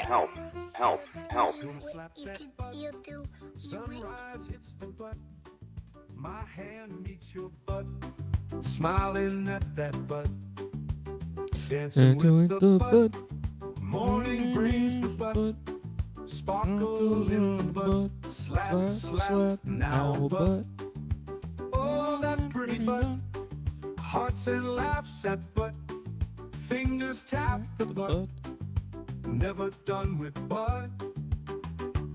Help, help, help. You do. Sunrise hits the butt. My hand meets your butt. Smiling at that butt. Dancing with the butt. Morning brings the butt. Sparkles in the butt. Slap, slap, now a butt. Oh, that pretty butt. Hearts and laughs at butt. Fingers tap the butt. Never done with butt.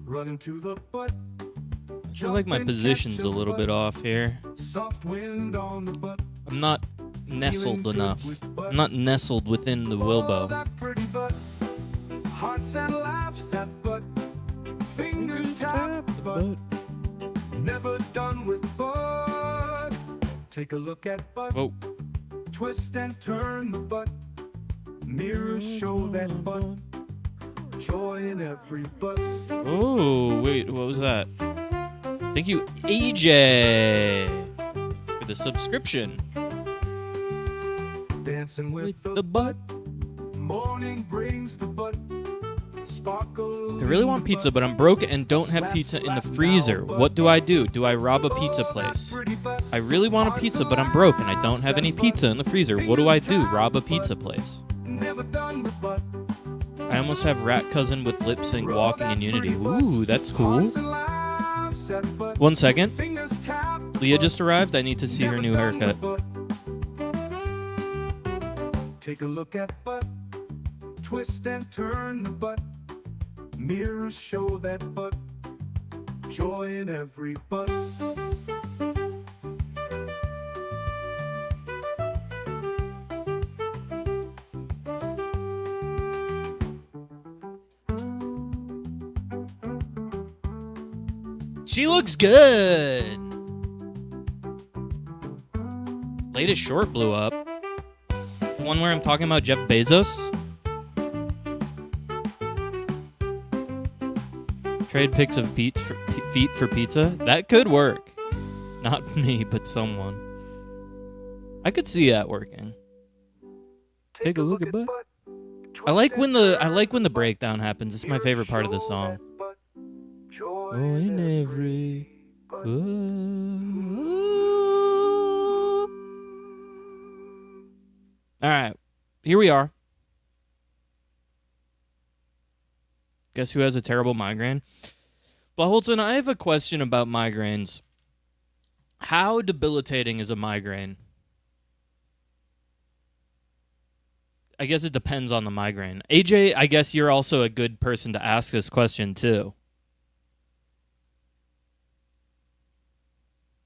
Running to the butt. I feel like my position's a little bit off here. Soft wind on the butt. I'm not nestled enough. I'm not nestled within the Oh, Wilbo. that pretty butt. Hearts and laughs at butt. Fingers tap the butt. Never done with butt. Take a look at butt. Whoa. Twist and turn the butt. Mirrors show that butt. Joy in every butt. Oh, wait, what was that? Thank you, AJ, for the subscription. Dancing with With the butt. Morning brings the butt. Sparkle. I really want pizza, but I'm broke and don't have pizza in the freezer. What do I do? Do I rob a pizza place? I really want a pizza, but I'm broke and I don't have any pizza in the freezer. What do I do? Rob a pizza place. Never done with butt. I almost have Rat Cousin with lip sync walking in Unity. Ooh, that's cool. Hearts and laughs at butt. 1 second. Fingers tap. Leah just arrived. I need to see her new haircut. Take a look at butt. Twist and turn the butt. Mirrors show that butt. Joy in every butt. She looks good. Latest short blew up. The one where I'm talking about Jeff Bezos. Trade pics of feet for pizza. That could work. Not me, but someone. I could see that working. Take a look at butt. I like when the breakdown happens. It's my favorite part of the song. Joy Oh, in every. All right, here we are. Guess who has a terrible migraine? Blaholton, I have a question about migraines. How debilitating is a migraine? I guess it depends on the migraine. AJ, I guess you're also a good person to ask this question too.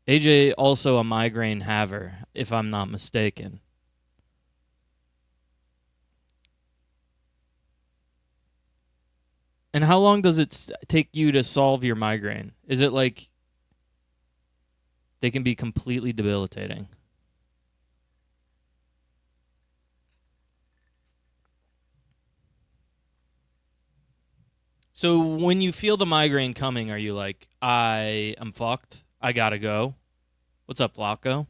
AJ also a migraine haver, if I'm not mistaken. And how long does it take you to solve your migraine? Is it like they can be completely debilitating? So when you feel the migraine coming, are you like, I am fucked, I gotta go? What's up, Flacco?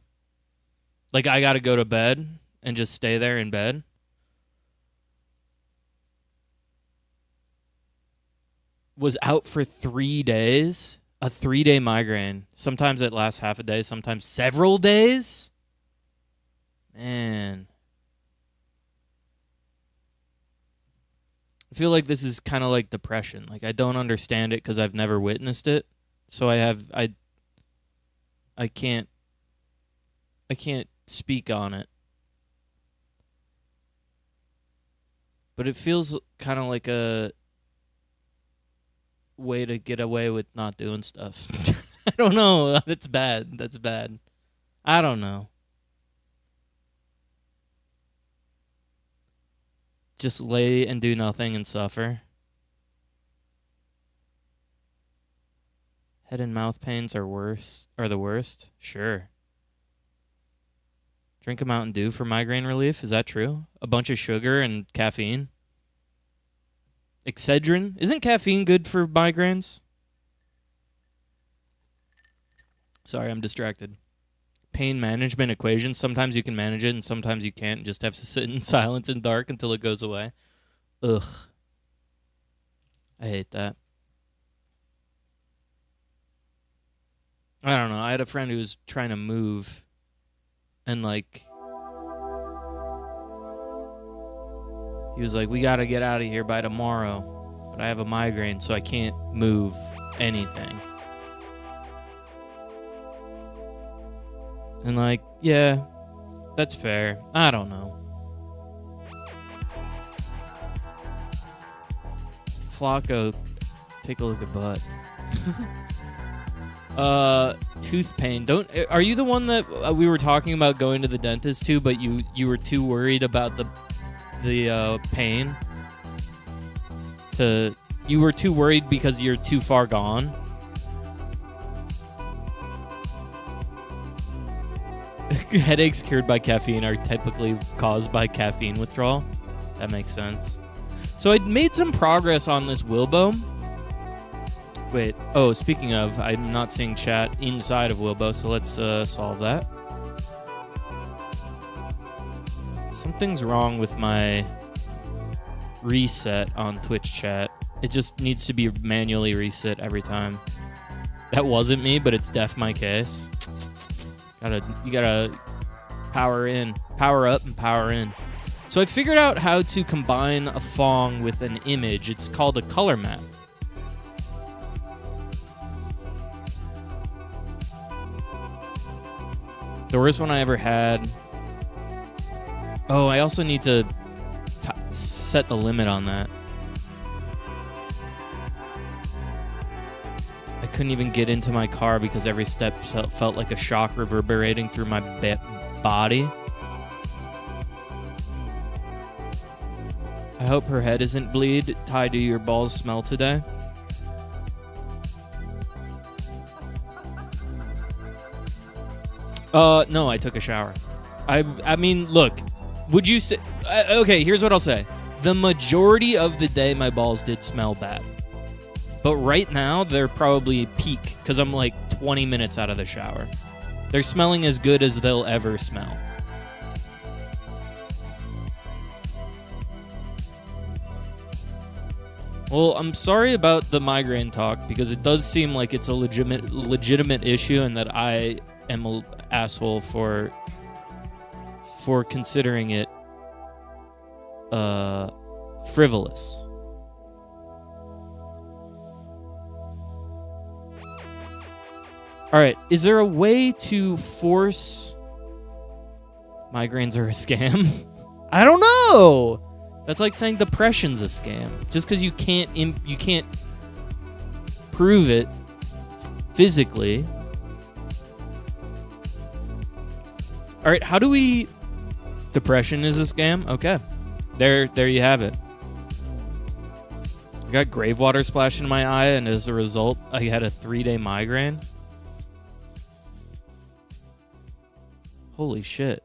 Like, I gotta go to bed and just stay there in bed? Was out for 3 days? A 3-day migraine. Sometimes it lasts half a day, sometimes several days? Man. I feel like this is kind of like depression. Like, I don't understand it because I've never witnessed it. So I can't speak on it. But it feels kind of like a way to get away with not doing stuff. I don't know. That's bad. That's bad. I don't know. Just lay and do nothing and suffer. Head and mouth pains are the worst? Sure. Drink a Mountain Dew for migraine relief? Is that true? A bunch of sugar and caffeine? Excedrin? Isn't caffeine good for migraines? Sorry, I'm distracted. pain management equation. Sometimes you can manage it, and sometimes you can't. Just have to sit in silence and dark until it goes away. Ugh. I hate that. I don't know. I had a friend who was trying to move, and like, he was like, "We gotta get out of here by tomorrow," but I have a migraine, so I can't move anything. And like, yeah, that's fair. I don't know. Flacco, take a look at butt. Tooth pain. Are you the one that we were talking about going to the dentist to, but you were too worried about the pain? You were too worried because you're too far gone? Headaches cured by caffeine are typically caused by caffeine withdrawal. That makes sense. So I made some progress on this Wilbo. Wait. Oh, speaking of, I'm not seeing chat inside of Wilbo, so let's solve that. Something's wrong with my reset on Twitch chat. It just needs to be manually reset every time. That wasn't me, but it's def my case. You gotta power in, power up, and power in. So I figured out how to combine a Fong with an image. It's called a color map. The worst one I ever had. Oh, I also need to set the limit on that. I couldn't even get into my car because every step felt like a shock reverberating through my body. I hope her head isn't bleed. Ty, do your balls smell today? No, I took a shower. I mean, look, would you say... okay, here's what I'll say. The majority of the day, my balls did smell bad. But right now, they're probably peak, because I'm like 20 minutes out of the shower. They're smelling as good as they'll ever smell. Well, I'm sorry about the migraine talk, because it does seem like it's a legitimate issue, and that I am an asshole for considering it frivolous. All right, is there a way to force migraines are a scam? I don't know. That's like saying depression's a scam. Just because you can't prove it physically. All right, how do we... Depression is a scam? Okay. There you have it. I got grave water splashed in my eye, and as a result, I had a 3-day migraine. Holy shit.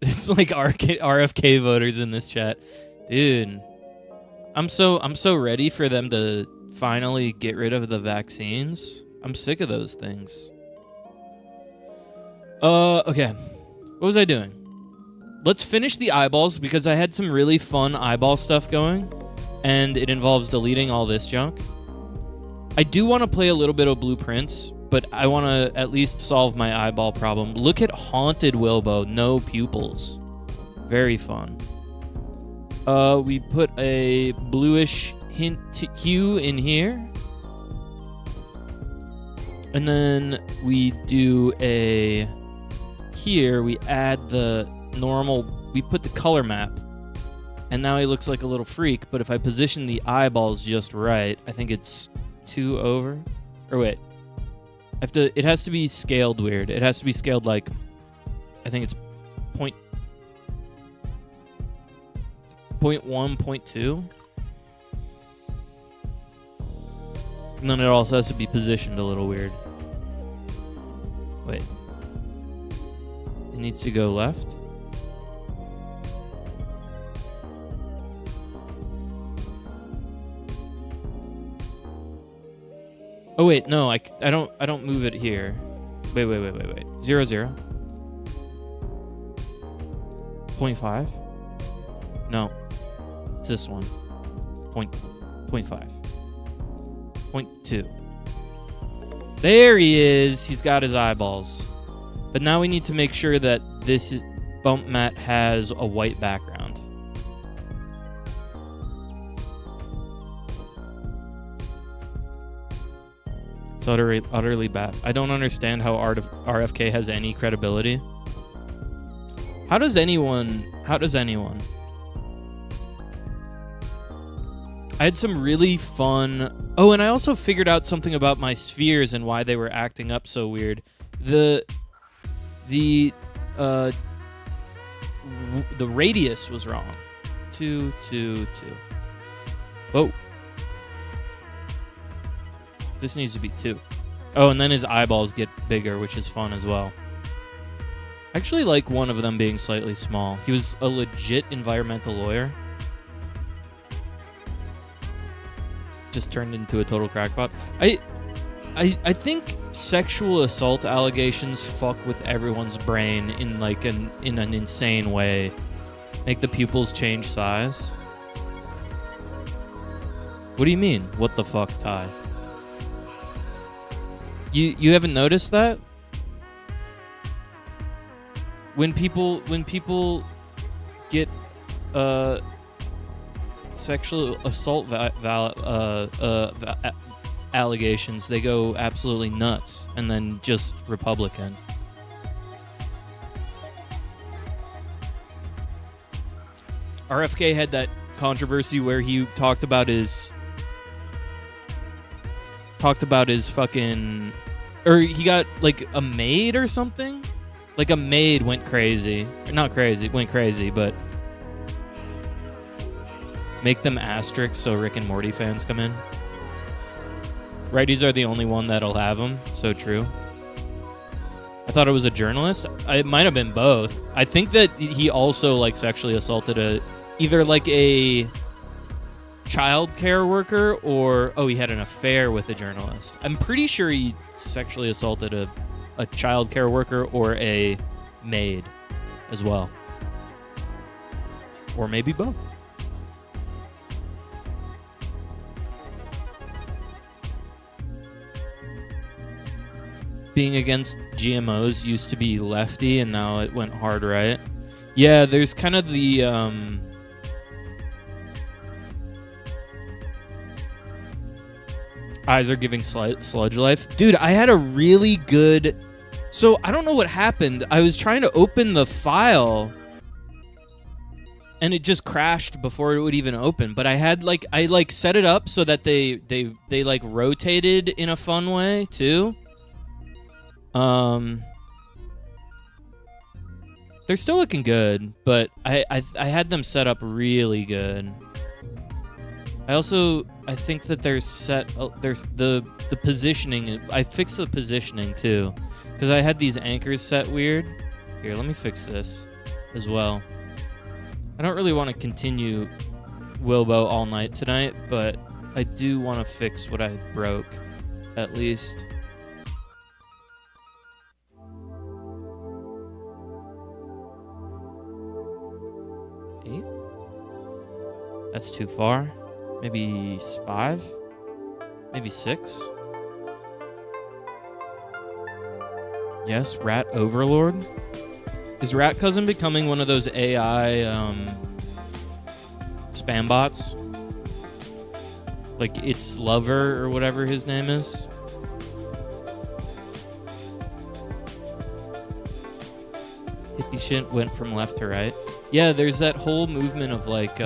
It's like RFK voters in this chat. Dude. I'm so ready for them to finally get rid of the vaccines. I'm sick of those things. Okay. What was I doing? Let's finish the eyeballs, because I had some really fun eyeball stuff going, and it involves deleting all this junk. I do want to play a little bit of Blueprints, but I want to at least solve my eyeball problem. Look at Haunted Wilbo, no pupils. Very fun. We put a bluish hue in here. And then we do a... Here, we add the normal... We put the color map. And now he looks like a little freak, but if I position the eyeballs just right, I think it's 2 over. Or wait. It has to be scaled weird. It has to be scaled like... I think it's 0.1, 0.2. And then it also has to be positioned a little weird. Wait. It needs to go left. Oh wait, no, I don't move it here. Wait. 0, 0. 0.5? No. It's this one. 0.5. 0.2. There he is. He's got his eyeballs. But now we need to make sure that this bump mat has a white background. It's utterly bad. I don't understand how RFK has any credibility. How does anyone? I had some really fun... Oh, and I also figured out something about my spheres and why they were acting up so weird. The radius was wrong. 2, 2, 2. Whoa. This needs to be 2. Oh, and then his eyeballs get bigger, which is fun as well. I actually like one of them being slightly small. He was a legit environmental lawyer. Just turned into a total crackpot. I think sexual assault allegations fuck with everyone's brain in like in an insane way. Make the pupils change size. What do you mean? What the fuck, Ty? You haven't noticed that? When people get sexual assault allegations, they go absolutely nuts and then just Republican. RFK had that controversy where he talked about his fucking, or he got like a maid or something. Like a maid went crazy. Not crazy, went crazy, but make them asterisks so Rick and Morty fans come in. Righties are the only one that'll have them. So true. I thought it was a journalist. It might have been both. I think that he also like sexually assaulted either like a child care worker or he had an affair with a journalist. I'm pretty sure he sexually assaulted a child care worker or a maid as well. Or maybe both. Being against GMOs used to be lefty and now it went hard right. Yeah, there's kind of the eyes are giving sludge life. Dude, I had a really good... So, I don't know what happened. I was trying to open the file and it just crashed before it would even open. But I had I set it up so that they like rotated in a fun way too. They're still looking good, but I had them set up really good. I think that there's the positioning. I fixed the positioning too, because I had these anchors set weird. Here, let me fix this as well. I don't really want to continue Wilbo all night tonight, but I do want to fix what I broke, at least. That's too far. Maybe 5? Maybe 6? Yes, Rat Overlord. Is Rat Cousin becoming one of those AI spam bots? Like It's Lover or whatever his name is? Hippie shit went from left to right. Yeah, there's that whole movement of like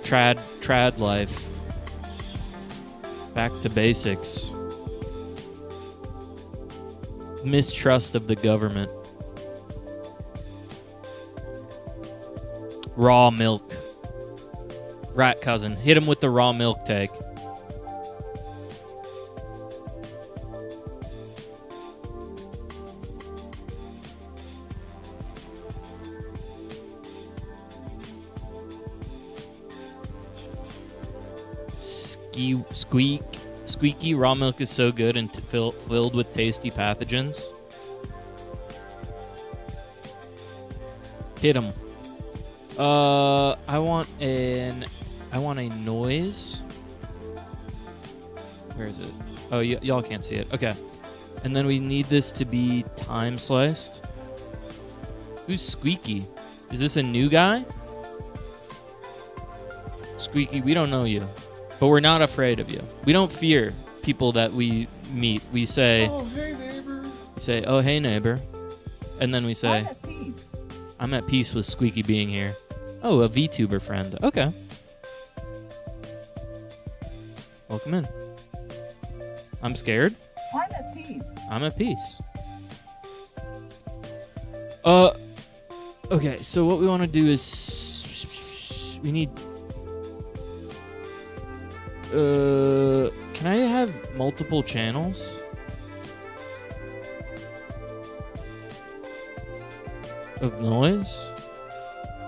trad life. Back to basics. Mistrust of the government. Raw milk. Rat Cousin. Hit him with the raw milk take. Squeaky, raw milk is so good and filled with tasty pathogens. Hit him. I want a noise. Where is it? Oh, y'all can't see it. Okay. And then we need this to be time sliced. Who's Squeaky? Is this a new guy? Squeaky, we don't know you, but we're not afraid of you. We don't fear people that we meet. We say, Oh, hey, neighbor. we say, oh, hey, neighbor. And then we say, I'm at peace. I'm at peace with Squeaky being here. Oh, a VTuber friend. Okay. Welcome in. I'm scared. I'm at peace. I'm at peace. Okay, so what we want to do is we need can I have multiple channels? Of noise?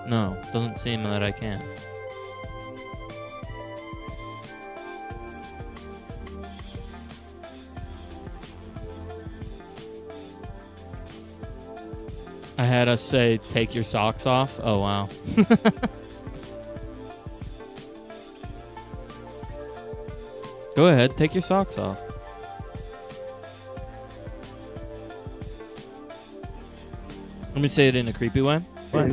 No, doesn't seem that I can. I had us say, take your socks off. Oh, wow. Go ahead, take your socks off. Let me say it in a creepy way. Take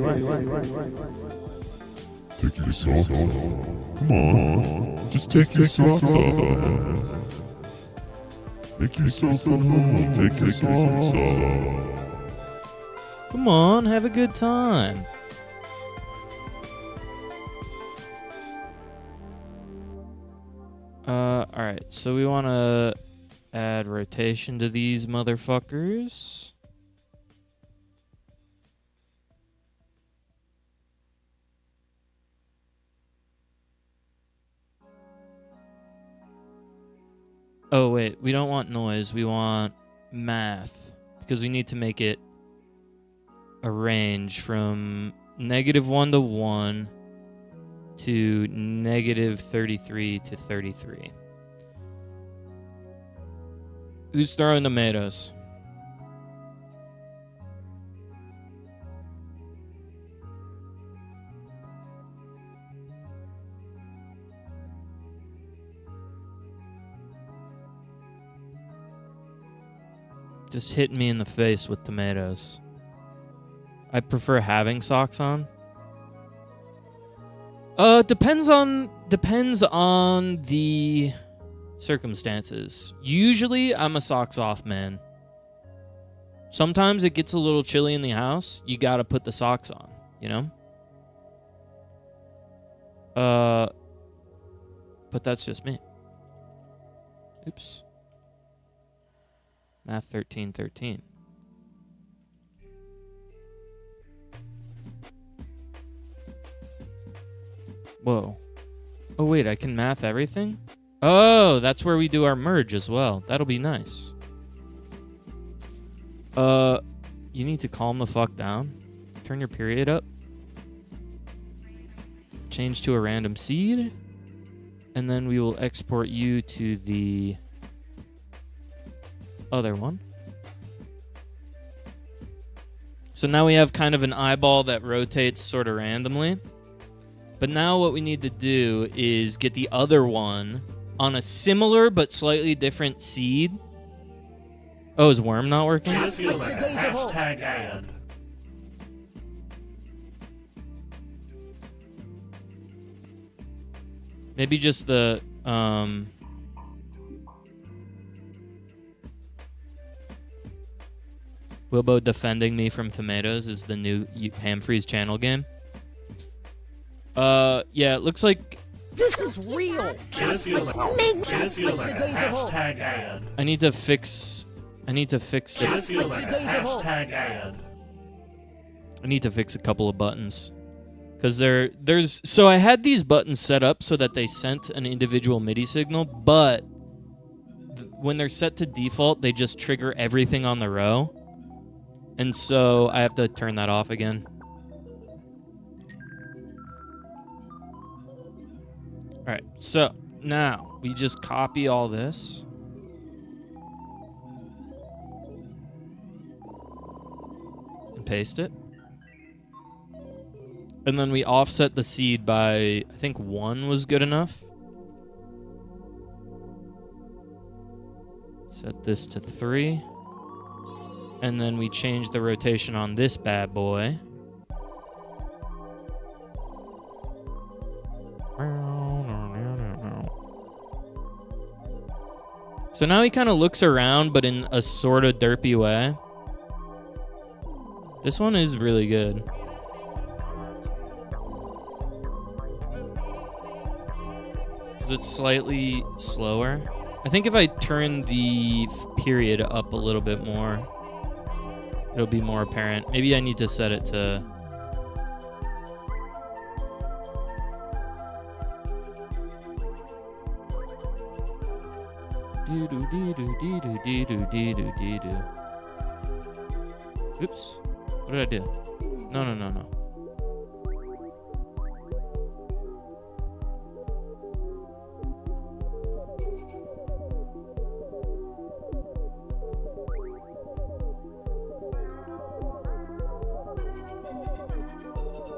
your socks off. Come on. Just take your socks off. Make yourself at home. Take your socks off. Come on, have a good time. Alright, so we want to add rotation to these motherfuckers. Oh, wait, we don't want noise, we want math. Because we need to make it a range from -1 to 1 to -33 to 33. Who's throwing tomatoes? Just hit me in the face with tomatoes. I prefer having socks on. Depends on the circumstances. Usually, I'm a socks off man. Sometimes it gets a little chilly in the house. You gotta put the socks on, you know? But that's just me. Oops. Math 1313. Whoa. Oh, wait, I can math everything? Oh, that's where we do our merge as well. That'll be nice. You need to calm the fuck down. Turn your period up. Change to a random seed. And then we will export you to the other one. So now we have kind of an eyeball that rotates sort of randomly. But now what we need to do is get the other one on a similar but slightly different seed. Oh, is Worm not working? Hashtag ad. Maybe just the Wilbo defending me from tomatoes is the new Hamfree's channel game. Yeah, it looks like Just feel like hashtag ad. I need to fix Just feel like hashtag ad. I need to fix a couple of buttons. Because so I had these buttons set up so that they sent an individual MIDI signal, but when they're set to default, they just trigger everything on the row. And so I have to turn that off again. Alright, so Now, we just copy all this. And paste it. And then we offset the seed by, I think 1 was good enough. Set this to 3. And then we change the rotation on this bad boy. So now he kind of looks around, but in a sort of derpy way. This one is really good. Because it's slightly slower. I think if I turn the period up a little bit more, it'll be more apparent. Maybe I need to set it to... Oops. What did I do? No.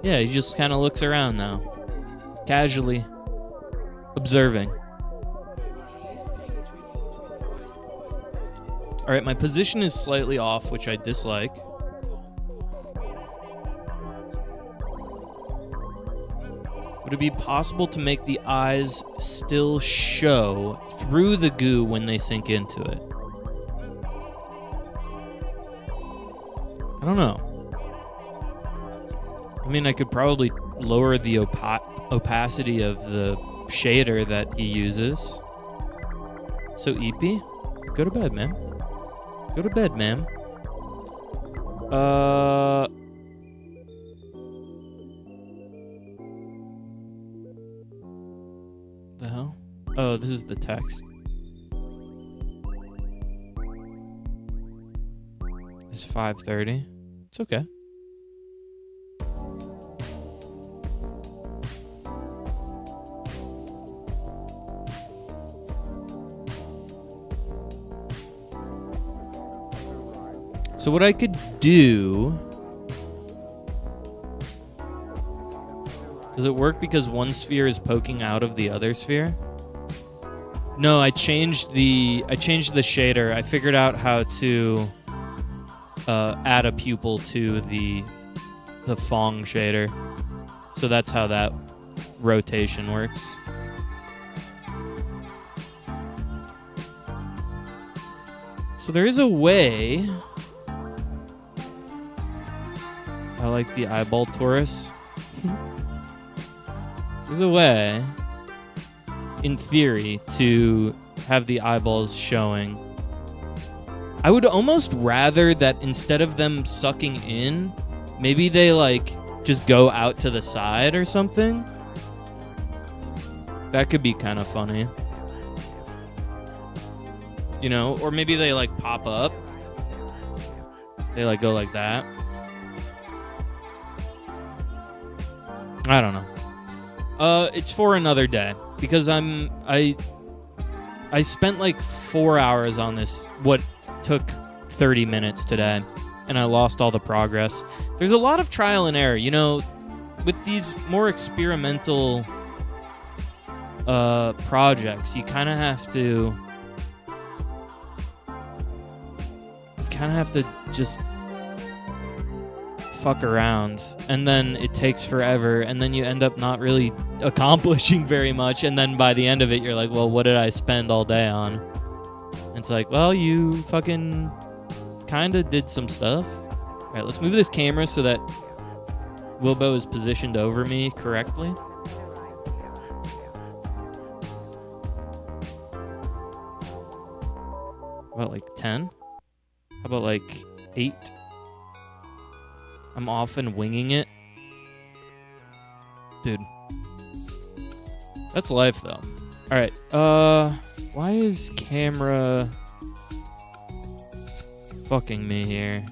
Yeah, he just kind of looks around now. Casually observing. All right, my position is slightly off, which I dislike. Would it be possible to make the eyes still show through the goo when they sink into it? I don't know. I mean, I could probably lower the opacity of the shader that he uses. So, EP, go to bed, man. Go to bed, ma'am. The hell? Oh, this is the text. It's 5:30. It's okay. So what I could do... Does it work because one sphere is poking out of the other sphere? No, I changed the shader. I figured out how to add a pupil to the Fong shader. So that's how that rotation works. So there is a way. I like the eyeball Taurus. There's a way, in theory, to have the eyeballs showing. I would almost rather that instead of them sucking in, maybe they like just go out to the side or something. That could be kind of funny. You know, or maybe they like pop up. They like go like that. I don't know. It's for another day because I spent like 4 hours on this, what took 30 minutes today, and I lost all the progress. There's a lot of trial and error, you know, with these more experimental projects. You kind of have to just fuck around, and then it takes forever, and then you end up not really accomplishing very much, and then by the end of it you're like, well, what did I spend all day on? And it's like, well, you fucking kind of did some stuff. All right, let's move this camera so that Wilbo is positioned over me correctly. About like 10? How about like 8? I'm often winging it. Dude. That's life, though. Alright, why is camera fucking me here?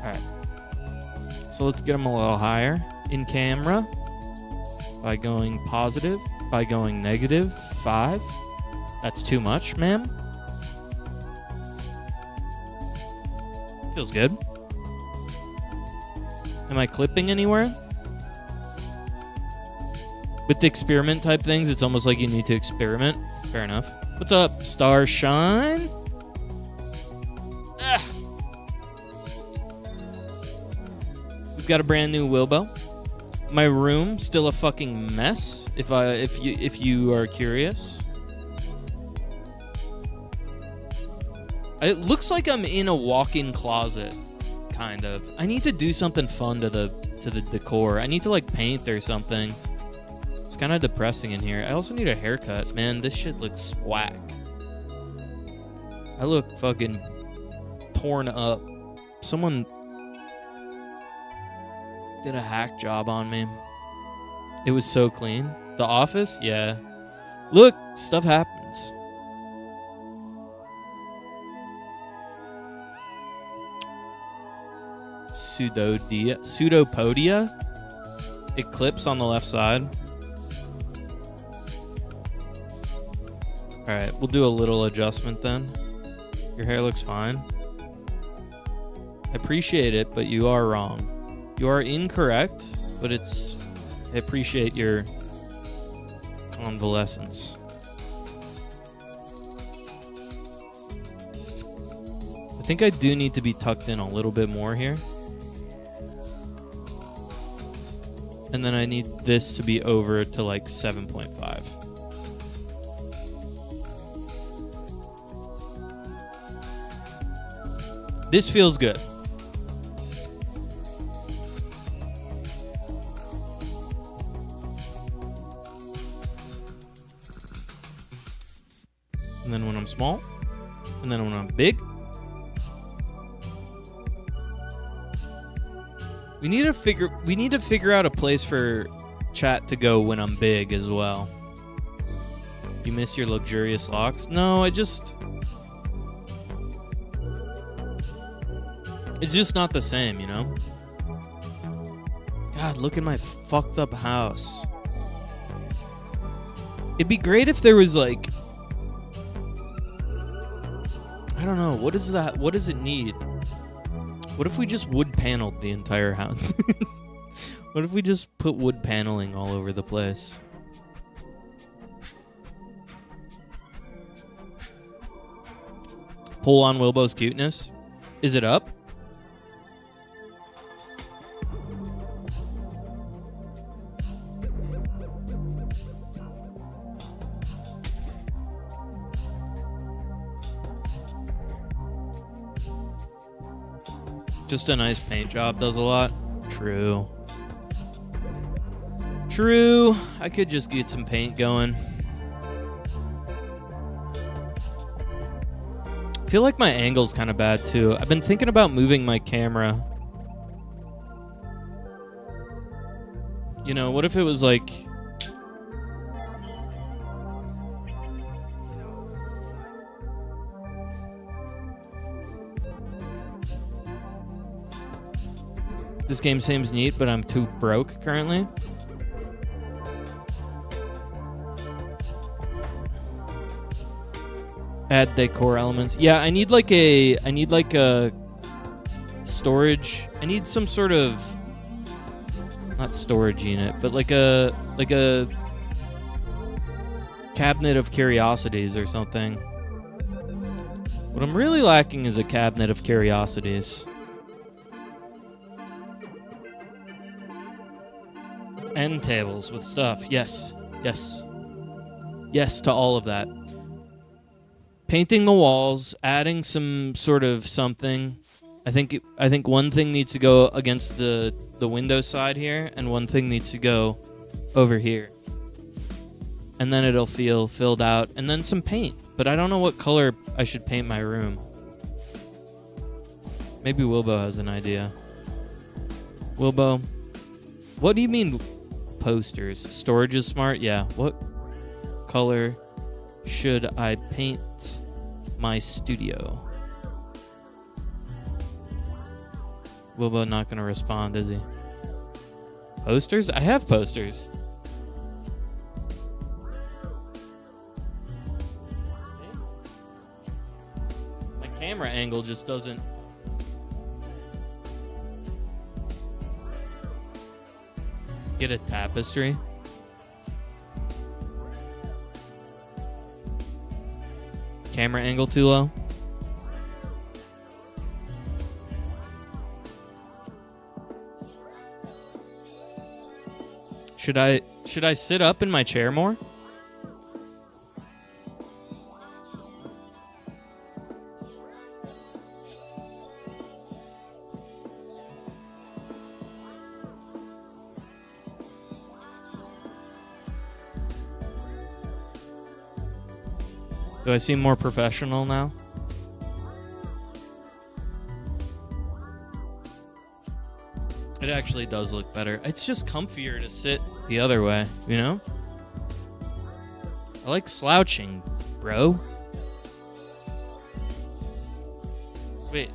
Alright. So let's get them a little higher in camera by going positive, by going negative 5. That's too much, ma'am. Feels good. Am I clipping anywhere? With the experiment type things, it's almost like you need to experiment. Fair enough. What's up, Starshine? Ah. We've got a brand new Wilbo. My room still a fucking mess. If you are curious, it looks like I'm in a walk-in closet, kind of. I need to do something fun to the decor. I need to like paint or something. It's kind of depressing in here. I also need a haircut, man. This shit looks whack. I look fucking torn up. Someone did a hack job on me. It was so clean. The office? Yeah. Look, stuff happens. Pseudopodia. It clips on the left side. Alright, we'll do a little adjustment then. Your hair looks fine. I appreciate it, but you are wrong. You are incorrect, but I appreciate your convalescence. I think I do need to be tucked in a little bit more here. And then I need this to be over to like 7.5. This feels good. And then when I'm small, and then when I'm big, we need to figure out a place for chat to go when I'm big as well. You miss your luxurious locks? No, it's just not the same, you know? God, look at my fucked up house. It'd be great if there was like, I don't know, what is that? What does it need? What if we just wood paneled the entire house? What if we just put wood paneling all over the place? Pull on Wilbo's cuteness. Is it up? Just a nice paint job does a lot. True. True. I could just get some paint going. I feel like my angle's kind of bad too. I've been thinking about moving my camera. You know, what if it was like... This game seems neat, but I'm too broke currently. Add decor elements. Yeah, I need like a storage. I need some sort of, not storage unit, but like a cabinet of curiosities or something. What I'm really lacking is a cabinet of curiosities. End tables with stuff. Yes. Yes. Yes to all of that. Painting the walls, adding some sort of something. I think one thing needs to go against the window side here, and one thing needs to go over here. And then it'll feel filled out, and then some paint. But I don't know what color I should paint my room. Maybe Wilbo has an idea. Wilbo, what do you mean posters? Storage is smart? Yeah. What color should I paint my studio? Wilbo not gonna respond, is he? Posters? I have posters. My camera angle just doesn't. Get a tapestry. Camera angle too low. Should I sit up in my chair more? Do I seem more professional now? It actually does look better. It's just comfier to sit the other way, you know? I like slouching, bro. Wait,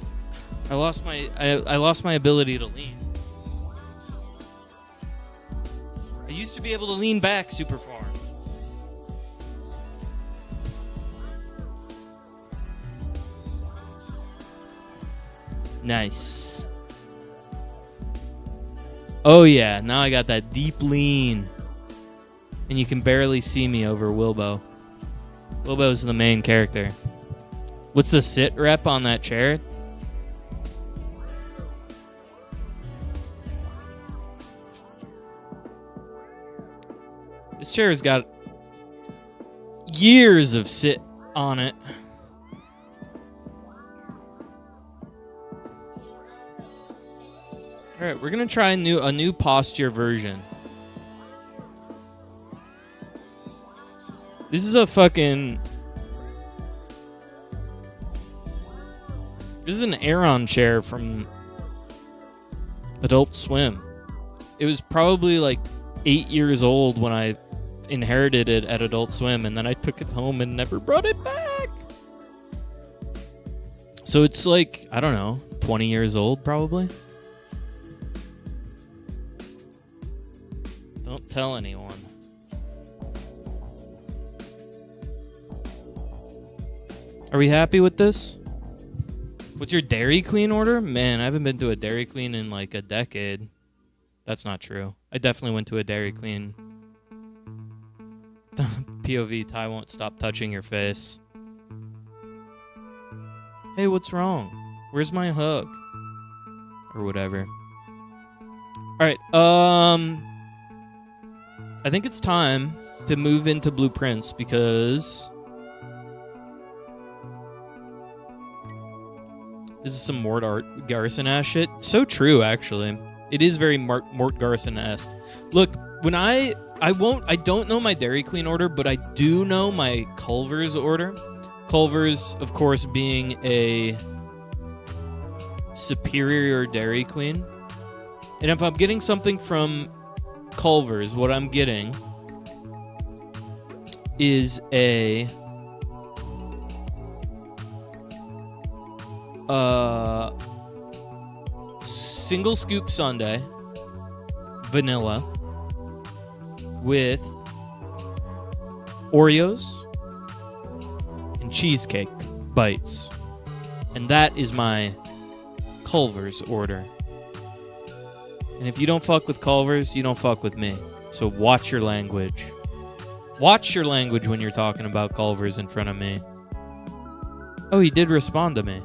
I lost my ability to lean. I used to be able to lean back super far. Nice. Oh yeah, now I got that deep lean. And you can barely see me over Wilbo. Wilbo's the main character. What's the sit rep on that chair? This chair has got years of sit on it. All right, we're gonna try a new posture version. This is a fucking. This is an Aeron chair from Adult Swim. It was probably like 8 years old when I inherited it at Adult Swim, and then I took it home and never brought it back. So it's like, I don't know, 20 years old probably. Don't tell anyone. Are we happy with this? What's your Dairy Queen order? Man, I haven't been to a Dairy Queen in like a decade. That's not true. I definitely went to a Dairy Queen. POV, Ty won't stop touching your face. Hey, what's wrong? Where's my hug? Or whatever. Alright, I think it's time to move into blueprints because this is some Mort Garson ass shit. So true, actually. It is very Mort Garson-esque. Look, when I don't know my Dairy Queen order, but I do know my Culver's order. Culver's, of course, being a superior Dairy Queen. And if I'm getting something from Culver's, what I'm getting is a single scoop sundae, vanilla, with Oreos and cheesecake bites. And that is my Culver's order. And if you don't fuck with Culver's, you don't fuck with me. So watch your language. Watch your language when you're talking about Culver's in front of me. Oh, he did respond to me.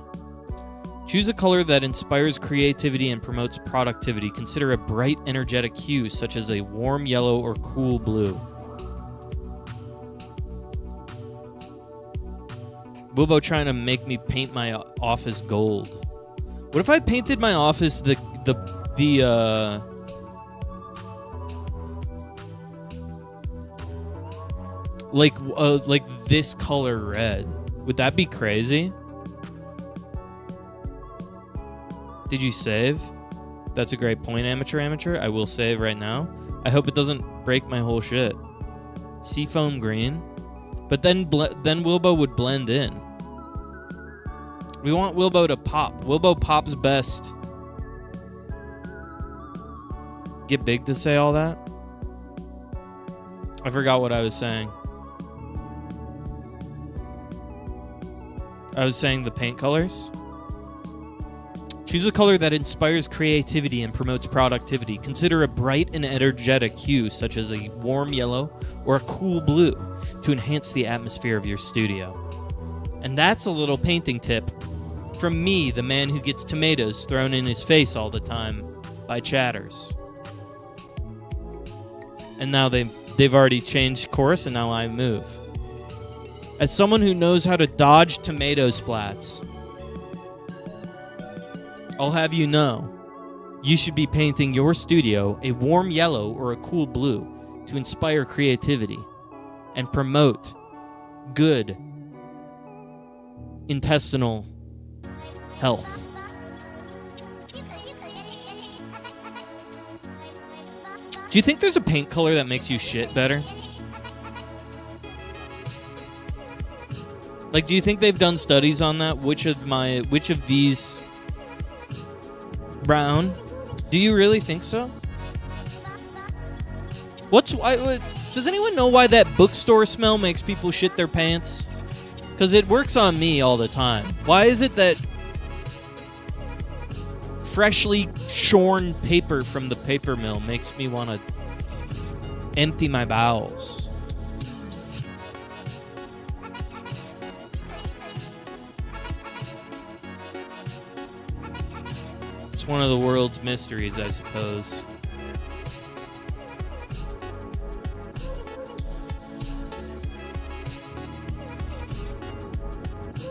Choose a color that inspires creativity and promotes productivity. Consider a bright, energetic hue, such as a warm yellow or cool blue. Wilbo trying to make me paint my office gold. What if I painted my office like this color red? Would that be crazy? Did you save? That's a great point, amateur. I will save right now. I hope it doesn't break my whole shit. Seafoam green. But then Wilbo would blend in. We want Wilbo to pop. Wilbo pops best get big to say all that? I forgot what I was saying. I was saying the paint colors. Choose a color that inspires creativity and promotes productivity. Consider a bright and energetic hue, such as a warm yellow or a cool blue, to enhance the atmosphere of your studio. And that's a little painting tip from me, the man who gets tomatoes thrown in his face all the time by chatters. And now they've already changed course, and now I move. As someone who knows how to dodge tomato splats, I'll have you know, you should be painting your studio a warm yellow or a cool blue to inspire creativity and promote good intestinal health. Do you think there's a paint color that makes you shit better? Like, do you think they've done studies on that? Which of these brown? Do you really think so? Does anyone know why that bookstore smell makes people shit their pants? Because it works on me all the time. Why is it that freshly shorn paper from the paper mill makes me want to empty my bowels? It's one of the world's mysteries, I suppose.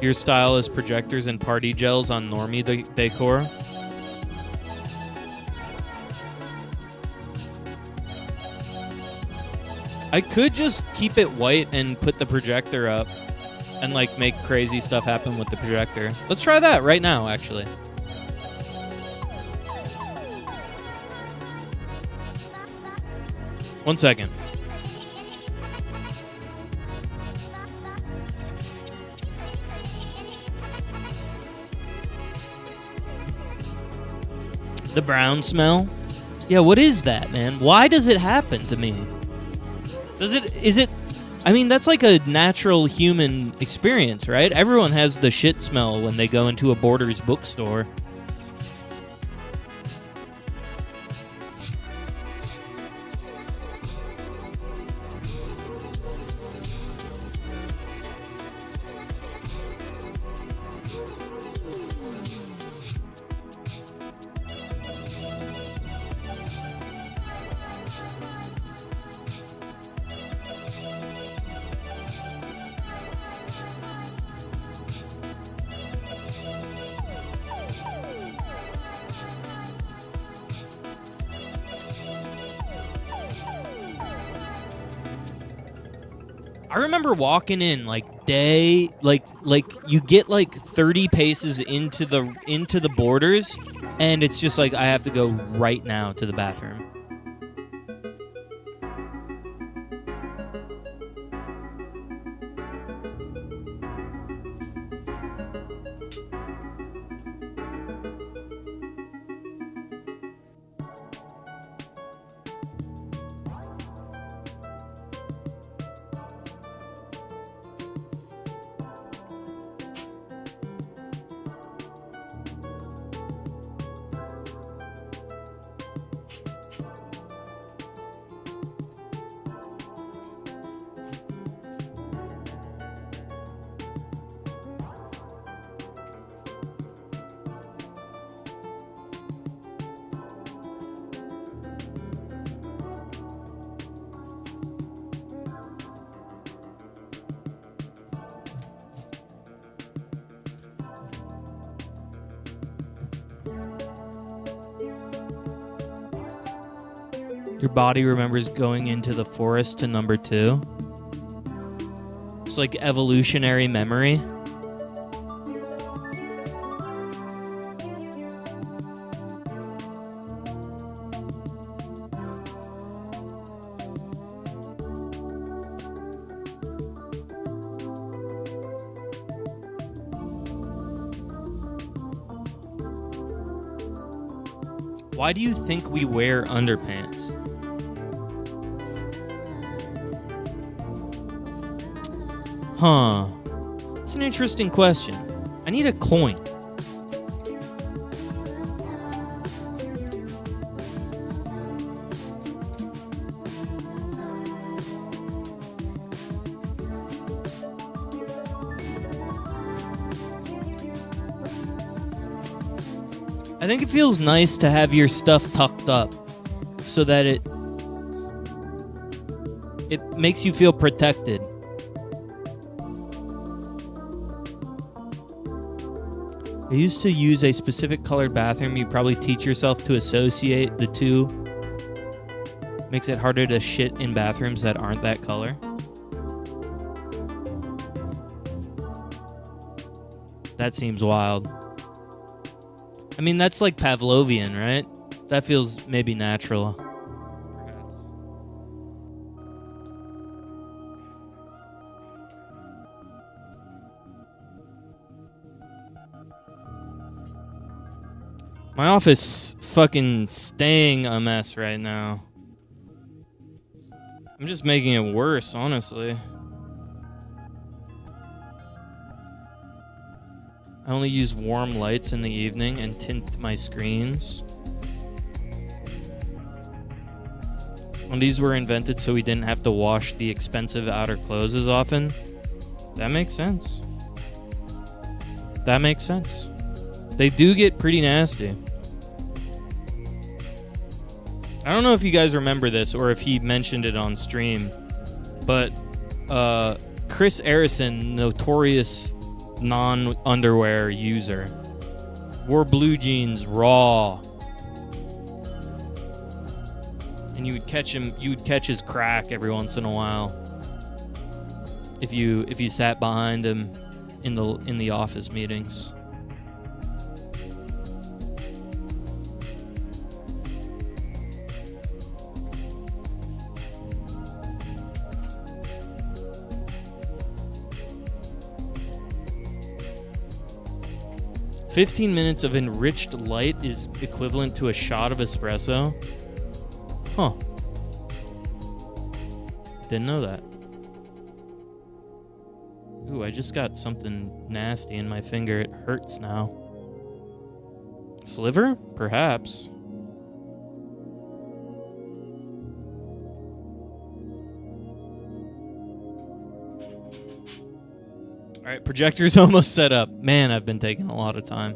Your style is projectors and party gels on normie decor. I could just keep it white and put the projector up and like make crazy stuff happen with the projector. Let's try that right now, actually. One second. The brown smell? Yeah, what is that, man? Why does it happen to me? I mean, that's like a natural human experience, right? Everyone has the shit smell when they go into a Borders bookstore. I remember walking in like you get like 30 paces into the Borders, and it's just like I have to go right now to the bathroom. Your body remembers going into the forest to number 2. It's like evolutionary memory. Why do you think we wear underpants? Huh. It's an interesting question. I need a coin. I think it feels nice to have your stuff tucked up so that it makes you feel protected. I used to use a specific colored bathroom. You probably teach yourself to associate the two. Makes it harder to shit in bathrooms that aren't that color. That seems wild. I mean, that's like Pavlovian, right? That feels maybe natural. Perhaps. My office fucking staying a mess right now. I'm just making it worse, honestly. I only use warm lights in the evening and tint my screens. Undies were invented so we didn't have to wash the expensive outer clothes as often. That makes sense. That makes sense. They do get pretty nasty. I don't know if you guys remember this or if he mentioned it on stream, but Chris Arison, notorious non-underwear user, wore blue jeans raw, and you would catch his crack every once in a while if you sat behind him in the office meetings. "15 minutes of enriched light is equivalent to a shot of espresso." Huh. Didn't know that. Ooh, I just got something nasty in my finger. It hurts now. Sliver? Perhaps. Alright, projector's almost set up. Man, I've been taking a lot of time.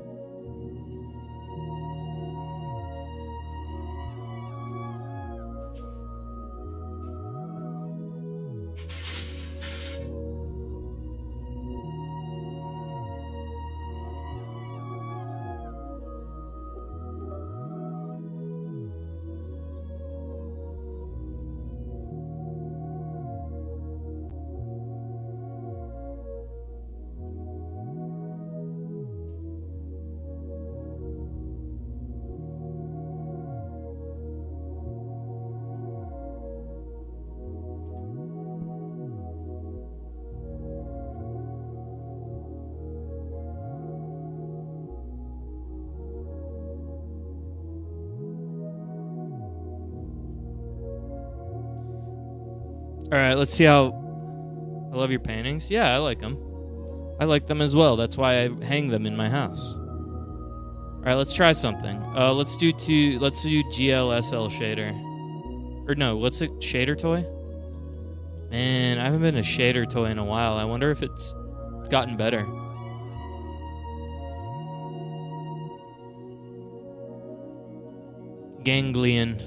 Alright, let's see how... I love your paintings. Yeah, I like them. I like them as well. That's why I hang them in my house. Alright, let's try something. Let's do GLSL shader. Or no, what's it? Shader toy? Man, I haven't been a shader toy in a while. I wonder if it's gotten better. Ganglion.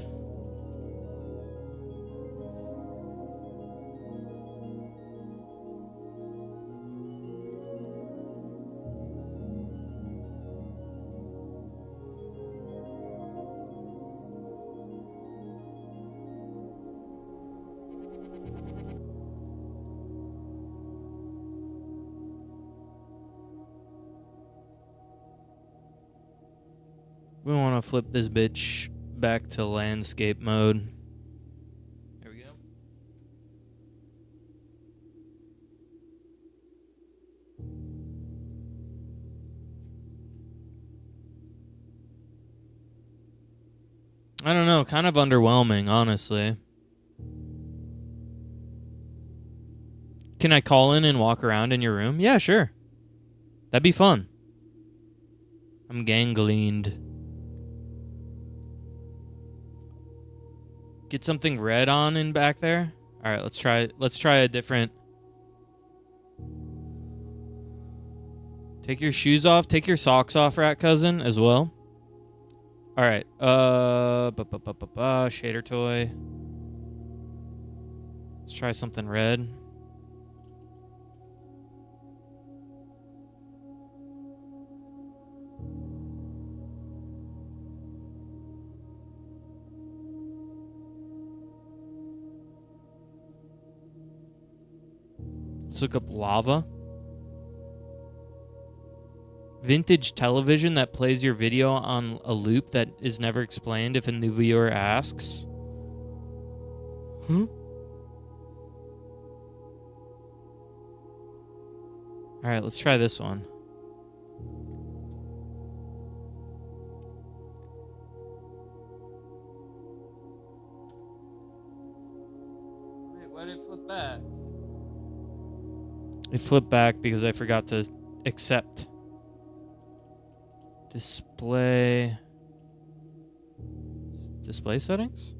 We want to flip this bitch back to landscape mode. There we go. I don't know, kind of underwhelming, honestly. Can I call in and walk around in your room? Yeah, sure. That'd be fun. I'm ganglened. Get something red on in back there. All right, let's try a different. Take your shoes off, take your socks off, rat cousin, as well. All right. Shader toy. Let's try something red. Let's look up lava. Vintage television that plays your video on a loop that is never explained if a new viewer asks. All right, let's try this one. Wait, why did it flip back? It flipped back because I forgot to accept. Display settings?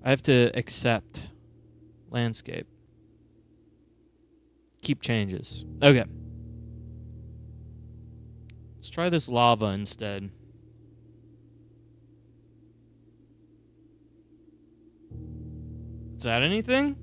I have to accept landscape. Keep changes. Okay. Let's try this lava instead. Is that anything?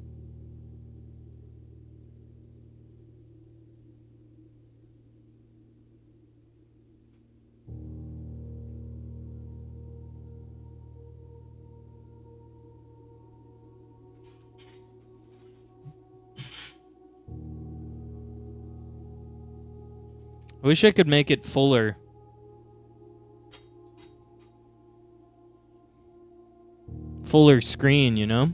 I wish I could make it fuller. Fuller screen, you know?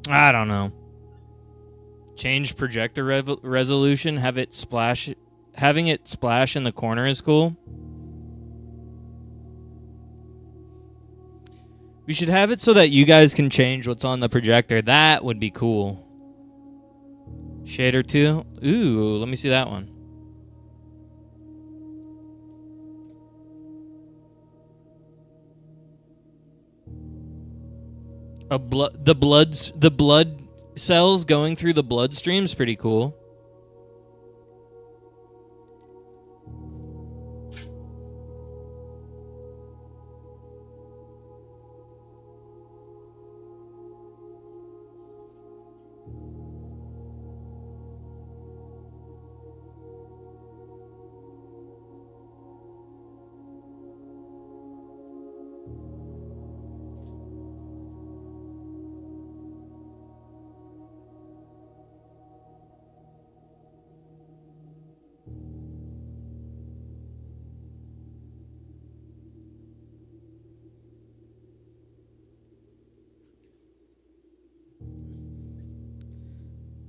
I don't know. Change projector resolution. Having it splash in the corner is cool. We should have it so that you guys can change what's on the projector. That would be cool. Shader 2. Ooh, let me see that one. The blood cells going through the bloodstream is pretty cool.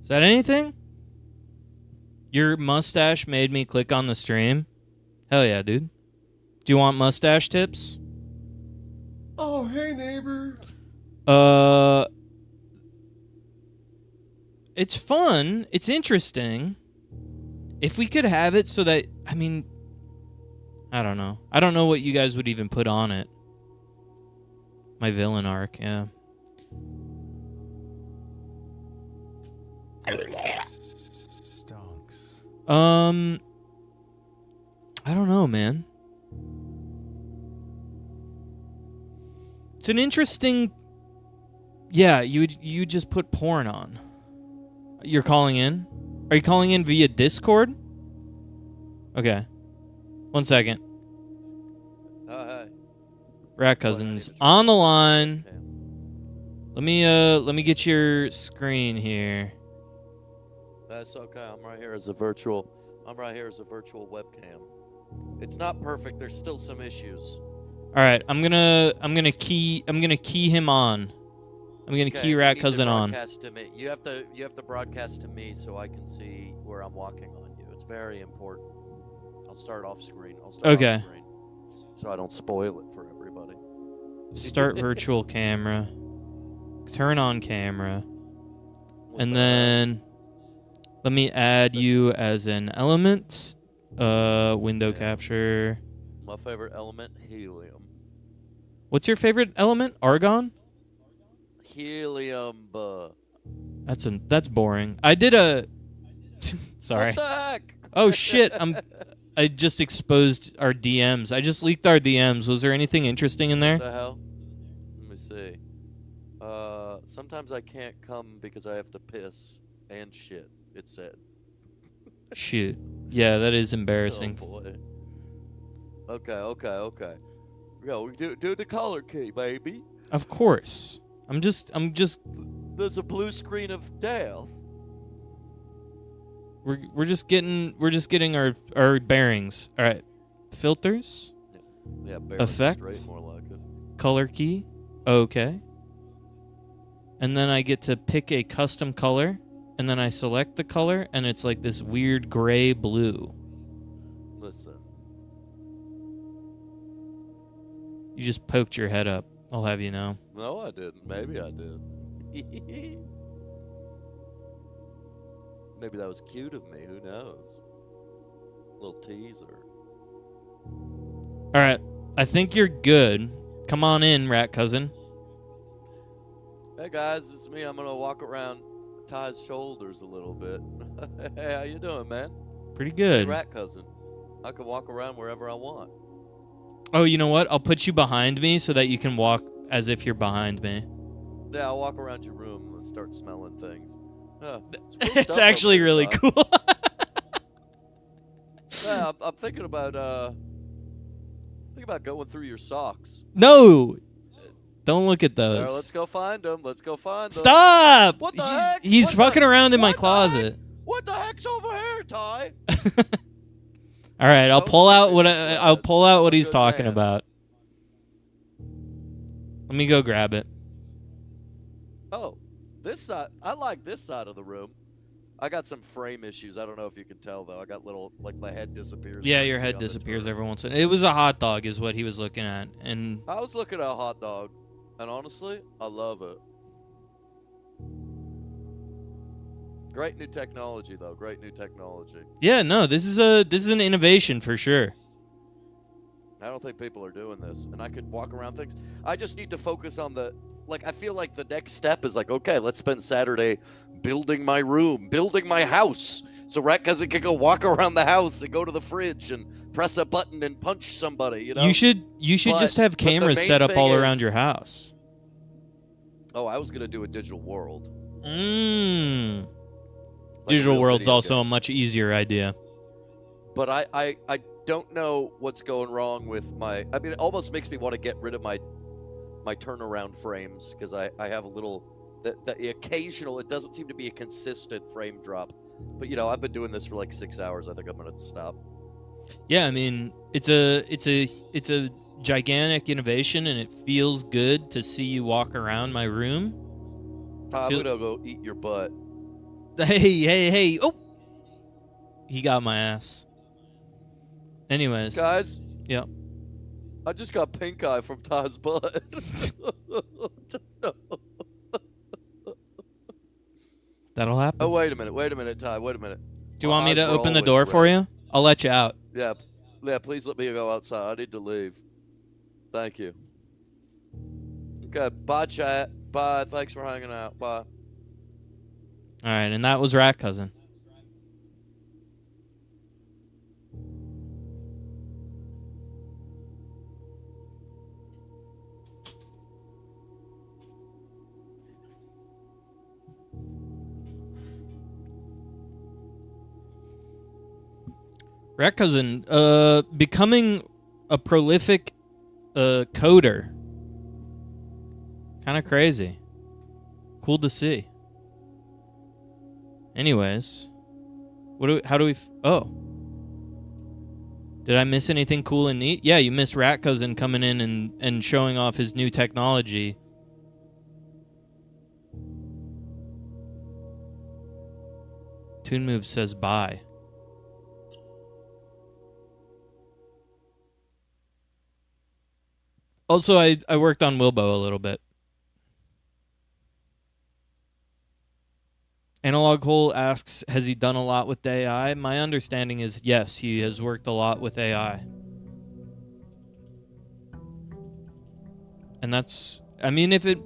Is that anything? Your mustache made me click on the stream. Hell yeah, dude. Do you want mustache tips? Oh, hey, neighbor. It's fun. It's interesting. If we could have it so that, I mean, I don't know. I don't know what you guys would even put on it. My villain arc, yeah. Stonks. I don't know, man. It's an interesting. Yeah, you just put porn on. You're calling in? Are you calling in via Discord? Okay. 1 second. Hi. Rat Cousins on the line. Let me get your screen here. That's okay. I'm right here as a virtual webcam. It's not perfect. There's still some issues. All right, I'm gonna key him on. I'm gonna key Rat Cousin on. To me. You have to broadcast to me so I can see where I'm walking on you. It's very important. I'll start off screen. Okay. Off screen so I don't spoil it for everybody. Start virtual camera. Turn on camera. What And the then let me add you as an element. Window capture. heck? My favorite element, helium. What's your favorite element? Argon? Helium. That's boring. I did a Sorry. What the heck? Oh shit, I just exposed our DMs. I just leaked our DMs. Was there anything interesting in there? What the hell? Let me see. Sometimes I can't come because I have to piss and shit. It said. Shoot. Yeah, that is embarrassing. Oh boy. Okay. Yo, do the color key, baby. Of course. I'm just There's a blue screen of death. we're just getting our bearings. All right. Filters, Yeah, barely Effect? straight, more like it. color key. Okay. And then I get to pick a custom color, and then I select the color, and it's like this weird gray blue. Listen. You just poked your head up. I'll have you know. No, I didn't. Maybe I did. Maybe that was cute of me. Who knows? Little teaser. All right. I think you're good. Come on in, Rat Cousin. Hey guys, it's me. I'm gonna walk around Ty's shoulders a little bit. Hey, how you doing, man? Pretty Hey, good. Rat Cousin. I can walk around wherever I want. Oh, you know what? I'll put you behind me so that you can walk as if you're behind me. Yeah, I'll walk around your room and start smelling things. Yeah, it's cool It's stuff actually over really here, Ty. cool. Yeah, I'm thinking about going through your socks. No! Don't look at those. There, let's go find them. Stop! What the heck? He's What fucking the- around in my what the closet. What the heck's over here, Ty? All right, I'll Don't pull out look what at I'll that. pull out what I'm a he's good talking man. about. Let me go grab it. Oh, this side. I like this side of the room. I got some frame issues. I don't know if you can tell though. I got little, like my head disappears. Yeah, when I your be head on the disappears turret. every once in a while. It was a hot dog is what he was looking at. And I was looking at a hot dog, and honestly, I love it. Great new technology, though. Great new technology. yeah, no, this is an innovation for sure. I don't think people are doing this, and I could walk around things. I just need to focus on the, like, I feel like the next step is like, okay, let's spend Saturday building my room, building my house, so Rat Cousin can go walk around the house and go to the fridge and press a button and punch somebody, you know? You should But- just have but the cameras main set up thing all around is- your house. Oh, I was gonna do a digital world. Mmm. Like a Digital real world's video also game. a much easier idea. But I don't know what's going wrong with my. I mean, it almost makes me want to get rid of my turnaround frames because I have a little the occasional. It doesn't seem to be a consistent frame drop. But you know, I've been doing this for like 6 hours. I think I'm gonna stop. Yeah, I mean, it's a gigantic innovation, and it feels good to see you walk around my room. I'm Feel- gonna go eat your butt. Hey. Oh! He got my ass. Anyways. Guys, Yeah. I just got pink eye from Todd's butt. That'll happen. Oh, wait a minute, Ty. Wait a minute. Do you want me to Eyes were open the always door for red. you? I'll let you out. Yeah, please let me go outside. I need to leave. Thank you. Okay, bye, chat. Bye. Thanks for hanging out. Bye. All right, and that was Rat Cousin. Rat Cousin, becoming a prolific coder. Kind of crazy. Cool to see. Anyways, how do we? Oh, did I miss anything cool and neat? Yeah, you missed Rat Cousin coming in and showing off his new technology. Toon Move says bye. Also, I worked on Wilbo a little bit. Analog Hole asks, has he done a lot with AI? My understanding is yes, he has worked a lot with AI. And that's, I mean, if it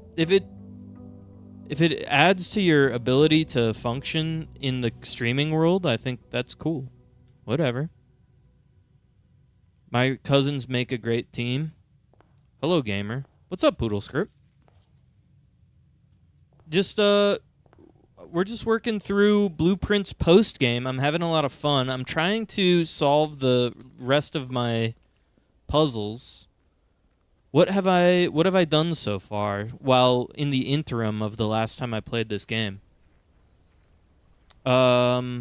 adds to your ability to function in the streaming world, I think that's cool. Whatever. My cousins make a great team. Hello, gamer. What's up, Poodle Script? We're just working through Blueprints post game. I'm having a lot of fun. I'm trying to solve the rest of my puzzles. What have I done so far while in the interim of the last time I played this game? I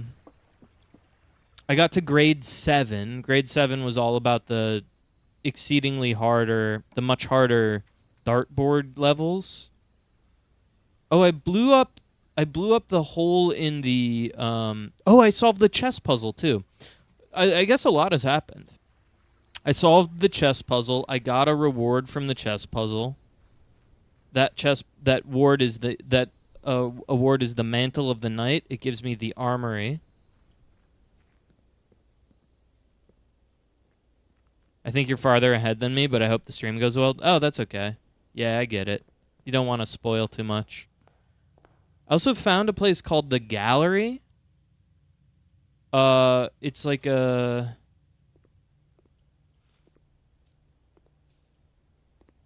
got to grade 7. Grade 7 was all about the exceedingly harder, the much harder dartboard levels. Oh, I blew up the hole in the I solved the chess puzzle too. I guess a lot has happened. I solved the chess puzzle. I got a reward from the chess puzzle. That award is the Mantle of the Knight. It gives me the armory. I think you're farther ahead than me, but I hope the stream goes well. Oh, that's okay. Yeah, I get it. You don't want to spoil too much. I also found a place called The Gallery. It's like a...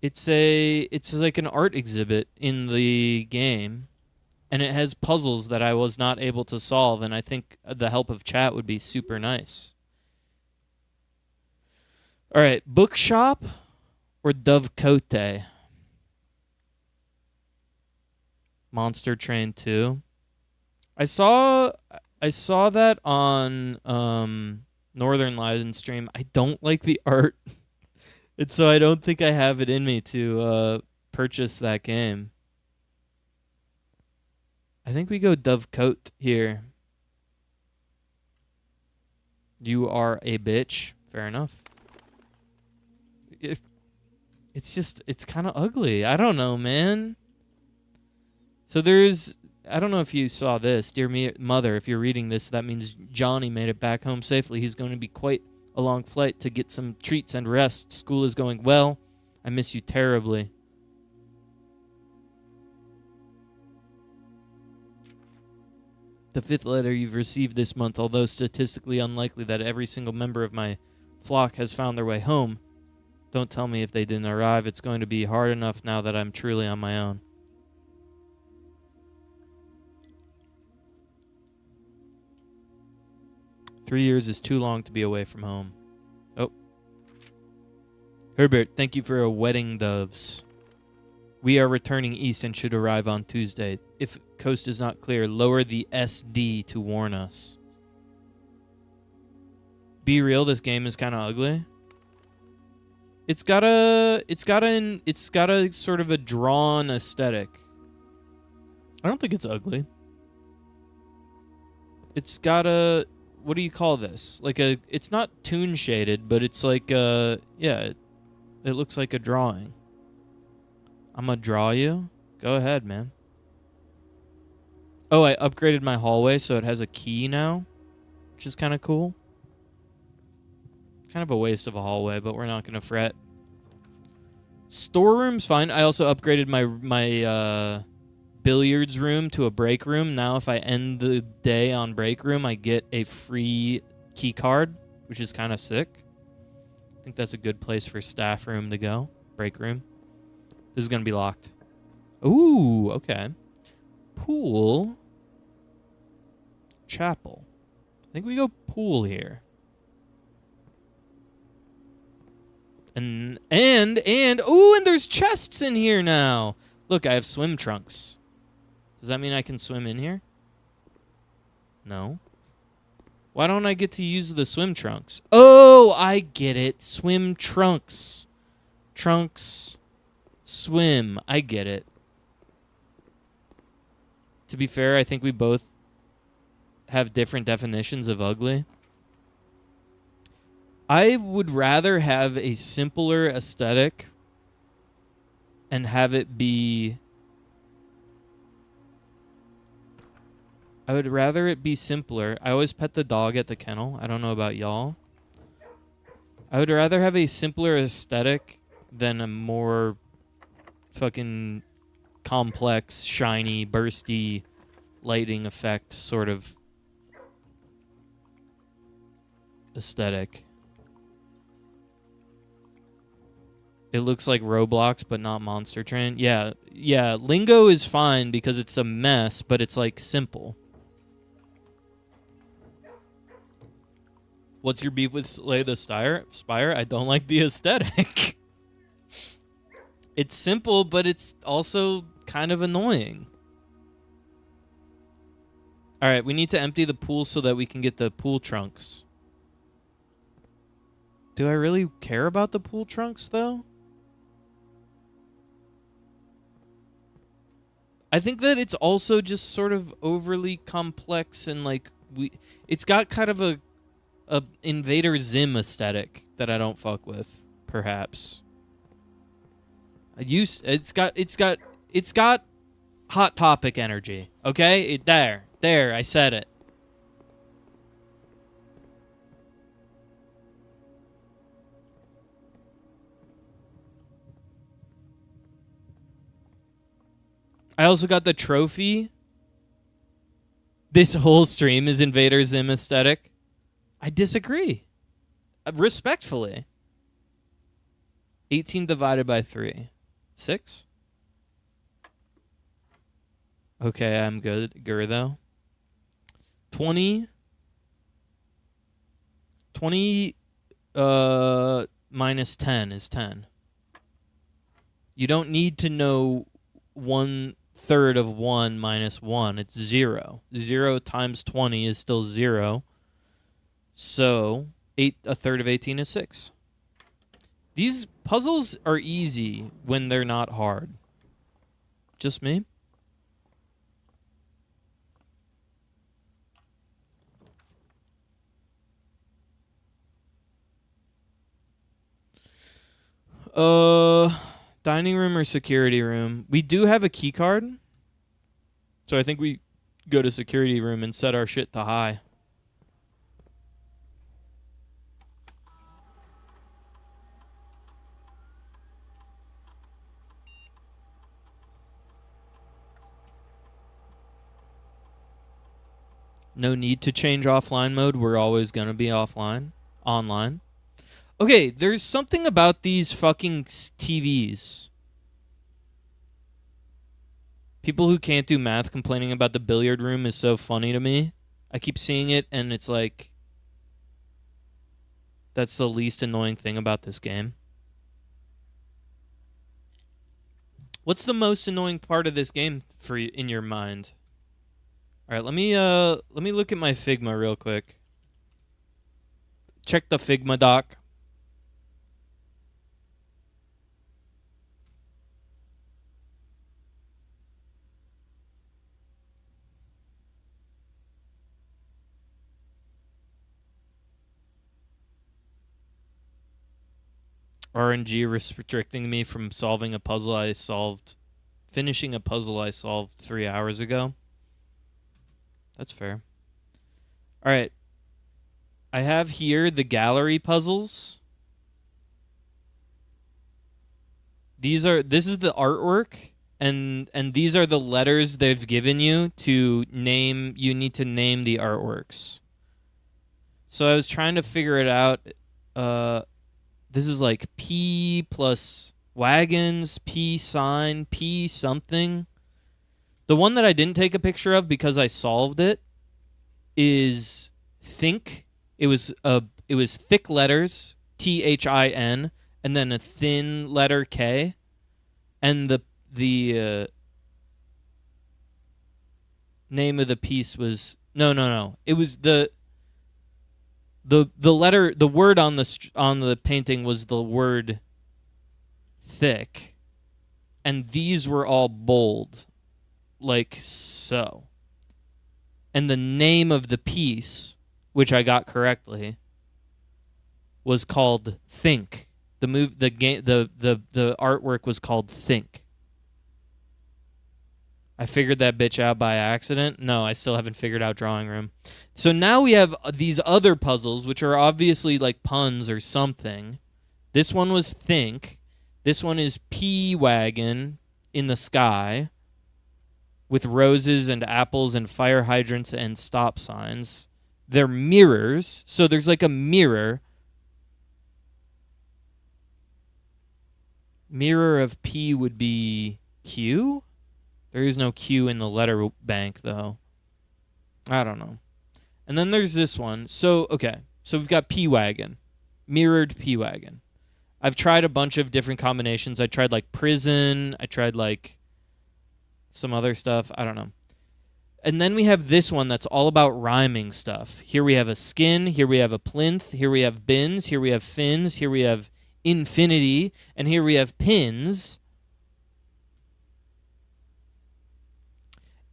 It's like an art exhibit in the game, and it has puzzles that I was not able to solve, and I think the help of chat would be super nice. All right, Bookshop or Dovecote? Monster Train 2. I saw that on Northern Lion stream. I don't like the art. And so I don't think I have it in me to purchase that game. I think we go Dovecote here. You are a bitch. Fair enough. It's kind of ugly. I don't know, man. So I don't know if you saw this. Dear mother, if you're reading this, that means Johnny made it back home safely. He's going to be quite a long flight to get some treats and rest. School is going well. I miss you terribly. The 5th letter you've received this month, although statistically unlikely that every single member of my flock has found their way home. Don't tell me if they didn't arrive. It's going to be hard enough now that I'm truly on my own. Three years is too long to be away from home. Oh. Herbert, thank you for a wedding doves. We are returning east and should arrive on Tuesday. If coast is not clear, lower the SD to warn us. Be real, this game is kind of ugly. It's got a sort of a drawn aesthetic. I don't think it's ugly. It's got a, what do you call this? Like a, it's not toon shaded, but it's like a, yeah, it looks like a drawing. I'm gonna draw you. Go ahead, man. Oh, I upgraded my hallway so it has a key now, which is kind of cool. Kind of a waste of a hallway, but we're not gonna fret. Storeroom's fine. I also upgraded my billiards room to a break room. Now if I end the day on break room, I get a free key card, which is kind of sick. I think that's a good place for staff room to go. Break room. This is going to be locked. Ooh, okay. Pool. Chapel. I think we go pool here. And ooh, and there's chests in here now. Look, I have swim trunks. Does that mean I can swim in here? No. Why don't I get to use the swim trunks? Oh, I get it. Swim trunks. Trunks. Swim. I get it. To be fair, I think we both have different definitions of ugly. I would rather have a simpler aesthetic and have it be... I would rather it be simpler. I always pet the dog at the kennel. I don't know about y'all. I would rather have a simpler aesthetic than a more fucking complex, shiny, bursty lighting effect sort of aesthetic. It looks like Roblox, but not Monster Train. Yeah, Lingo is fine because it's a mess, but it's like simple. What's your beef with Slay the Spire? I don't like the aesthetic. It's simple, but it's also kind of annoying. All right, we need to empty the pool so that we can get the pool trunks. Do I really care about the pool trunks, though? I think that it's also just sort of overly complex and like it's got kind of a Invader Zim aesthetic that I don't fuck with, perhaps. It's got Hot Topic energy. Okay? There, I said it. I also got the trophy. This whole stream is Invader Zim aesthetic. I disagree. Respectfully. 18 divided by 3. 6? Okay, I'm good. Though. 20 minus 10 is 10. You don't need to know 1/3 of 1 minus 1. It's 0. 0 times 20 is still 0. So, 1/3 of 18 is 6. These puzzles are easy when they're not hard. Just me? Dining room or security room? We do have a key card. So I think we go to security room and set our shit to high. No need to change offline mode. We're always going to be online. Okay, there's something about these fucking TVs. People who can't do math complaining about the billiard room is so funny to me. I keep seeing it, and it's like... That's the least annoying thing about this game. What's the most annoying part of this game for you, in your mind? All right, let me look at my Figma real quick. Check the Figma doc. RNG restricting me from finishing a puzzle I solved 3 hours ago. That's fair. All right. I have here the gallery puzzles. This is the artwork, and these are the letters they've given you to name. You need to name the artworks. So I was trying to figure it out. This is like P plus wagons, P sign, P something. The one that I didn't take a picture of because I solved it is think. It was thick letters, THIN, and then a thin letter K, and the name of the piece was no. It was the letter, the word on the painting was the word thick, and these were all bold, like so. And the name of the piece, which I got correctly, was called Think. The artwork was called Think. I figured that bitch out by accident. No, I still haven't figured out Drawing Room. So now we have these other puzzles, which are obviously like puns or something. This one was Think. This one is P-Wagon in the sky with roses and apples and fire hydrants and stop signs. They're mirrors. So there's like a mirror. Mirror of P would be Q? There is no Q in the letter bank, though. I don't know. And then there's this one. So, okay. So we've got P-Wagon. Mirrored P-Wagon. I've tried a bunch of different combinations. I tried, like, prison. I tried, like, some other stuff. I don't know. And then we have this one that's all about rhyming stuff. Here we have a skin. Here we have a plinth. Here we have bins. Here we have fins. Here we have infinity. And here we have pins.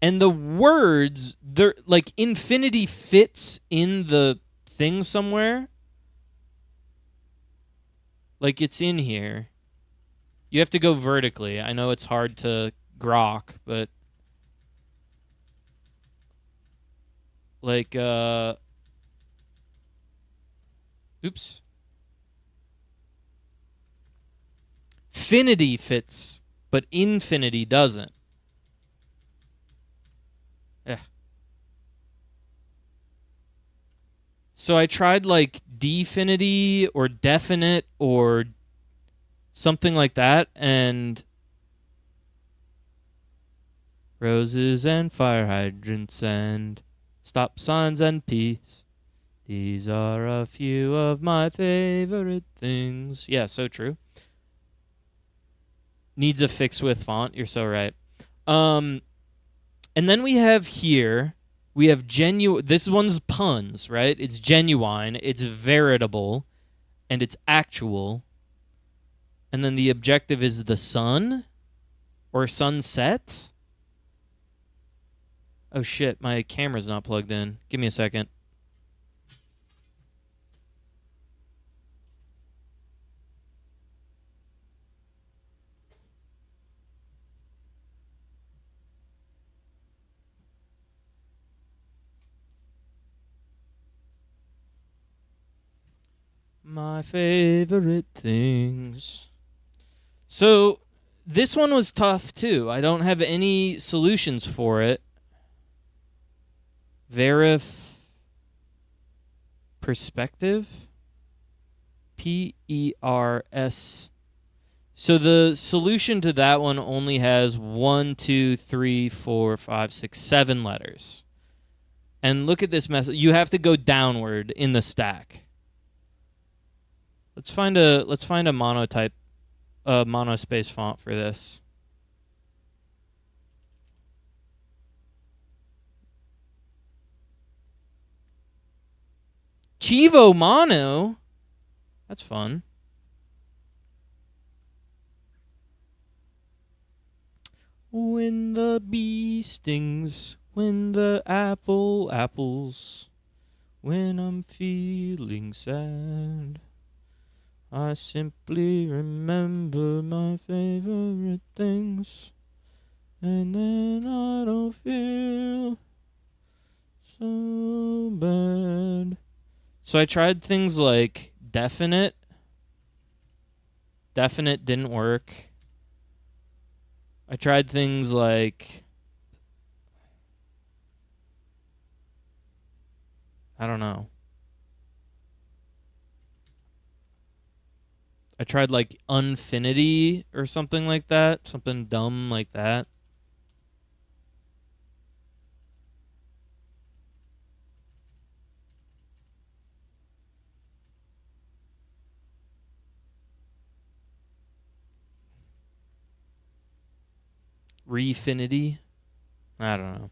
And the words, they're like infinity fits in the thing somewhere. Like it's in here. You have to go vertically. I know it's hard to grok, but like oops. Finity fits, but infinity doesn't. Yeah. So I tried like definity or definite or something like that, and roses and fire hydrants and stop signs and peace. These are a few of my favorite things. Yeah, so true. Needs a fix with font. You're so right. And then we have here, we have genuine. This one's puns, right? It's genuine, it's veritable, and it's actual. And then the objective is the sun or sunset. Oh shit, my camera's not plugged in. Give me a second. My favorite things. So, this one was tough too. I don't have any solutions for it. Perspective? P-E-R-S. So the solution to that one only has 1, 2, 3, 4, 5, 6, 7 letters. And look at this message. You have to go downward in the stack. Let's find a monotype, monospace font for this. Chivo Mono? That's fun. When the bee stings, when the apples, when I'm feeling sad, I simply remember my favorite things, and then I don't feel so bad. So I tried things like definite. Definite didn't work. I tried things like, I don't know. I tried like unfinity or something like that. Something dumb like that. Refinity? I don't know.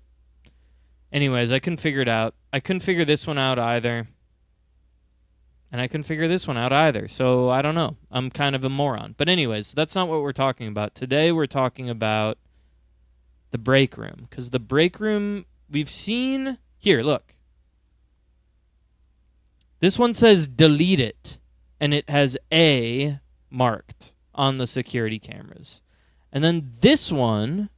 Anyways, I couldn't figure it out. I couldn't figure this one out either. And I couldn't figure this one out either. So I don't know. I'm kind of a moron. But anyways, that's not what we're talking about. Today we're talking about the break room. Because the break room, we've seen... Here, look. This one says delete it. And it has A marked on the security cameras. And then this one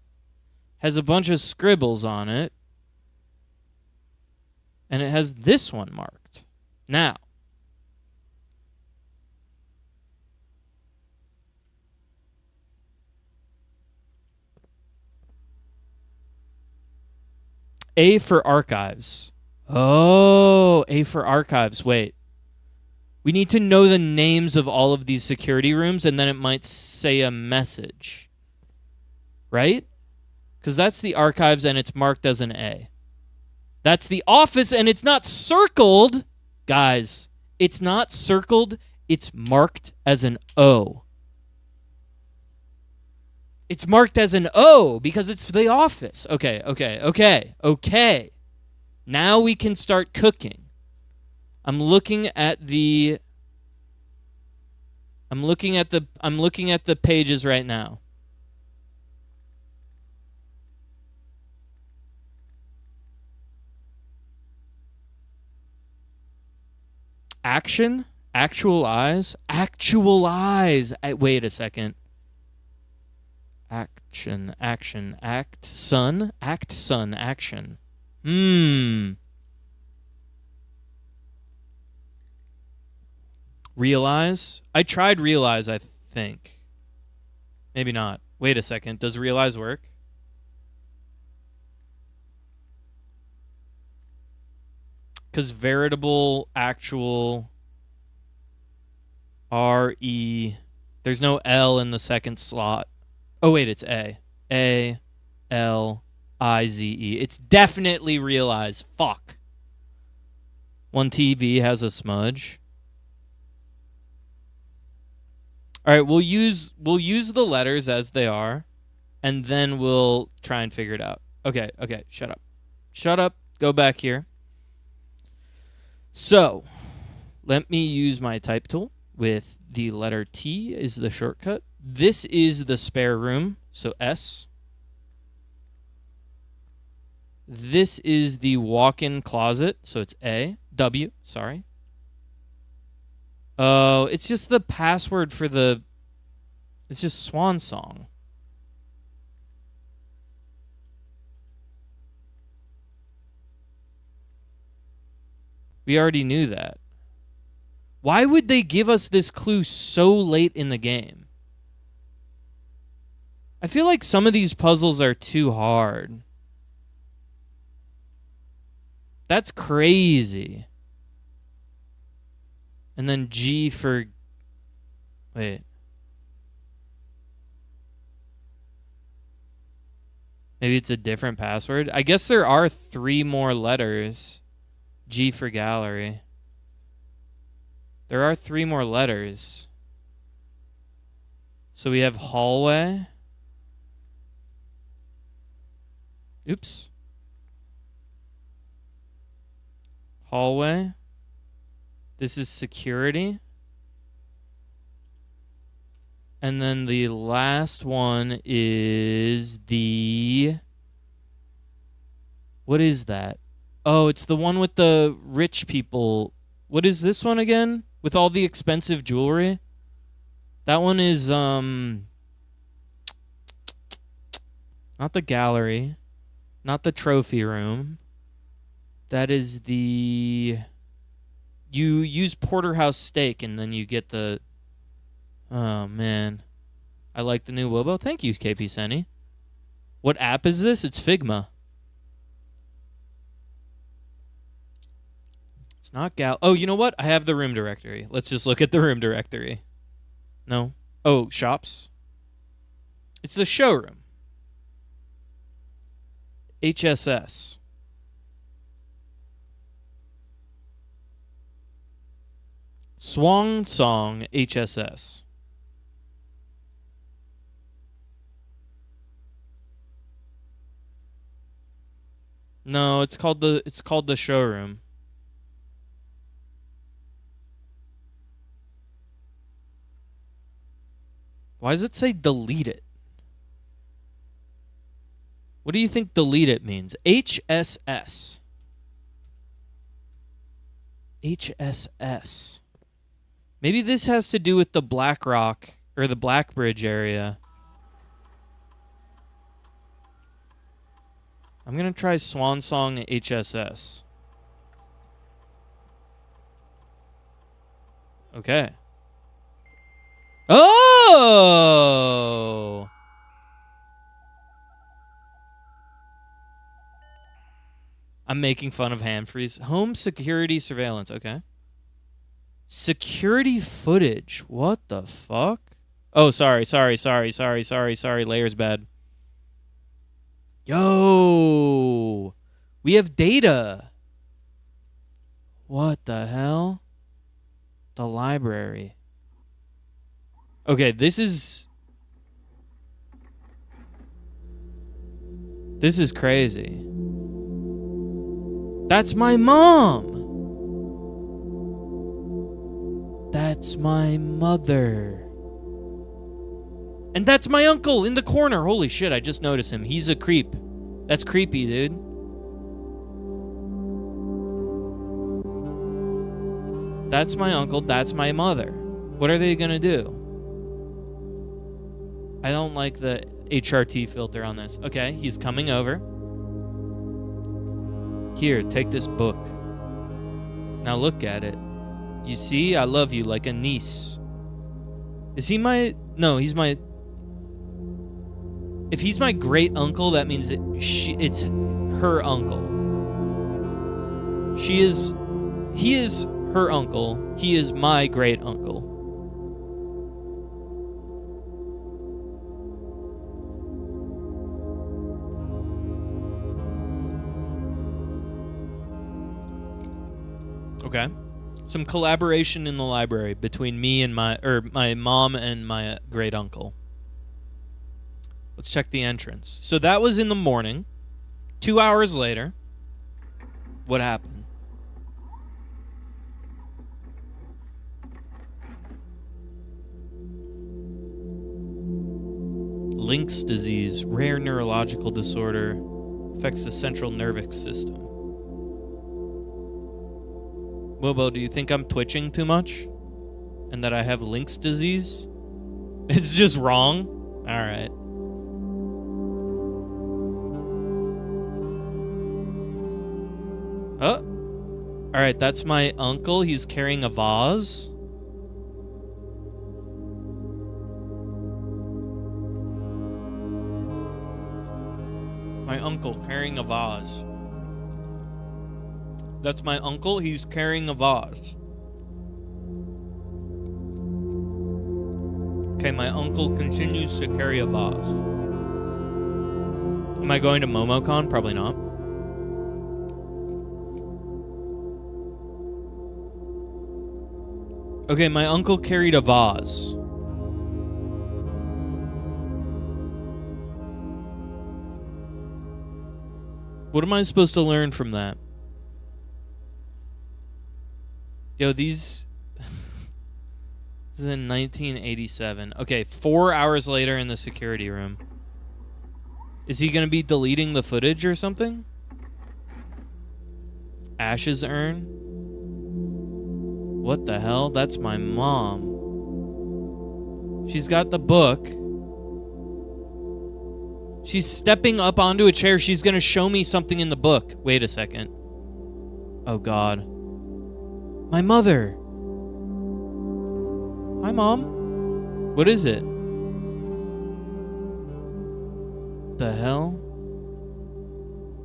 has a bunch of scribbles on it. And it has this one marked. Now, A for archives. Oh, A for archives. Wait. We need to know the names of all of these security rooms, and then it might say a message. Right? Because that's the archives, and it's marked as an A. That's the office, and it's not circled. Guys, it's not circled. It's marked as an O. It's marked as an O because it's the office. Okay. Now we can start cooking. I'm looking at the pages right now. Action? Actualize? Actualize. Wait a second. Action. Act, son, action. Realize? I tried realize, I think. Maybe not. Wait a second. Does realize work? Because veritable, actual, R-E. There's no L in the second slot. Oh, wait, it's A. A-L-I-Z-E. It's definitely realize. Fuck. One TV has a smudge. All right, we'll use the letters as they are, and then we'll try and figure it out. Okay, shut up. Go back here. So, let me use my type tool with the letter T is the shortcut. This is the spare room, so S. This is the walk-in closet, so it's A. W, sorry. Oh, it's just the password for the... It's just Swan Song. We already knew that. Why would they give us this clue so late in the game? I feel like some of these puzzles are too hard. That's crazy. And then G for... Wait. Maybe it's a different password. I guess there are 3 more letters. G for gallery. There are 3 more letters. So we have hallway. Oops. Hallway. This is security. And then the last one is the... What is that? Oh, it's the one with the rich people. What is this one again? With all the expensive jewelry? That one is not the gallery, not the trophy room. That is the... You use porterhouse steak and then you get the... Oh, man. I like the new Wilbo. Thank you, KP Senny. What app is this? It's Figma. It's not Oh, you know what? I have the room directory. Let's just look at the room directory. No. Oh, shops. It's the showroom. HSS. Swan Song HSS. No, it's called the showroom. Why does it say delete it? What do you think delete it means? HSS. HSS. Maybe this has to do with the Black Rock or the Blackbridge area. I'm going to try Swan Song HSS. Okay. Oh! I'm making fun of hand freeze. Home security surveillance. Okay. Security footage. What the fuck? Oh, sorry. Layer's bad. Yo! We have data. What the hell? The library. Okay, this is crazy. That's my mom. That's my mother. And that's my uncle in the corner. Holy shit, I just noticed him. He's a creep. That's creepy, dude. That's my uncle. That's my mother. What are they gonna do? I don't like the HRT filter on this. Okay, he's coming over. Here, take this book. Now look at it. You see, I love you like a niece. Is he my... No, he's my... If he's my great uncle, that means that it's her uncle. He is her uncle. He is my great uncle. Okay. Some collaboration in the library between me and my mom and my great uncle. Let's check the entrance. So that was in the morning. 2 hours later, what happened? Lynx disease, rare neurological disorder, affects the central nervous system. Wilbo, do you think I'm twitching too much? And that I have Lynx disease? It's just wrong? Alright. Oh. Alright, that's my uncle. He's carrying a vase. My uncle carrying a vase. That's my uncle. He's carrying a vase. Okay, my uncle continues to carry a vase. Am I going to MomoCon? Probably not. Okay, my uncle carried a vase. What am I supposed to learn from that? Yo, these... This is in 1987. Okay, 4 hours later in the security room. Is he going to be deleting the footage or something? Ashes urn? What the hell? That's my mom. She's got the book. She's stepping up onto a chair. She's going to show me something in the book. Wait a second. Oh, God. My mother. Hi, Mom. What is it? The hell?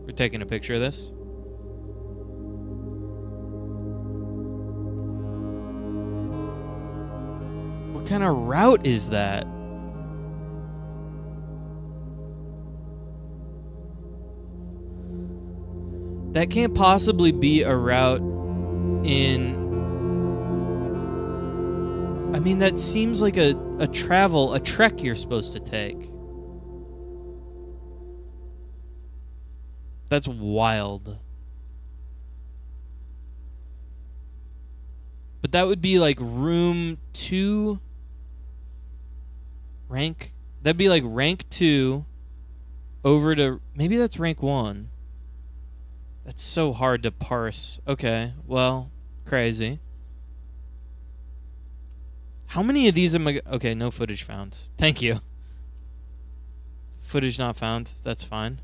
We're taking a picture of this. What kind of route is that? That can't possibly be a route in... I mean, that seems like a trek you're supposed to take. That's wild. But that would be like room 2... rank... That'd be like rank 2 over to... Maybe that's rank 1. That's so hard to parse. Okay, well, crazy. How many of these am I... Okay, no footage found. Thank you. Footage not found. That's fine.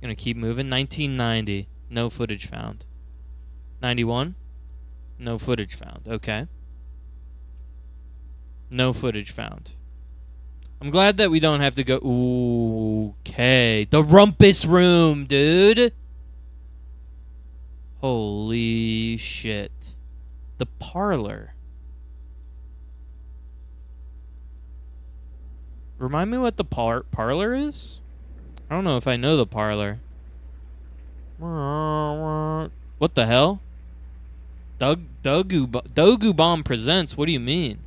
Gonna keep moving. 1990. No footage found. 91. No footage found. Okay. No footage found. I'm glad that we don't have to go... Ooh, okay. The rumpus room, dude. Holy shit. The parlor. Remind me what the parlor is? I don't know if I know the parlor. What the hell? Dogu Bomb presents. What do you mean?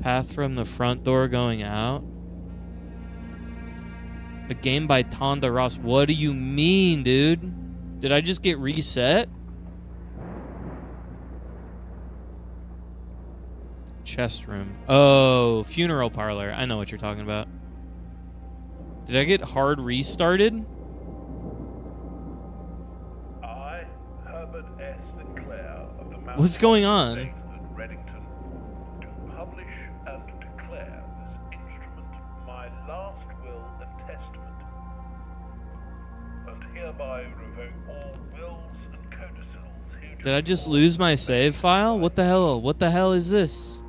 Path from the front door going out. A game by Tonda Ross. What do you mean, dude? Did I just get reset? Chest room. Oh, funeral parlor. I know what you're talking about. Did I get hard restarted? I, Herbert S. Sinclair of the Mountain What's going on? Estate at Reddington, do publish and declare this instrument my last will and testament, and hereby revoke all wills and codicils heretofore. Did I just lose my save file? What the hell? What the hell is this?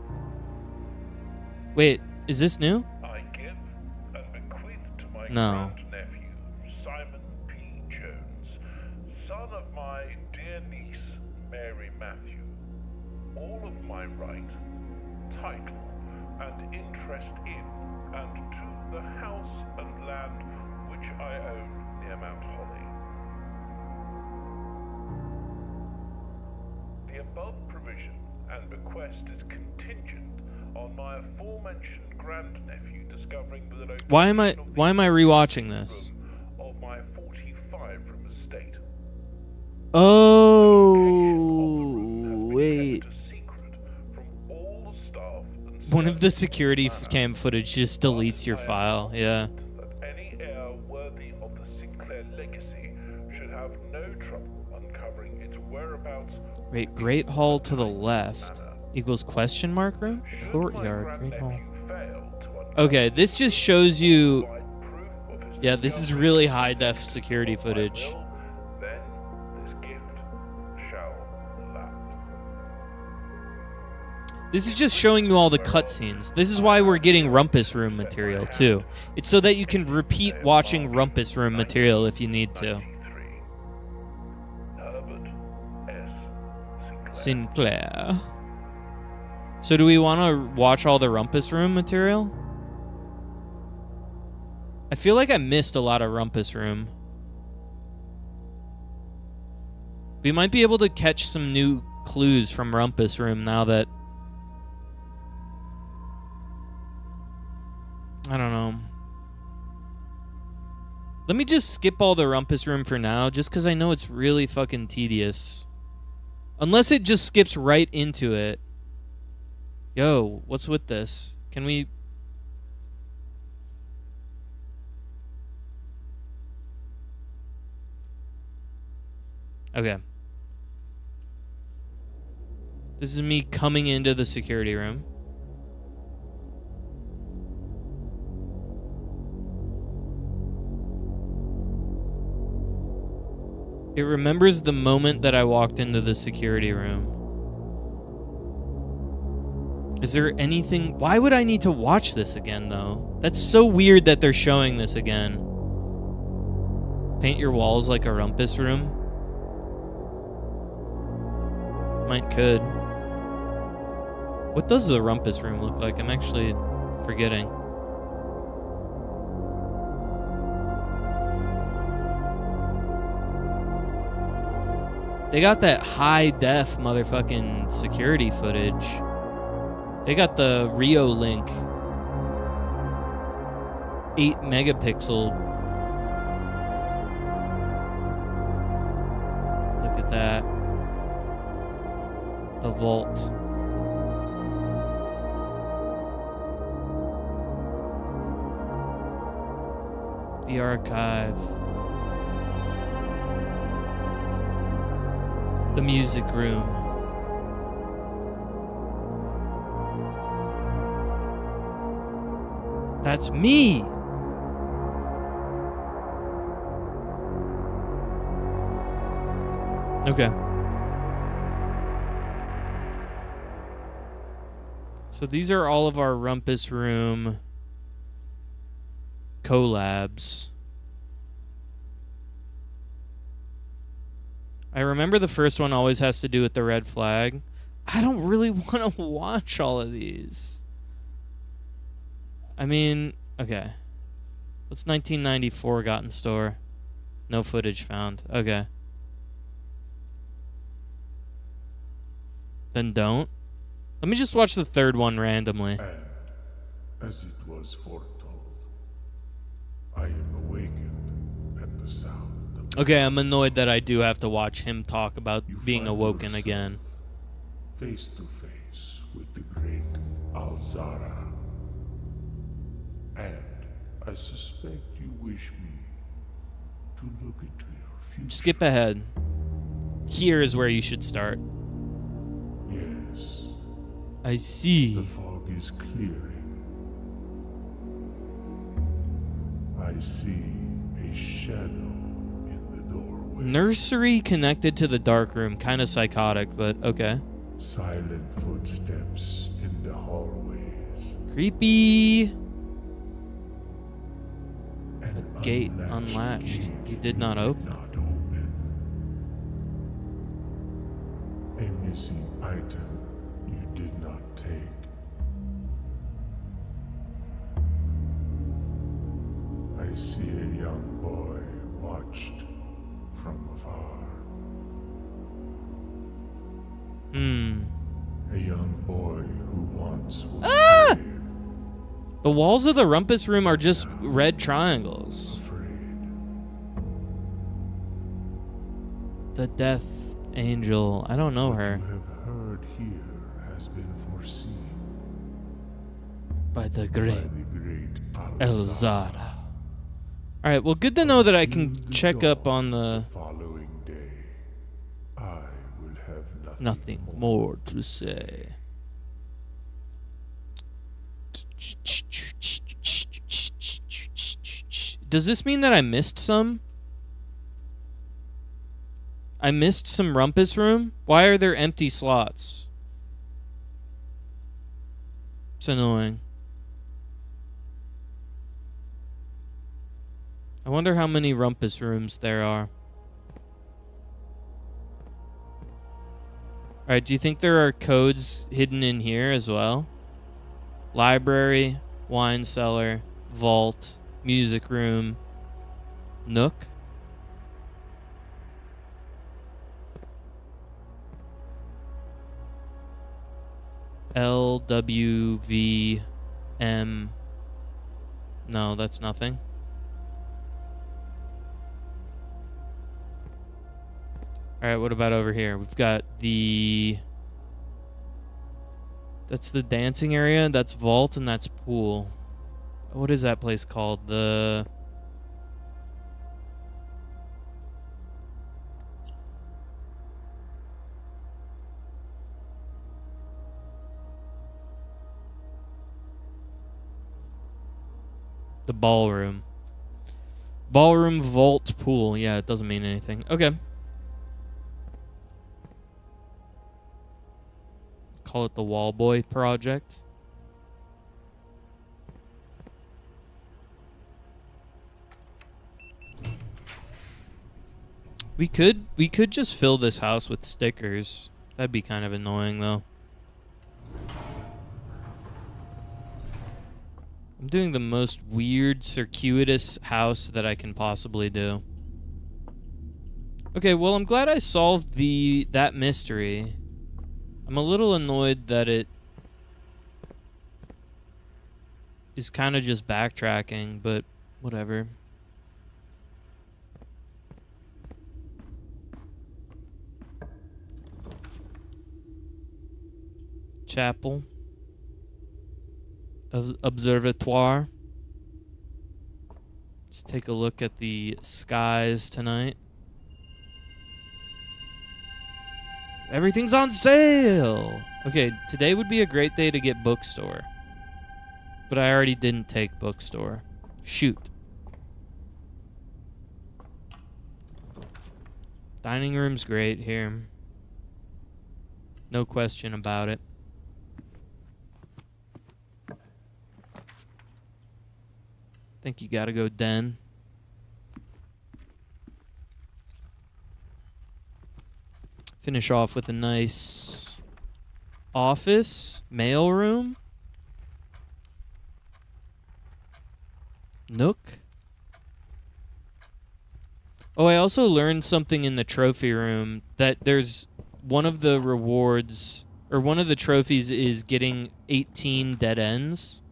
Wait, is this new? I give and bequeath to my No. grandnephew, Simon P. Jones, son of my dear niece, Mary Matthew, all of my right, title, and interest in and to the house and land which I own near Mount Holly. The above provision and bequest is contingent on my aforementioned grandnephew discovering the location Why am I rewatching of this? of my 45-room estate. Oh, wait. Kept a secret from all the staff and One of the servants security manor, cam footage just deletes your but I file. Yeah. that any heir worthy of the Sinclair legacy should have no trouble uncovering its whereabouts. Wait, Great Hall to the left equals question mark room? Should Courtyard, my Great Hall. grandnephew fail to uncover Okay, this just shows you... provide proof of his Yeah, this is discovery really high-def security of my footage. will, then this gift shall lapse. This is just showing you all the cutscenes. This is why we're getting Rumpus Room material, too. It's so that you can repeat watching Rumpus Room material if you need to. 93. Herbert S. Sinclair. So do we want to watch all the Rumpus Room material? I feel like I missed a lot of Rumpus Room. We might be able to catch some new clues from Rumpus Room now that... I don't know. Let me just skip all the Rumpus Room for now, just because I know it's really fucking tedious. Unless it just skips right into it. Yo, what's with this? Can we... Okay. This is me coming into the security room. It remembers the moment that I walked into the security room. Is there anything... Why would I need to watch this again, though? That's so weird that they're showing this again. Paint your walls like a rumpus room? Might could. What does the rumpus room look like? I'm actually forgetting. They got that high def motherfucking security footage. They got the Rio Link 8 megapixel. Look at that. The vault. The archive. The music room. That's me! Okay. So these are all of our Rumpus Room collabs. I remember the first one always has to do with the red flag. I don't really want to watch all of these. I mean, okay. What's 1994 got in store? No footage found. Okay. Then don't. Let me just watch the third one randomly. And as it was foretold, I am awakened at the sound of... Okay, I'm annoyed that I do have to watch him talk about You being find awoken yourself again. face to face with the great Alzara. And I suspect you wish me to look into your future. Skip ahead. Here is where you should start. Yes, I the see. fog is clearing. I see a shadow in the doorway. Nursery connected to the dark room. Kind of psychotic, but okay. Silent footsteps in the hallways. Creepy. An Gate unlatched unlatched. gate You did not open. not open. A missing item you did not take. I see a young boy watched from afar. A young boy who once was brave, The walls of the rumpus room are just red triangles. afraid. The death angel. I don't know What her. you have heard here has been foreseen By the by great the great Elzada. Alright, well, good to know that I can check up on the following day, I will have nothing more to say. Does this mean that I missed some? I missed some rumpus room? Why are there empty slots? It's annoying. I wonder how many rumpus rooms there are. Alright, do you think there are codes hidden in here as well? Library, wine cellar, vault, music room, nook. LWVM. No, that's nothing. Alright, what about over here? We've got the... That's the dancing area, that's vault, and that's pool. What is that place called? The... The ballroom. Ballroom, vault, pool. Yeah, it doesn't mean anything. Okay. Call it the Wallboy Project. We could just fill this house with stickers. That'd be kind of annoying though. I'm doing the most weird, circuitous house that I can possibly do. Okay, well, I'm glad I solved that mystery. I'm a little annoyed that it is kind of just backtracking, but whatever. Chapel. Observatoire. Let's take a look at the skies tonight. Everything's on sale! Okay, today would be a great day to get bookstore. But I already didn't take bookstore. Shoot. Dining room's great here. No question about it. Think you gotta go den. Finish off with a nice office, mail room, nook. Oh, I also learned something in the trophy room, that there's one of the rewards, or one of the trophies is getting 18 dead ends.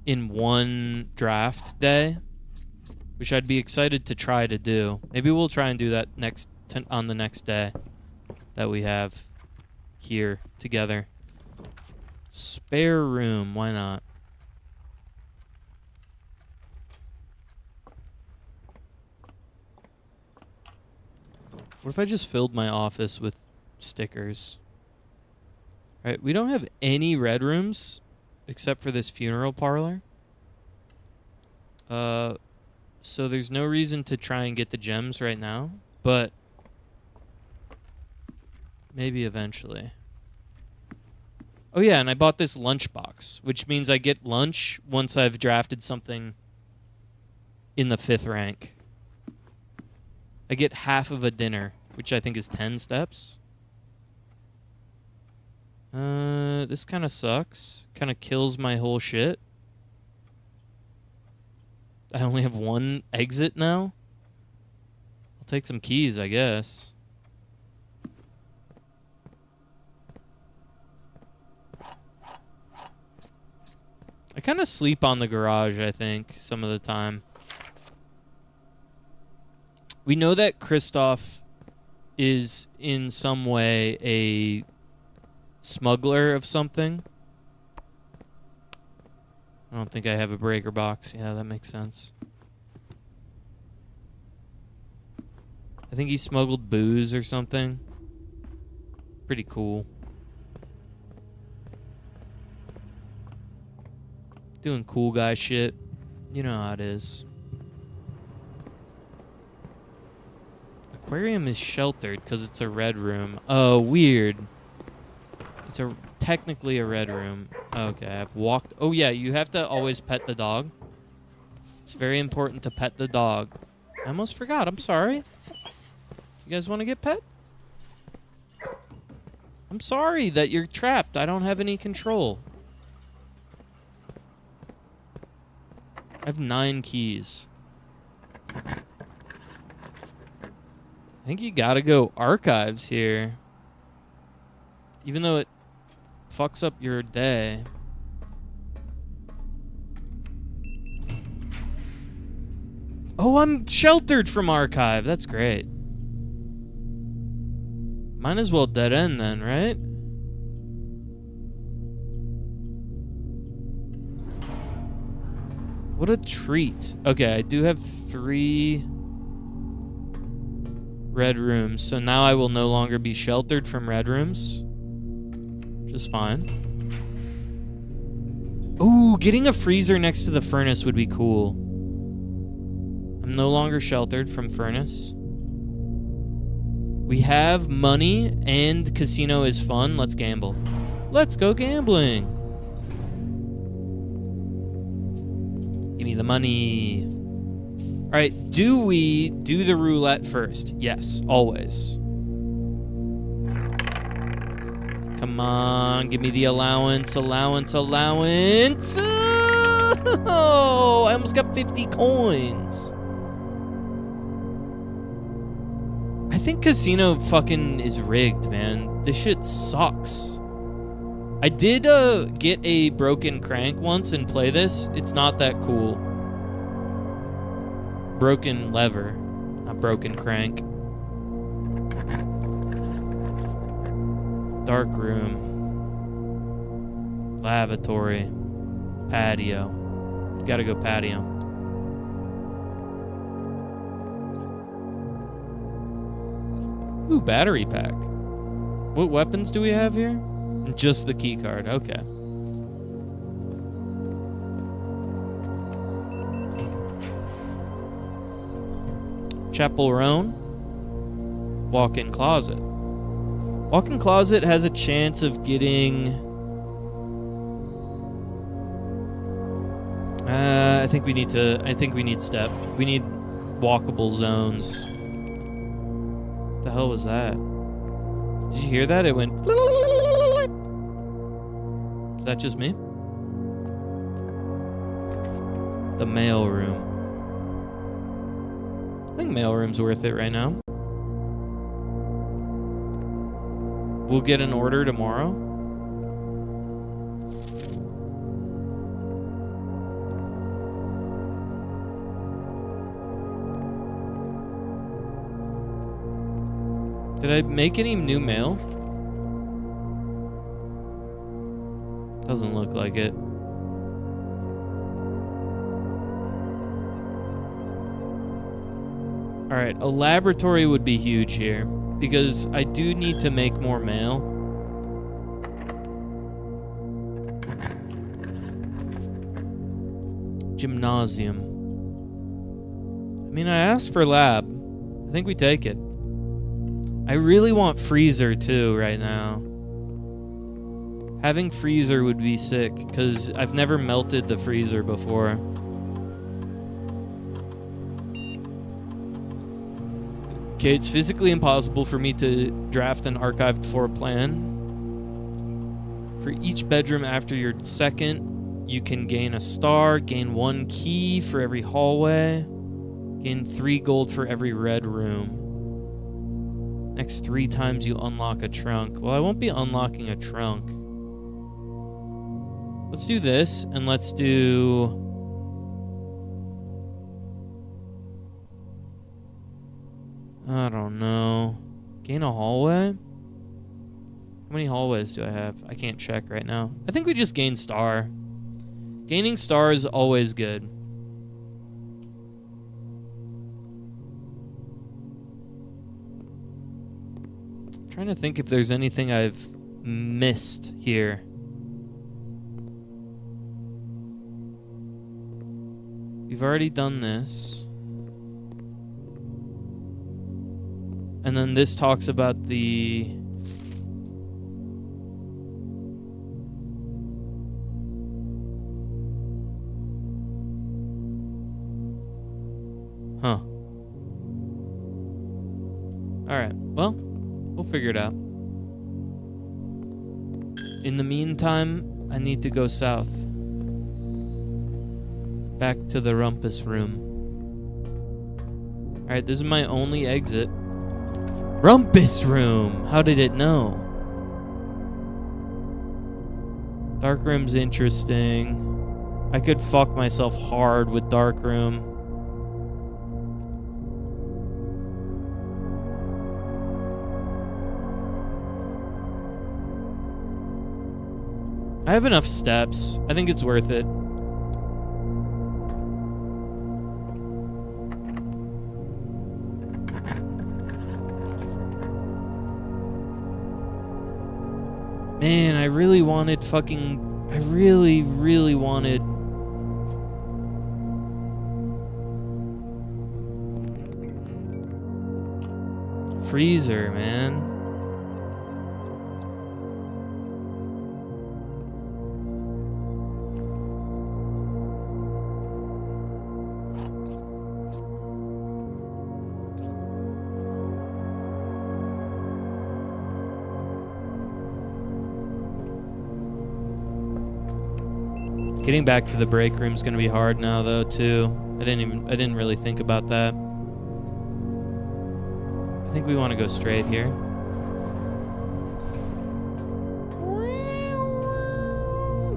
In one draft day, which I'd be excited to try to do. Maybe we'll try and do that on the next day that we have here together. Spare room, why not? What if I just filled my office with stickers? Right, we don't have any red rooms except for this funeral parlor. So there's no reason to try and get the gems right now, but maybe eventually. Oh yeah, and I bought this lunchbox, which means I get lunch once I've drafted something in the 5th rank. I get half of a dinner, which I think is 10 steps. This kind of sucks. Kind of kills my whole shit. I only have one exit now. I'll take some keys, I guess. I kind of sleep on the garage, I think, some of the time. We know that Kristoff is in some way a smuggler of something. I don't think I have a breaker box. Yeah, that makes sense. I think he smuggled booze or something. Pretty cool. Doing cool guy shit. You know how it is. Aquarium is sheltered because it's a red room. Oh, weird. It's technically a red room. Okay, I've walked. Oh yeah, you have to always pet the dog. It's very important to pet the dog. I almost forgot. I'm sorry. You guys want to get pet? I'm sorry that you're trapped. I don't have any control. I have 9 keys. I think you gotta go archives here. Even though it fucks up your day. Oh, I'm sheltered from archive. That's great. Might as well dead end then, right? What a treat. Okay, I do have 3 red rooms, so now I will no longer be sheltered from red rooms. which is fine. Ooh, getting a freezer next to the furnace would be cool. I'm no longer sheltered from furnace. We have money and casino is fun. Let's gamble. Let's go gambling. Give me the money. All right, do we do the roulette first? Yes, always. Come on, give me the allowance. Oh, I almost got 50 coins. I think casino fucking is rigged, man. This shit sucks. I did get a broken crank once and play this. It's not that cool. Broken lever, not broken crank. Dark room. Lavatory. Patio. Gotta go patio. Ooh, battery pack. What weapons do we have here? Just the key card. Okay. Chapel Roan. Walk-in closet. Walk-in closet has a chance of getting... I think we need step. We need walkable zones. What the hell was that? Did you hear that? It went... Is that just me? The mail room. I think mail room's worth it right now. We'll get an order tomorrow. Did I make any new mail? Doesn't look like it. Alright, a laboratory would be huge here, because I do need to make more mail. Gymnasium. I mean, I asked for lab. I think we take it. I really want freezer too right now. Having freezer would be sick, because I've never melted the freezer before. Okay, it's physically impossible for me to draft an archived floor plan. For each bedroom after your second, you can gain a star, gain 1 key for every hallway, gain 3 gold for every red room. Next 3 times you unlock a trunk. Well, I won't be unlocking a trunk. Let's do this, and let's do... I don't know. Gain a hallway? How many hallways do I have? I can't check right now. I think we just gain star. Gaining star is always good. I'm trying to think if there's anything I've missed here. We've already done this. And then this talks about the... Huh. Alright, well, we'll figure it out. In the meantime, I need to go south. Back to the rumpus room. Alright, this is my only exit. Rumpus room! How did it know? Dark room's interesting. I could fuck myself hard with dark room. I have enough steps. I think it's worth it. Man, I really wanted fucking... I really, really wanted... freezer, man. Getting back to the break room's gonna be hard now, though, too. I didn't really think about that. I think we want to go straight here.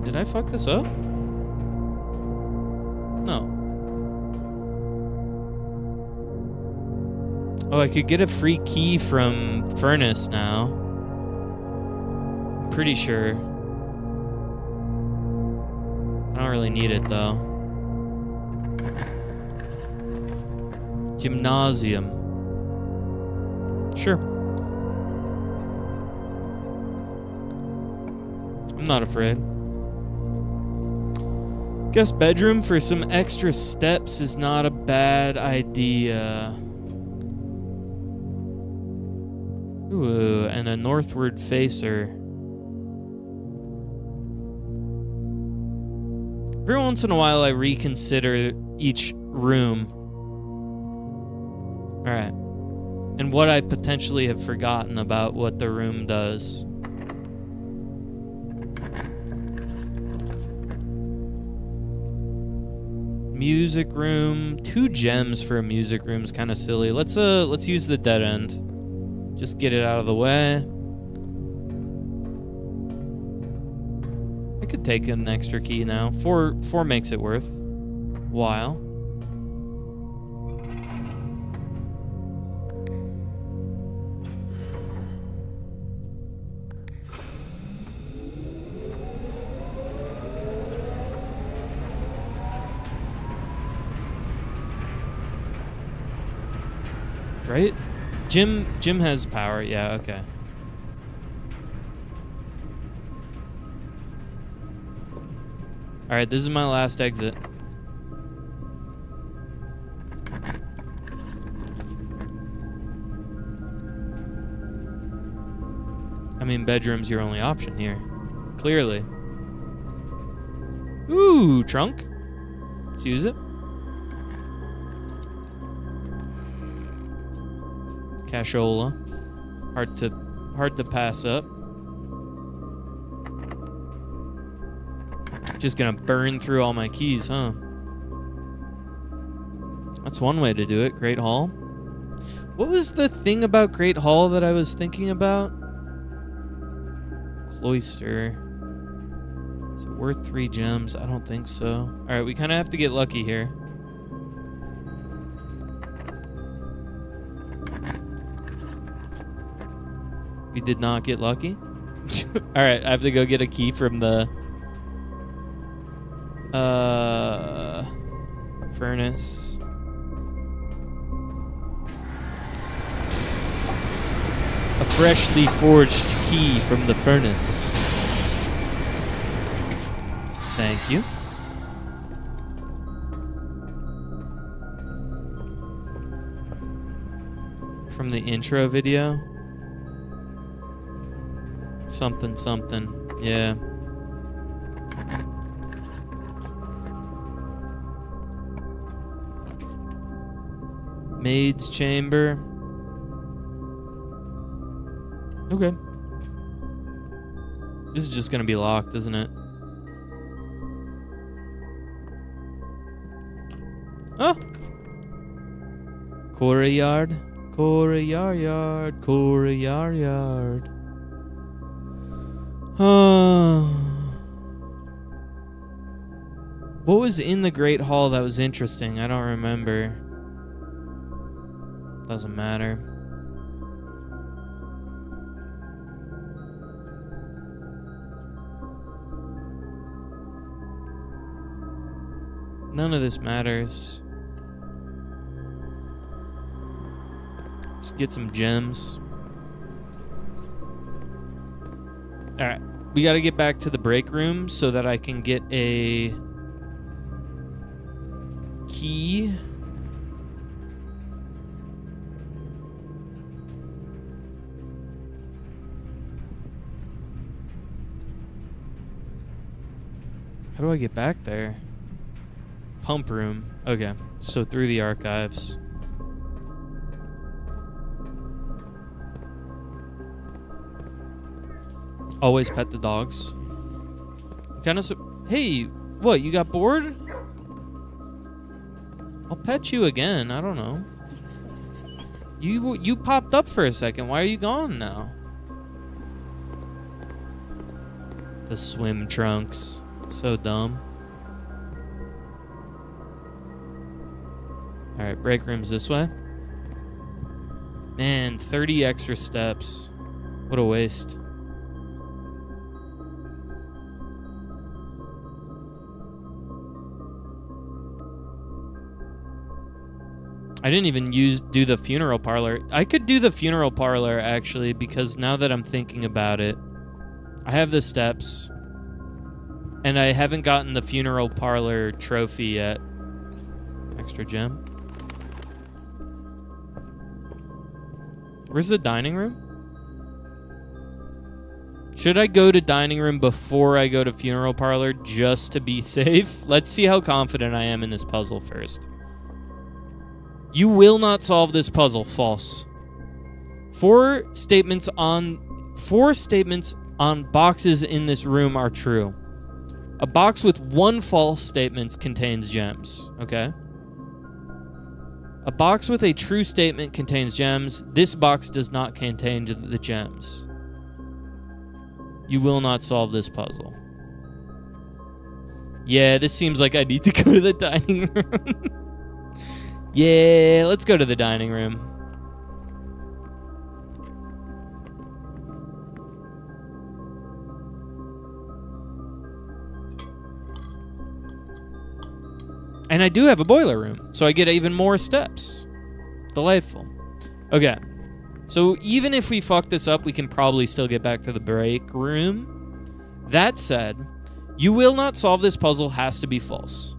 Did I fuck this up? No. Oh, I could get a free key from Furnace now. I'm pretty sure. I don't really need it, though. Gymnasium. Sure. I'm not afraid. Guess bedroom for some extra steps is not a bad idea. Ooh, and a northward facer. Every once in a while, I reconsider each room. Alright. And what I potentially have forgotten about what the room does. Music room. 2 gems for a music room is kind of silly. Let's use the dead end. Just get it out of the way. I could take an extra key now. 4 makes it worth while. Right? Jim has power. Yeah, okay. All right, this is my last exit. I mean, bedroom's your only option here. Clearly. Ooh, trunk. Let's use it. Cashola. Hard to pass up. Just gonna burn through all my keys, huh? That's one way to do it. Great Hall. What was the thing about Great Hall that I was thinking about? Cloister. Is it worth 3 gems? I don't think so. Alright, we kind of have to get lucky here. We did not get lucky. Alright, I have to go get a key from the furnace. A freshly forged key from the furnace. Thank you. From the intro video. Something, yeah. Maid's chamber. Okay. This is just gonna be locked, isn't it? Oh! Courtyard. Courtyard. Courtyard. What was in the Great Hall that was interesting? I don't remember. Doesn't matter. None of this matters. Let's get some gems. Alright. we got to get back to the break room so that I can get a key. How do I get back there? Pump room. Okay, so through the archives. Always pet the dogs. Kind of. Hey, what? You got bored? I'll pet you again. I don't know. You popped up for a second. Why are you gone now? The swim trunks. So dumb. Alright, break room's this way. Man, 30 extra steps. What a waste. I didn't even do the funeral parlor. I could do the funeral parlor, actually, because now that I'm thinking about it, I have the steps. And I haven't gotten the funeral parlor trophy yet. Extra gem. Where's the dining room? Should I go to dining room before I go to funeral parlor just to be safe? Let's see how confident I am in this puzzle first. You will not solve this puzzle. False. Four statements on boxes in this room are true. A box with one false statement contains gems. Okay. A box with a true statement contains gems. This box does not contain the gems. You will not solve this puzzle. Yeah, this seems like I need to go to the dining room. Yeah, let's go to the dining room. And I do have a boiler room, so I get even more steps. Delightful. Okay. So even if we fuck this up, we can probably still get back to the break room. That said, you will not solve this puzzle has to be false.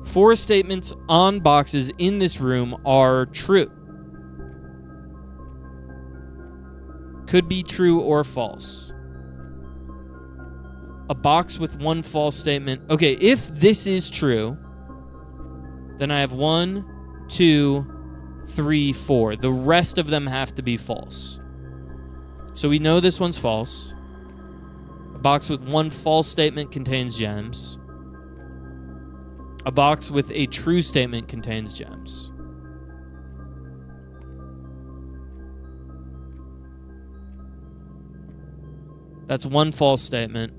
4 statements on boxes in this room are true. Could be true or false. A box with one false statement. Okay, if this is true, then I have 1, 2, 3, 4. The rest of them have to be false. So we know this one's false. A box with one false statement contains gems. A box with a true statement contains gems. That's one false statement.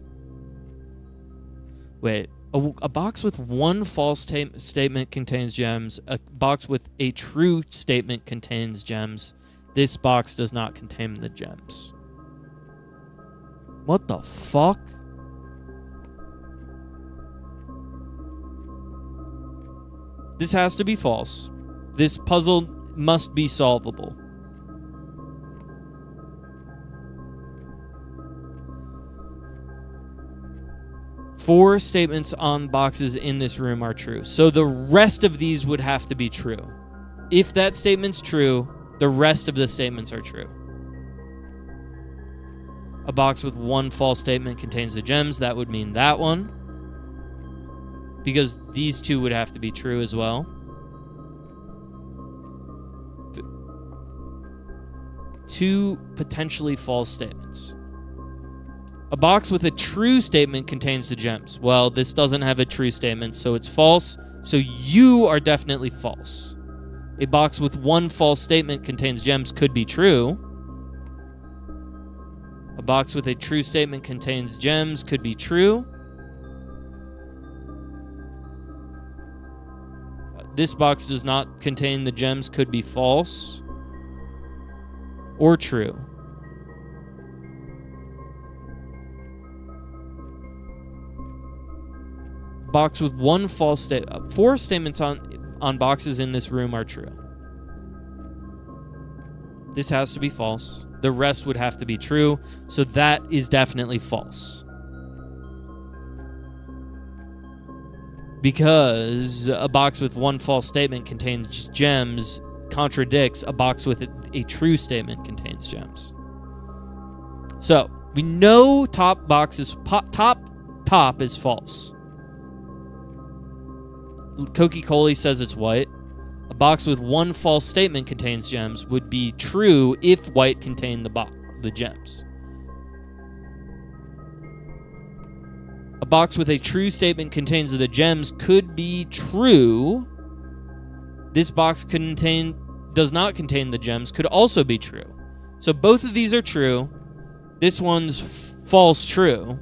Wait. A box with one false statement contains gems. A box with a true statement contains gems. This box does not contain the gems. What the fuck? This has to be false. This puzzle must be solvable. Four statements on boxes in this room are true. So the rest of these would have to be true. If that statement's true, the rest of the statements are true. A box with one false statement contains the gems. That would mean that one. Because these two would have to be true as well. Two potentially false statements. A box with a true statement contains the gems. Well, this doesn't have a true statement, so it's false. So you are definitely false. A box with one false statement contains gems could be true. A box with a true statement contains gems could be true. This box does not contain the gems could be false or true. Box with one false statement. 4 statements on boxes in this room are true. This has to be false. The rest would have to be true. So that is definitely false. Because a box with one false statement contains gems contradicts a box with a true statement contains gems. So we know top is false. Coca-Cola says it's white. A box with one false statement contains gems would be true if white contained the gems. A box with a true statement contains the gems could be true. This box does not contain the gems could also be true. So both of these are true. This one's false true.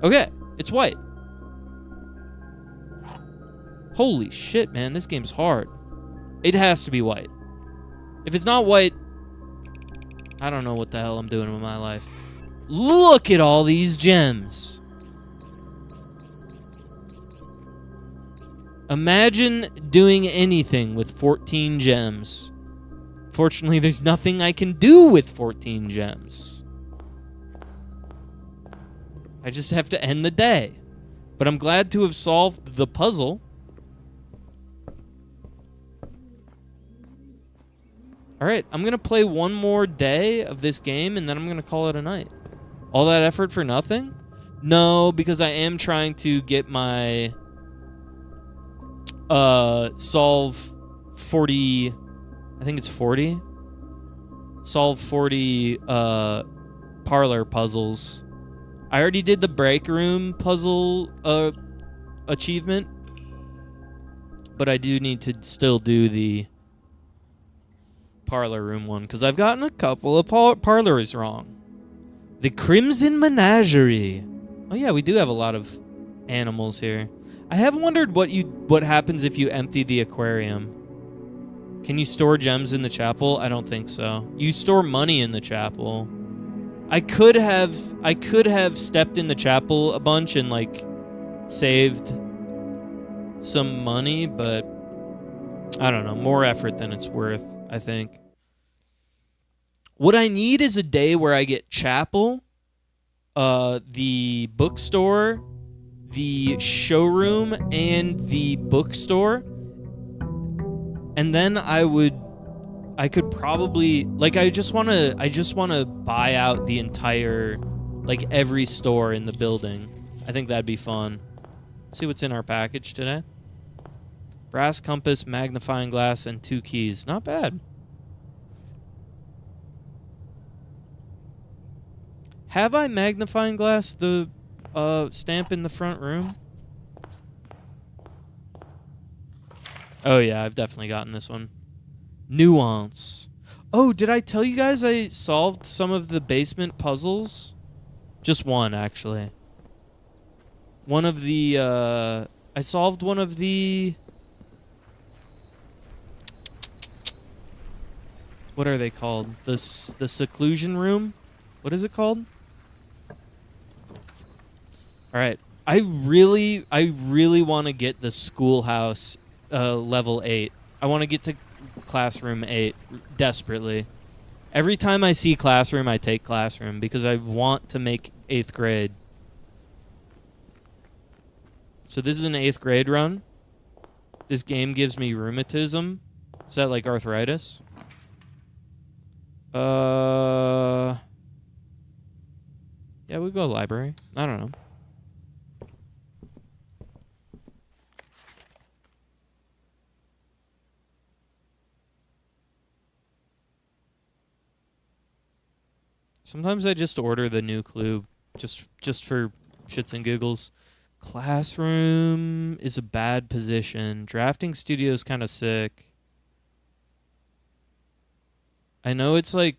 Okay, it's white. Holy shit, man, this game's hard. It has to be white. If it's not white, I don't know what the hell I'm doing with my life. Look at all these gems. Imagine doing anything with 14 gems. Fortunately, there's nothing I can do with 14 gems. I just have to end the day. But I'm glad to have solved the puzzle. Alright, I'm going to play one more day of this game, and then I'm going to call it a night. All that effort for nothing? No, because I am trying to get my... solve 40... I think it's 40? Solve 40, parlor puzzles. I already did the break room puzzle, achievement. But I do need to still do the parlor room one, because I've gotten a couple of parlors wrong. The Crimson Menagerie. Oh yeah, we do have a lot of animals here. I have wondered what happens if you empty the aquarium. Can you store gems in the chapel? I don't think so. You store money in the chapel. I could have stepped in the chapel a bunch and like saved some money, but I don't know. More effort than it's worth, I think. What I need is a day where I get chapel, the bookstore, the showroom, and the bookstore. And then I could probably, like, I just want to buy out the entire, like, every store in the building. I think that'd be fun. Let's see what's in our package today. Brass compass, magnifying glass, and 2 keys. Not bad. Have I magnifying glass the stamp in the front room? Oh yeah, I've definitely gotten this one. Nuance. Oh, did I tell you guys I solved some of the basement puzzles? Just one, actually. One of the, I solved one of the... What are they called? The seclusion room? What is it called? Alright. I really want to get the schoolhouse level 8. I want to get to classroom 8 desperately. Every time I see classroom, I take classroom because I want to make 8th grade. So this is an 8th grade run. This game gives me rheumatism. Is that like arthritis? Yeah, we'll go library. I don't know. Sometimes I just order the new clue just for shits and giggles. Classroom is a bad position. Drafting studio is kind of sick. I know it's like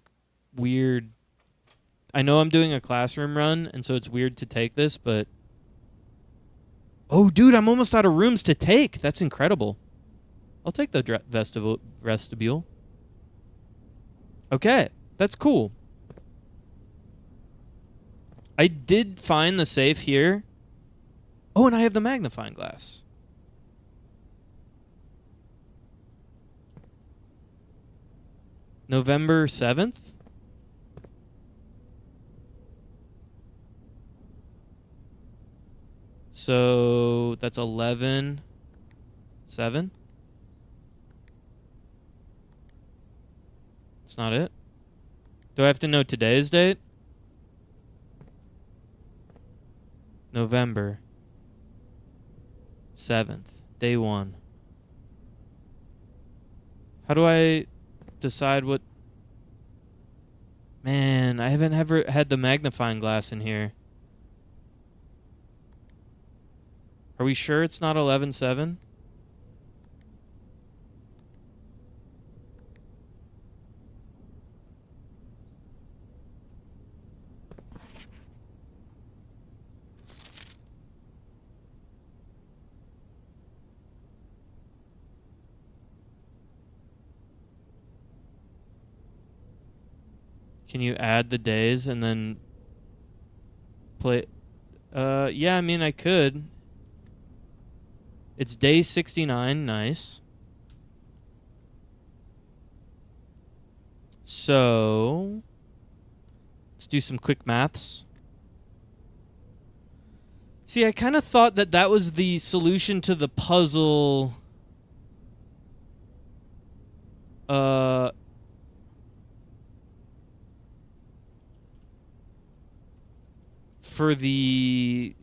weird. I know I'm doing a classroom run, and so it's weird to take this, but... Oh, dude, I'm almost out of rooms to take. That's incredible. I'll take the vestibule. Okay, that's cool. I did find the safe here. Oh, and I have the magnifying glass. November 7th? So that's 11. 7? It's not it? Do I have to know today's date? November 7th, day 1. How do I decide what... Man, I haven't ever had the magnifying glass in here. Are we sure it's not 11/7? Can you add the days and then play? Yeah, I mean, I could. It's day 69. Nice. So, let's do some quick maths. See, I kind of thought that that was the solution to the puzzle. For the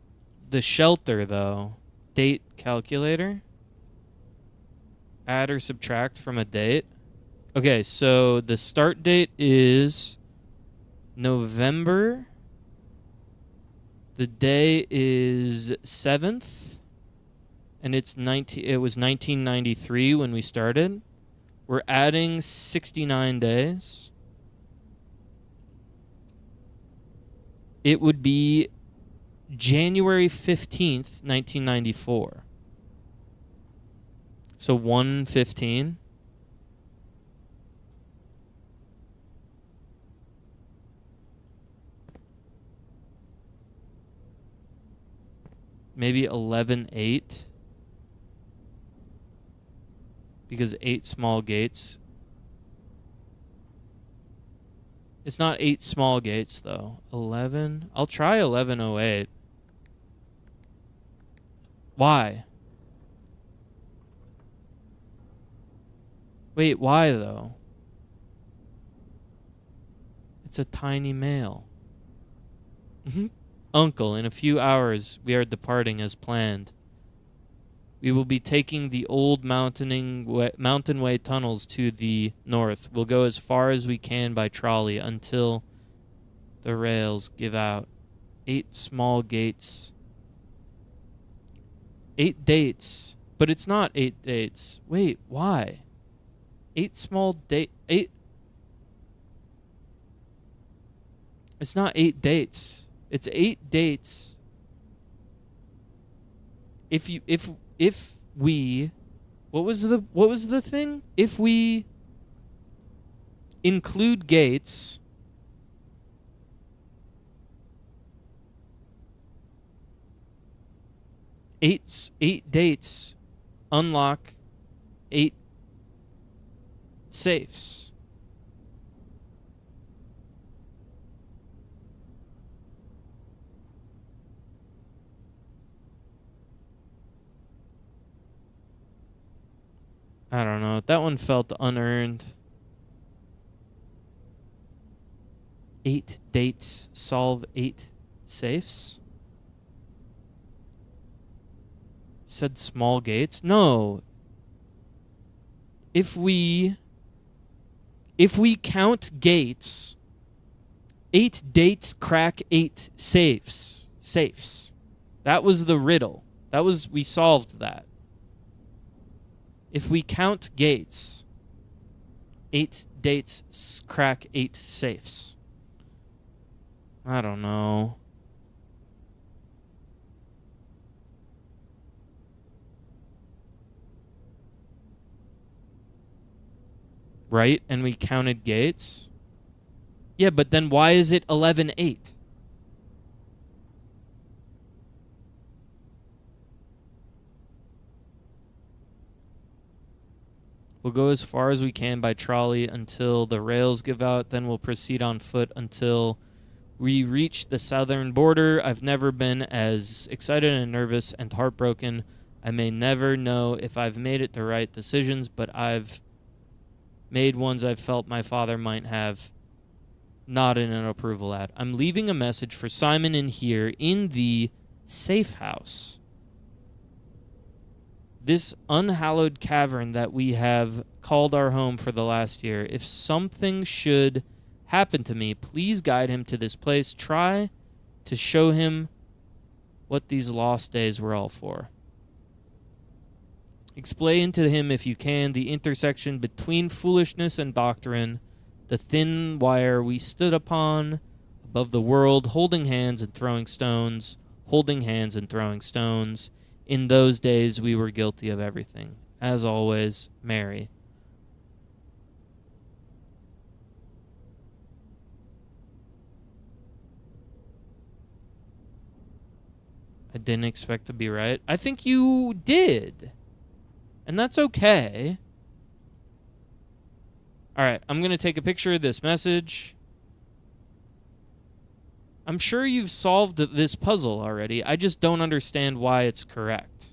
shelter, though. Date calculator. Add or subtract from a date. Okay, so the start date is November. The day is 7th. And it was 1993 when we started. We're adding 69 days. It would be January 15th, 1994. So 1/15. Maybe 11/8. Because 8 small gates. It's not 8 small gates, though. 11. I'll try 11/08. Why? Wait, why, though? It's a tiny male. Uncle, in a few hours, we are departing as planned. We will be taking the old mountain way tunnels to the north. We'll go as far as we can by trolley until the rails give out. 8 small gates. 8 dates. But it's not 8 dates. Wait, why? 8 small date. 8. It's not 8 dates. It's 8 dates. If we what was the thing? If we include gates, eight dates unlock 8 safes. I don't know. That one felt unearned. 8 dates solve 8 safes? Said small gates? No. If we count gates, 8 dates crack 8 safes. That was the riddle. We solved that. If we count gates, 8 dates crack 8 safes. I don't know. Right? And we counted gates? Yeah, but then why is it 11/8? We'll go as far as we can by trolley until the rails give out. Then we'll proceed on foot until we reach the southern border. I've never been as excited and nervous and heartbroken. I may never know if I've made it the right decisions, but I've made ones I've felt my father might have nodded an approval at. I'm leaving a message for Simon in here in the safe house. This unhallowed cavern that we have called our home for the last year. If something should happen to me, please guide him to this place. Try to show him what these lost days were all for. Explain to him, if you can, the intersection between foolishness and doctrine, the thin wire we stood upon above the world, holding hands and throwing stones, holding hands and throwing stones. In those days, we were guilty of everything. As always, Mary. I didn't expect to be right. I think you did. And that's okay. All right, I'm going to take a picture of this message. I'm sure you've solved this puzzle already. I just don't understand why it's correct.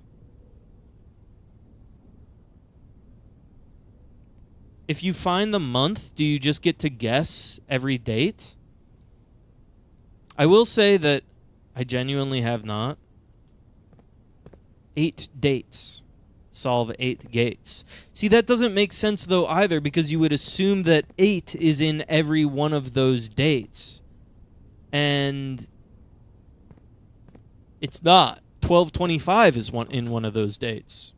If you find the month, do you just get to guess every date? I will say that I genuinely have not. 8 dates. Solve 8 gates. See, that doesn't make sense, though, either, because you would assume that 8 is in every one of those dates. And it's not. 1225 is in one of those dates.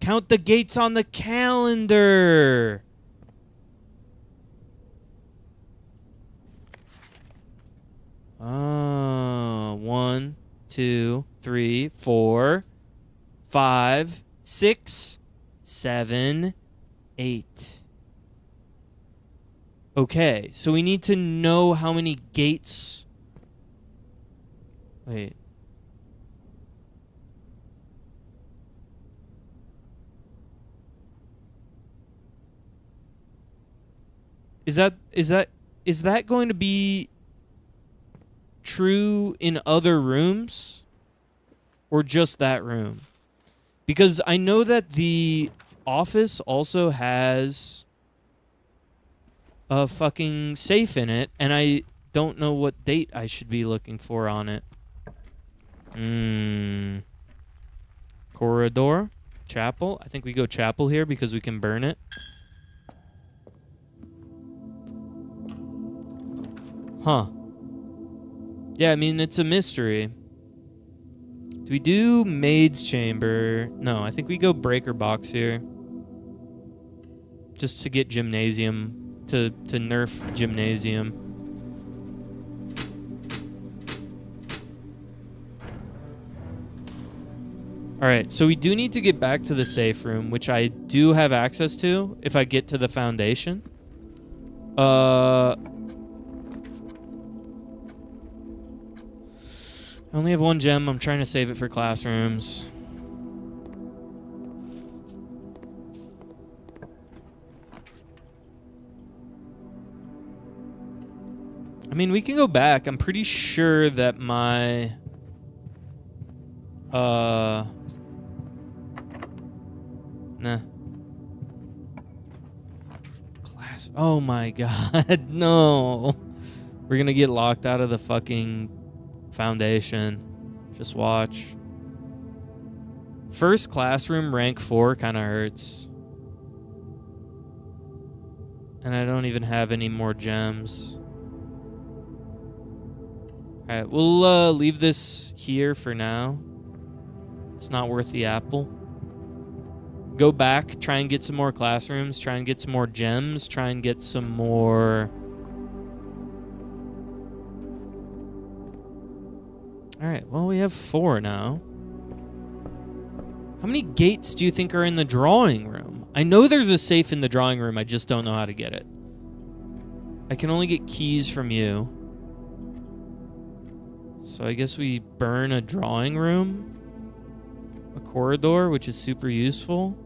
Count the gates on the calendar. Oh, 1, 2, 3, 4, 5, 6, 7, 8. Okay, so we need to know how many gates. Wait. Is that going to be true in other rooms or just that room? Because I know that the office also has a fucking safe in it, and I don't know what date I should be looking for on it. Corridor? Chapel? I think we go chapel here because we can burn it. Huh. Yeah, I mean, it's a mystery. Do we do maid's chamber? No, I think we go breaker box here. Just to get gymnasium. To nerf gymnasium. Alright, so we do need to get back to the safe room, which I do have access to if I get to the foundation. I only have 1 gem. I'm trying to save it for classrooms. I mean, we can go back. I'm pretty sure that my... Nah. Class... Oh my god, no. We're gonna get locked out of the fucking foundation. Just watch. First classroom, rank 4, kind of hurts. And I don't even have any more gems. Alright, we'll leave this here for now. It's not worth the apple. Go back, try and get some more classrooms, try and get some more gems, try and get some more... Alright, well, we have 4 now. How many gates do you think are in the drawing room? I know there's a safe in the drawing room, I just don't know how to get it. I can only get keys from you. So I guess we burn a drawing room? A corridor, which is super useful.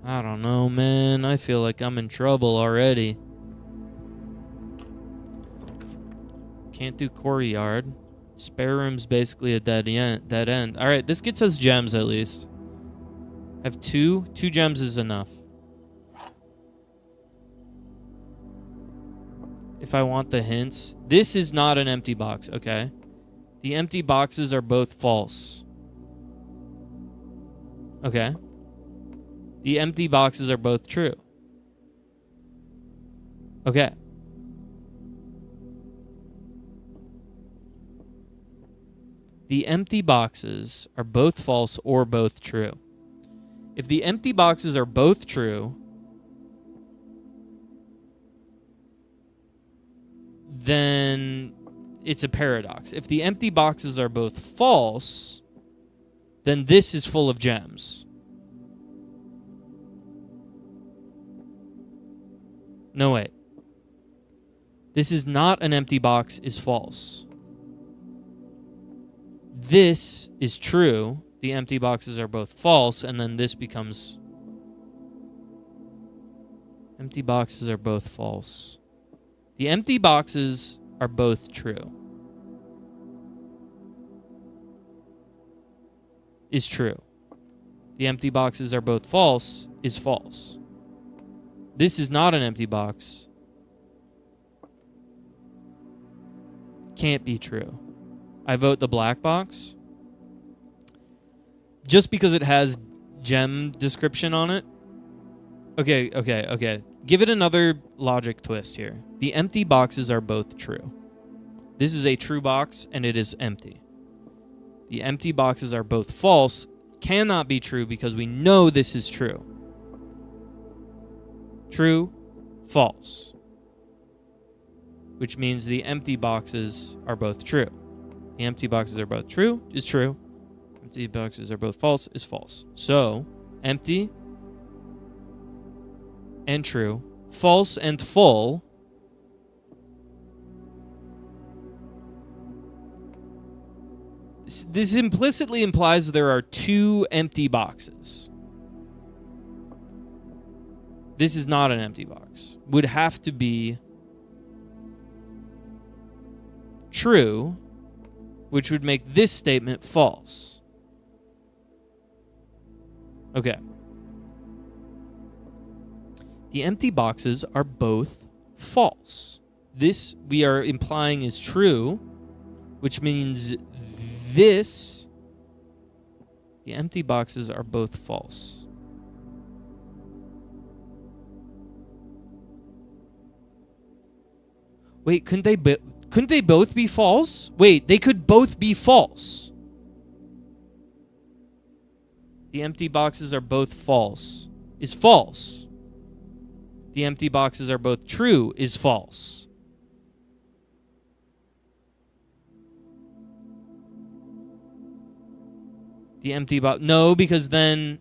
I don't know, man. I feel like I'm in trouble already. Can't do courtyard. Spare room's basically a dead end. All right, this gets us gems at least. I have 2. 2 gems is enough. If I want the hints, this is not an empty box, okay? The empty boxes are both false. Okay. The empty boxes are both true. Okay. The empty boxes are both false or both true. If the empty boxes are both true, then it's a paradox. If the empty boxes are both false, then this is full of gems. No, wait. This is not an empty box is false. This is true. The empty boxes are both false, and then this becomes... Empty boxes are both false. The empty boxes are both true. Is true. The empty boxes are both false is false. This is not an empty box. Can't be true. I vote the black box. Just because it has gem description on it. Okay. Give it another logic twist here. The empty boxes are both true. This is a true box, and it is empty. The empty boxes are both false. Cannot be true because we know this is true. True, false. Which means the empty boxes are both true. The empty boxes are both true is true. Empty boxes are both false is false. So, empty and true. False and full. This implicitly implies there are 2 empty boxes. This is not an empty box. Would have to be true, which would make this statement false. Okay. The empty boxes are both false. This we are implying is true, which means this, the empty boxes are both false. Wait, couldn't they both be false? Wait, they could both be false. The empty boxes are both false is false. The empty boxes are both true is false. The empty box... No, because then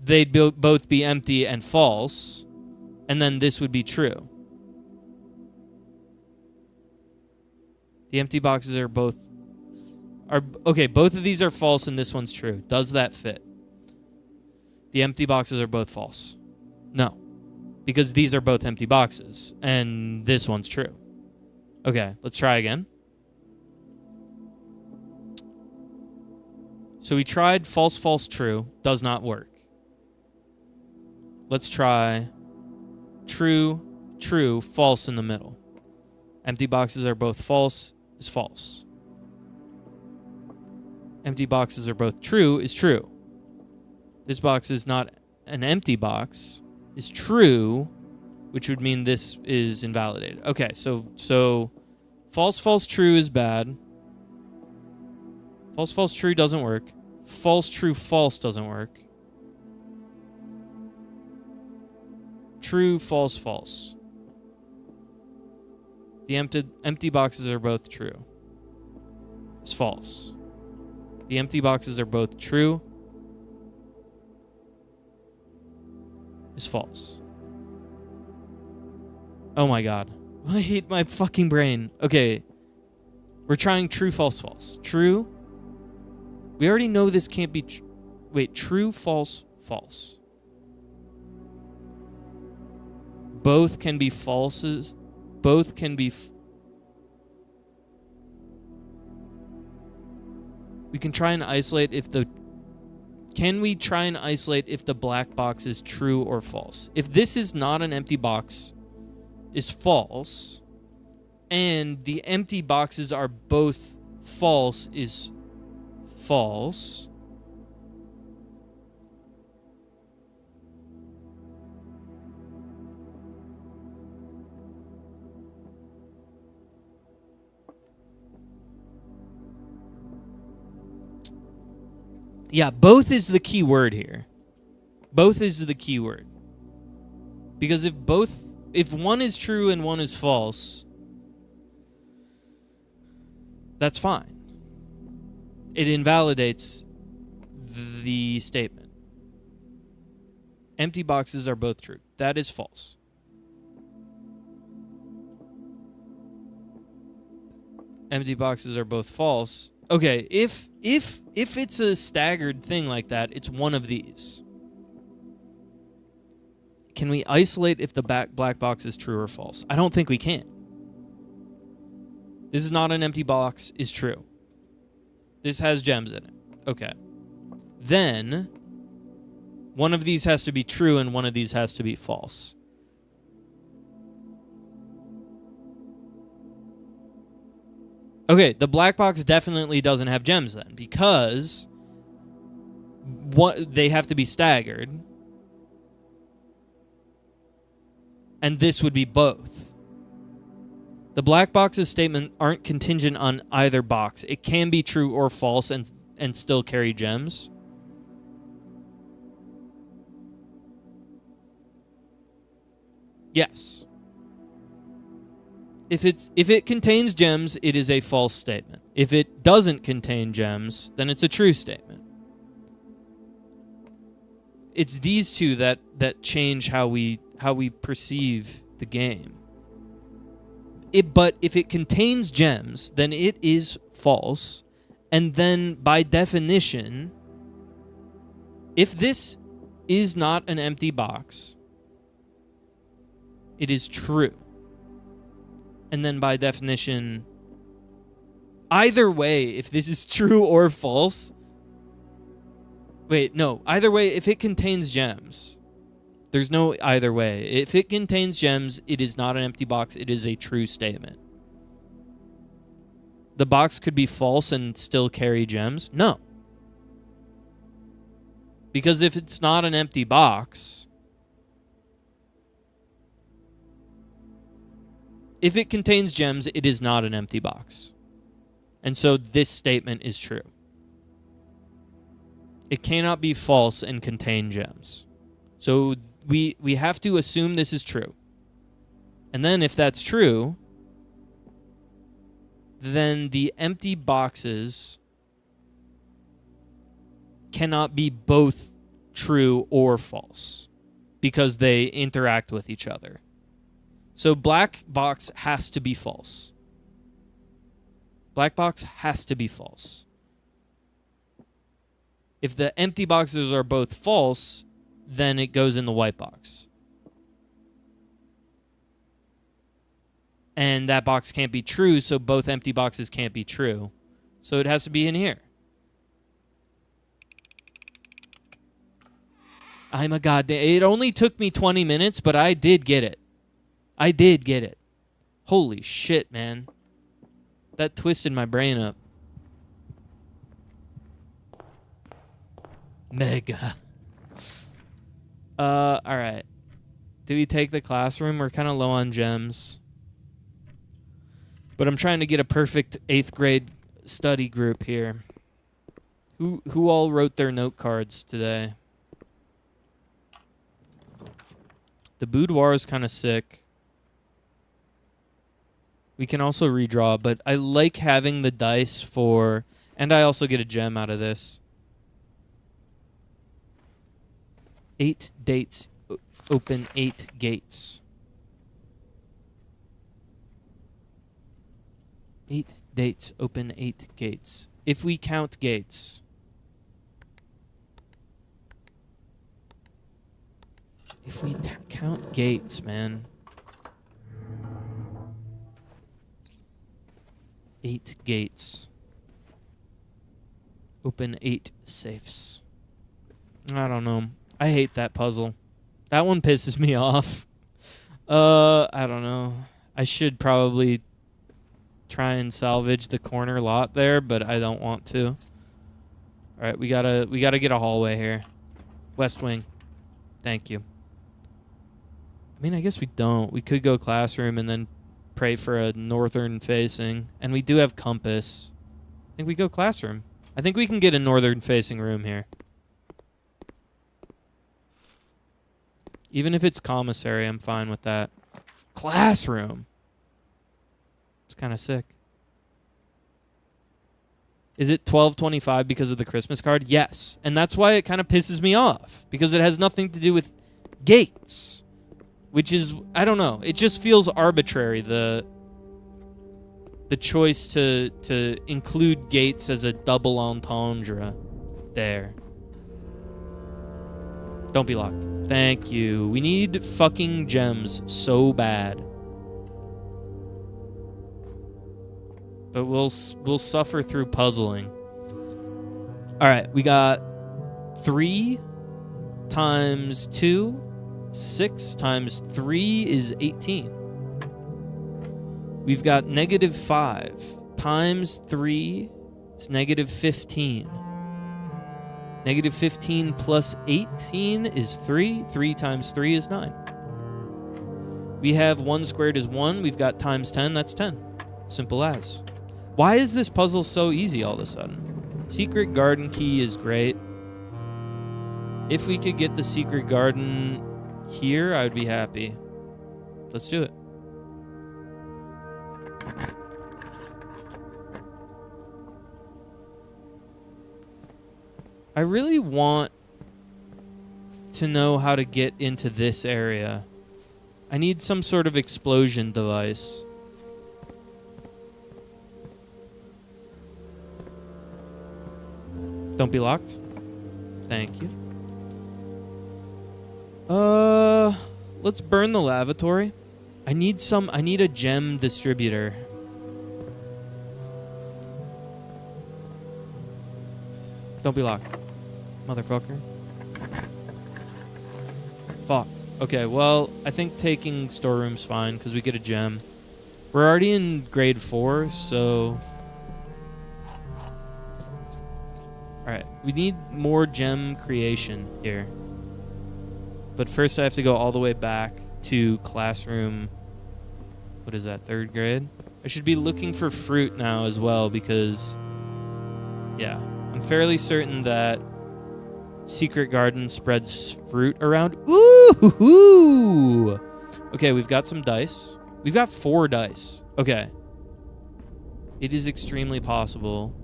they'd both be empty and false, and then this would be true. The empty boxes are both... Okay, both of these are false and this one's true. Does that fit? The empty boxes are both false. No. Because these are both empty boxes, and this one's true. Okay, let's try again. So we tried false, false, true. Does not work. Let's try true, true, false in the middle. Empty boxes are both false is false. Empty boxes are both true is true. This box is not an empty box. Is true, which would mean this is invalidated. Okay, so false, false, true is bad. False, false, true doesn't work. False, true, false doesn't work. True, false, false. The empty boxes are both true. It's false. The empty boxes are both true. Is false. Oh my god. I hate my fucking brain. Okay. We're trying true, false, false. True, We already know this can't be... Wait, true, false, false. Both can be falses. Both can be... We can try and isolate if the... Can we try and isolate if the black box is true or false? If this is not an empty box, is false, and the empty boxes are both false is false. Yeah, both is the key word here. Both is the key word. Because if one is true and one is false, that's fine. It invalidates the statement. Empty boxes are both true. That is false. Empty boxes are both false. Okay, if it's a staggered thing like that, it's one of these. Can we isolate if the black box is true or false? I don't think we can. This is not an empty box is true. This has gems in it. Okay. Then one of these has to be true and one of these has to be false. Okay, the black box definitely doesn't have gems then, because they have to be staggered. And this would be both. The black box's statement aren't contingent on either box. It can be true or false and still carry gems. Yes. If it contains gems, it is a false statement. If it doesn't contain gems, then it's a true statement. It's these two that change how we perceive the game. But if it contains gems, then it is false. And then by definition, if this is not an empty box, it is true. And then by definition, either way, if this is true or false... Wait, no. Either way, if it contains gems... There's no either way. If it contains gems, it is not an empty box. It is a true statement. The box could be false and still carry gems? No. Because if it's not an empty box... If it contains gems, it is not an empty box. And so this statement is true. It cannot be false and contain gems. So we have to assume this is true. And then if that's true, then the empty boxes cannot be both true or false because they interact with each other. So black box has to be false. Black box has to be false. If the empty boxes are both false, then it goes in the white box. And that box can't be true, so both empty boxes can't be true. So it has to be in here. I'm a goddamn... It only took me 20 minutes, but I did get it. I did get it. Holy shit, man. That twisted my brain up. Mega. Alright. Do we take the classroom? We're kind of low on gems. But I'm trying to get a perfect 8th grade study group here. Who all wrote their note cards today? The boudoir is kind of sick. We can also redraw, but I like having the dice for... And I also get a gem out of this. 8 dates open 8 gates. 8 dates open 8 gates. If we count gates, If we count gates, man. 8 gates. Open 8 safes. I don't know. I hate that puzzle. That one pisses me off. I don't know. I should probably try and salvage the corner lot there, but I don't want to. All right, we gotta get a hallway here. West wing. Thank you. I mean, I guess we don't. We could go classroom and then pray for a northern facing, and we do have compass. I think we go classroom. I think we can get a northern facing room here. Even if it's commissary, I'm fine with that. Classroom. It's kind of sick. Is it 1225 because of the Christmas card? Yes. And that's why it kind of pisses me off. Because it has nothing to do with gates. Which is, I don't know. It just feels arbitrary, the choice to include gates as a double entendre there. Don't be locked. Thank you. We need fucking gems so bad. But we'll suffer through puzzling. All right, we got 3 times 2. 6 times 3 is 18. We've got -5 times 3 is -15. -15 plus 18 is 3. 3 times 3 is 9. We have 1 squared is 1. We've got times 10. That's 10. Simple as. Why is this puzzle so easy all of a sudden? Secret garden key is great. If we could get the secret garden here, I would be happy. Let's do it. I really want to know how to get into this area. I need some sort of explosion device. Don't be locked. Thank you. Let's burn the lavatory. I need a gem distributor. Don't be locked, motherfucker. Fuck. Okay, well, I think taking storeroom's fine because we get a gem. We're already in grade 4, so... Alright, we need more gem creation here. But first I have to go all the way back to classroom... What is that, 3rd grade? I should be looking for fruit now as well because... Yeah, I'm fairly certain that Secret Garden spreads fruit around. Ooh! Okay, we've got some dice. We've got 4 dice. Okay. It is extremely possible.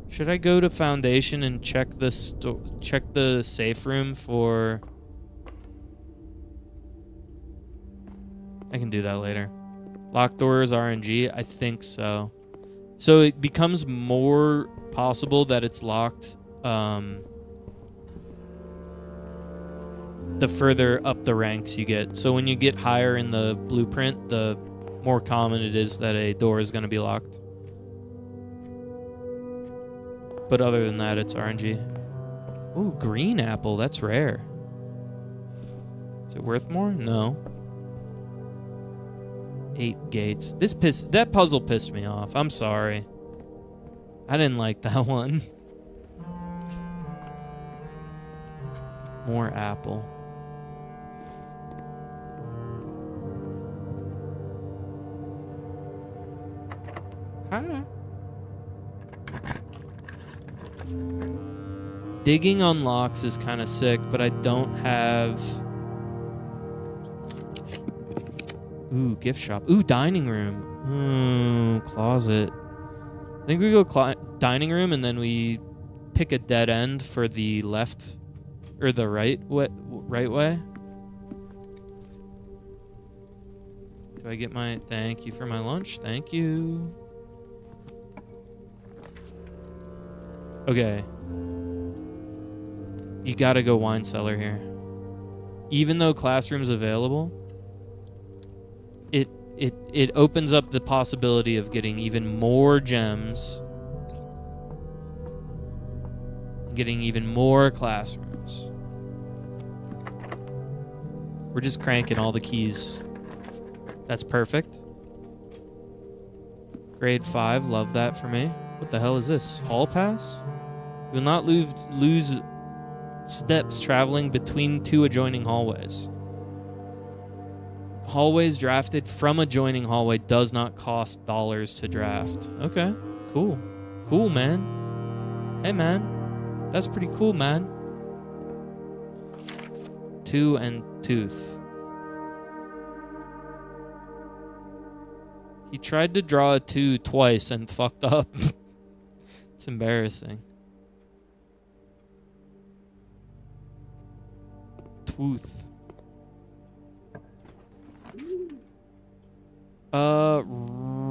Should I go to Foundation and check the safe room for... I can do that later. Locked doors, RNG? I think so. So it becomes more possible that it's locked the further up the ranks you get. So when you get higher in the blueprint, the more common it is that a door is going to be locked. But other than that, it's RNG. Ooh, green apple. That's rare. Is it worth more? No. 8 gates. That puzzle pissed me off. I'm sorry. I didn't like that one. More apple. Hi. Digging on locks is kind of sick, but I don't have... Ooh, gift shop. Ooh, dining room. Closet. I think we go dining room and then we pick a dead end for the left or the right way. Do I get my... Thank you for my lunch. Thank you. Okay. You gotta go wine cellar here. Even though classroom's available, it opens up the possibility of getting even more gems, getting even more classrooms. We're just cranking all the keys. That's perfect. Grade 5, love that for me. What the hell is this? Hall pass? You will not lose steps traveling between 2 adjoining hallways. Hallways drafted from adjoining hallway does not cost dollars to draft. Okay, cool. Cool, man. Hey, man. That's pretty cool, man. 2 and tooth. He tried to draw a 2 twice and fucked up. It's embarrassing. Tooth.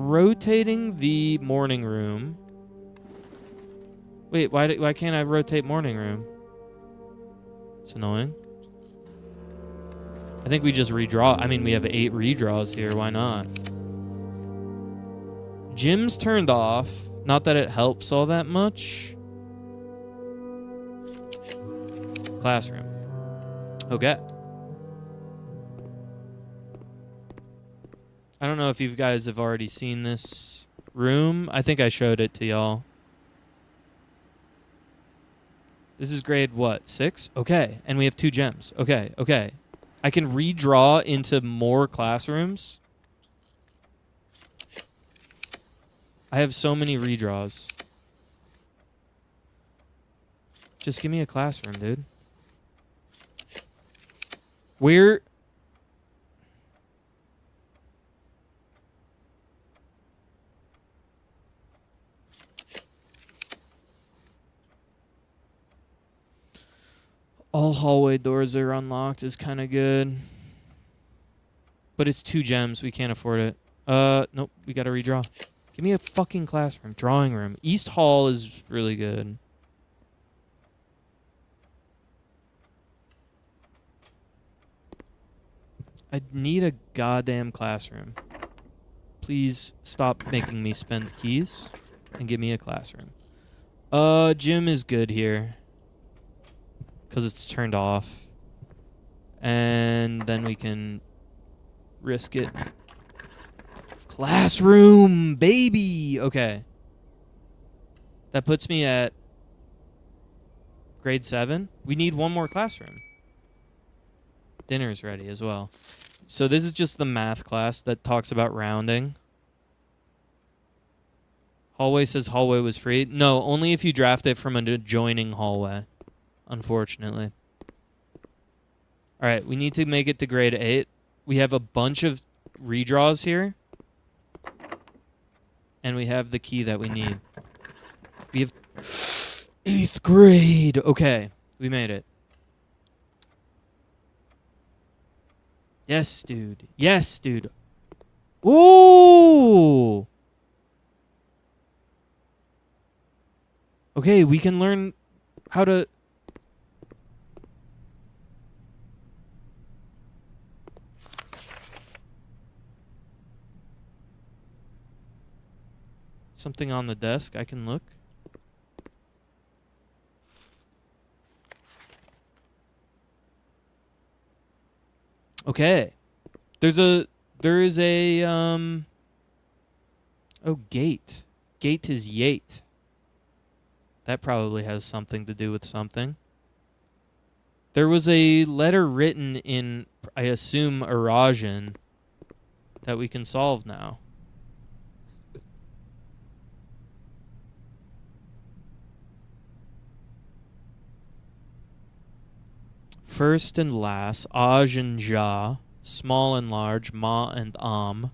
Rotating the morning room. Wait, why can't I rotate morning room? It's annoying. I think we just redraw. I mean, we have 8 redraws here. Why not? Gym's turned off. Not that it helps all that much. Classroom. Okay. I don't know if you guys have already seen this room. I think I showed it to y'all. This is grade what? 6? Okay. And we have 2 gems. Okay. Okay. I can redraw into more classrooms. I have so many redraws. Just give me a classroom, dude. Where... all hallway doors are unlocked is kind of good. But it's 2 gems. We can't afford it. Nope. We got to redraw. Give me a fucking classroom. Drawing room. East Hall is really good. I need a goddamn classroom. Please stop making me spend keys and give me a classroom. Gym is good here. Because it's turned off. And then we can risk it. Classroom, baby! Okay. That puts me at grade 7. We need 1 more classroom. Dinner's ready as well. So this is just the math class that talks about rounding. Hallway says hallway was free. No, only if you draft it from an adjoining hallway. Unfortunately. Alright, we need to make it to grade 8. We have a bunch of redraws here. And we have the key that we need. We have 8th grade. Okay, we made it. Yes, dude. Yes, dude. Ooh! Okay, we can learn how to... Something on the desk. I can look. Okay. There is a oh, gate. Gate is yate. That probably has something to do with something. There was a letter written in, I assume, Arajan that we can solve now. First and last, aj and ja, small and large, ma and am.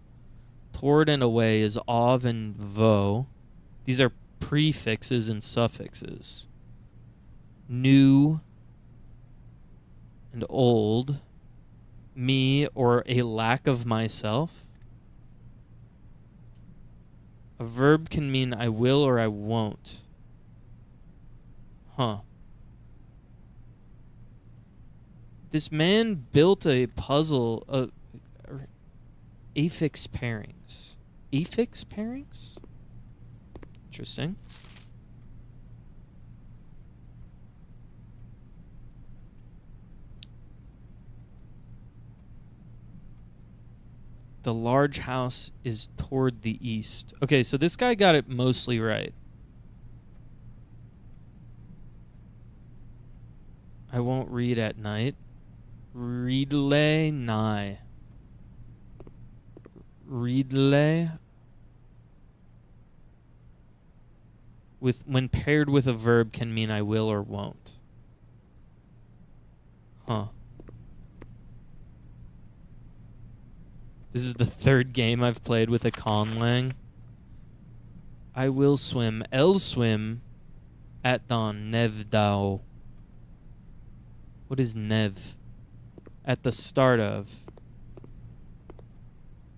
Toward and away is av and vo. These are prefixes and suffixes. New and old. Me or a lack of myself. A verb can mean I will or I won't. Huh. This man built a puzzle of affix pairings. Affix pairings? Interesting. The large house is toward the east. Okay, so this guy got it mostly right. I won't read at night. Readlay nigh. Readlay. When paired with a verb can mean I will or won't. Huh. This is the third game I've played with a conlang. I will swim. El swim at dawn. Nev dao. What is nev? At the start of.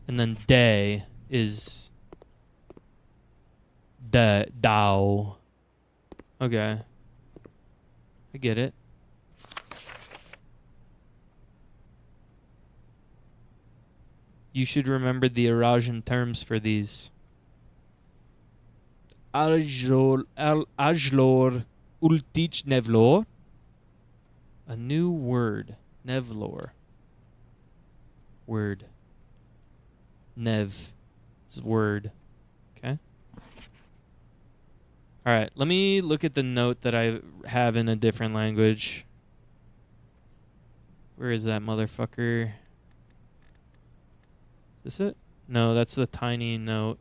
And then day is dao. Okay. I get it. You should remember the Eurasian terms for these. Ajlor ultich nevlor. A new word. Nevlor. Word. Nev is word. Okay. All right. Let me look at the note that I have in a different language. Where is that motherfucker? Is this it? No, that's the tiny note.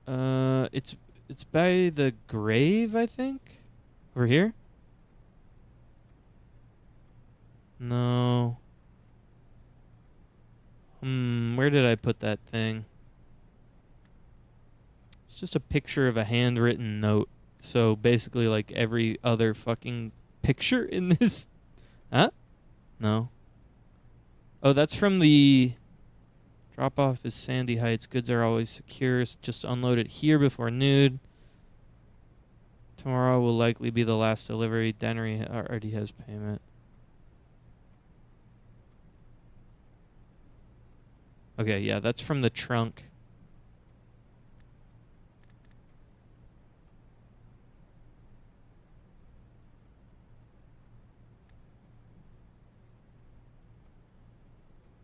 It's by the grave, I think. Over here? No. Where did I put that thing? It's just a picture of a handwritten note. So basically like every other fucking picture in this. Huh? No. Oh, that's from the drop-off is Sandy Heights. Goods are always secure. Just unload it here before noon. Tomorrow will likely be the last delivery. Dennery already has payment. Okay, yeah, that's from the trunk.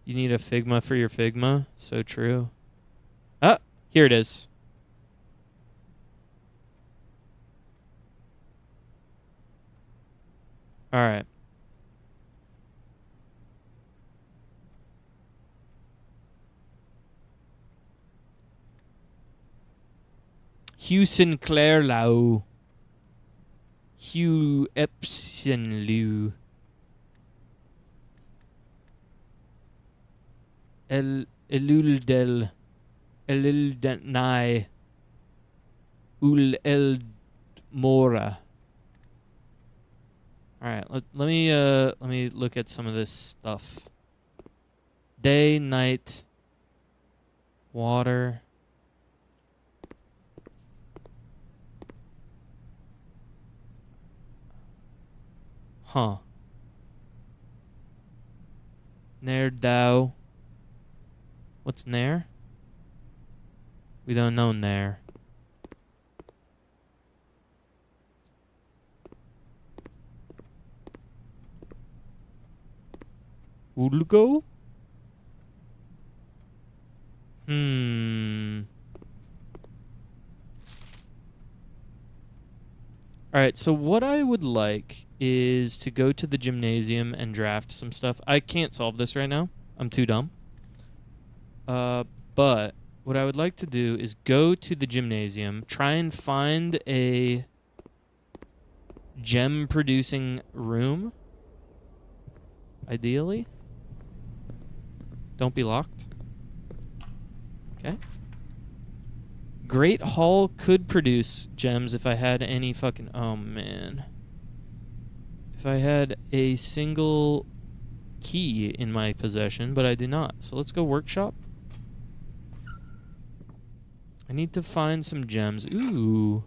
You need a Figma for your Figma? So true. Ah, here it is. All right. Hugh Sinclair Lau. Hugh Epson Liu. Eluldel. Elildenai. Ul Eld Mora. All right, let me look at some of this stuff. Day, night, water. Huh. Nair Dao. What's Nair? We don't know Nair. Ulgo? Alright, so what I would like is to go to the gymnasium and draft some stuff. I can't solve this right now. I'm too dumb. But what I would like to do is go to the gymnasium, try and find a gem-producing room, ideally. Don't be locked. Okay. Great Hall could produce gems if I had any fucking... Oh, man. If I had a single key in my possession, but I do not. So let's go workshop. I need to find some gems. Ooh.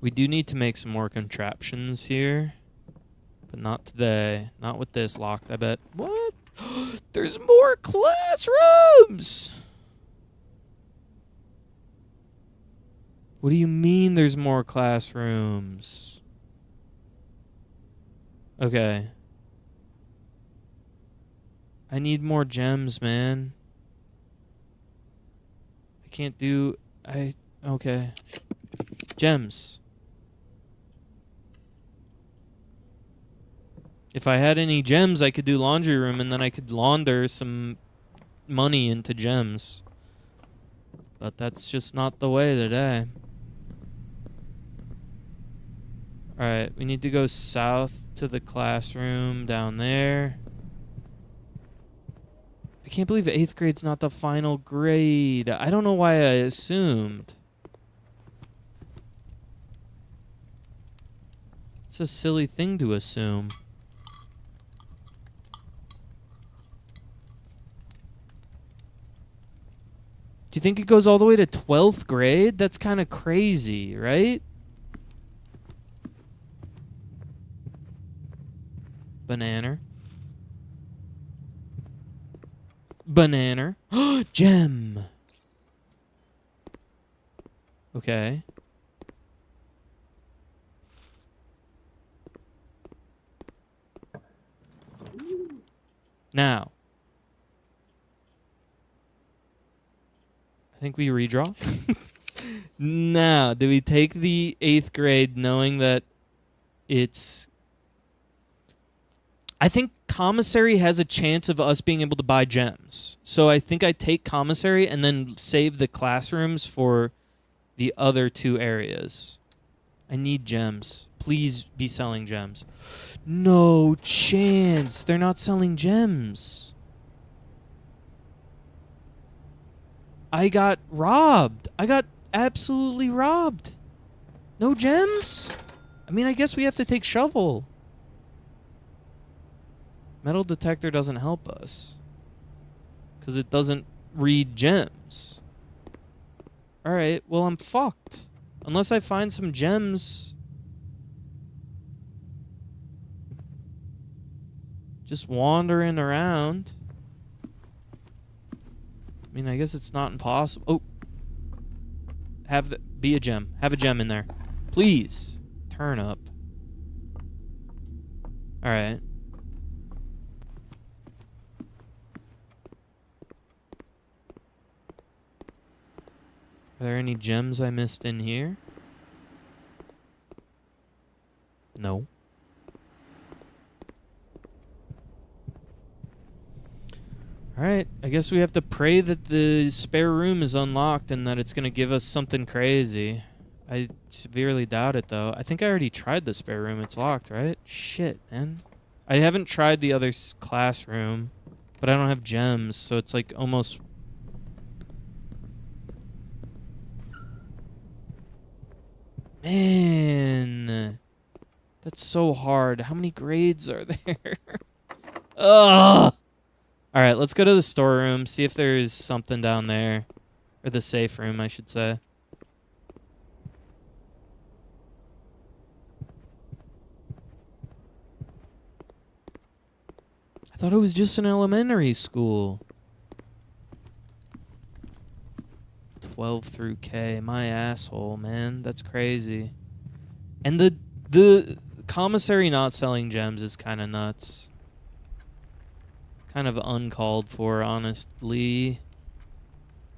We do need to make some more contraptions here. But not today. Not with this locked, I bet. What? There's more classrooms! What do you mean there's more classrooms? Okay. I need more gems, man. I can't do... Okay. Gems. If I had any gems, I could do laundry room, and then I could launder some money into gems. But that's just not the way today. Alright, we need to go south to the classroom down there. I can't believe 8th grade's not the final grade. I don't know why I assumed. It's a silly thing to assume. Do you think it goes all the way to 12th grade? That's kind of crazy, right? Banana. Banana. Gem. Okay. Now. I think we redraw. Now, do we take the 8th grade knowing that it's... I think commissary has a chance of us being able to buy gems. So I think I take commissary and then save the classrooms for the other 2 areas. I need gems. Please be selling gems. No chance. They're not selling gems. I got robbed. I got absolutely robbed. No gems? I mean, I guess we have to take shovel. Metal detector doesn't help us. Because it doesn't read gems. Alright, well, I'm fucked. Unless I find some gems. Just wandering around. I mean, I guess it's not impossible. Oh. Be a gem. Have a gem in there. Please. Turn up. Alright. Are there any gems I missed in here? No. Alright, I guess we have to pray that the spare room is unlocked and that it's going to give us something crazy. I severely doubt it, though. I think I already tried the spare room. It's locked, right? Shit, man. I haven't tried the other classroom, but I don't have gems, so it's like almost... Man, that's so hard. How many grades are there? Ugh! Alright, let's go to the storeroom, see if there's something down there. Or the safe room, I should say. I thought it was just an elementary school. 12 through K. My asshole, man. That's crazy. And the commissary not selling gems is kind of nuts. Kind of uncalled for, honestly.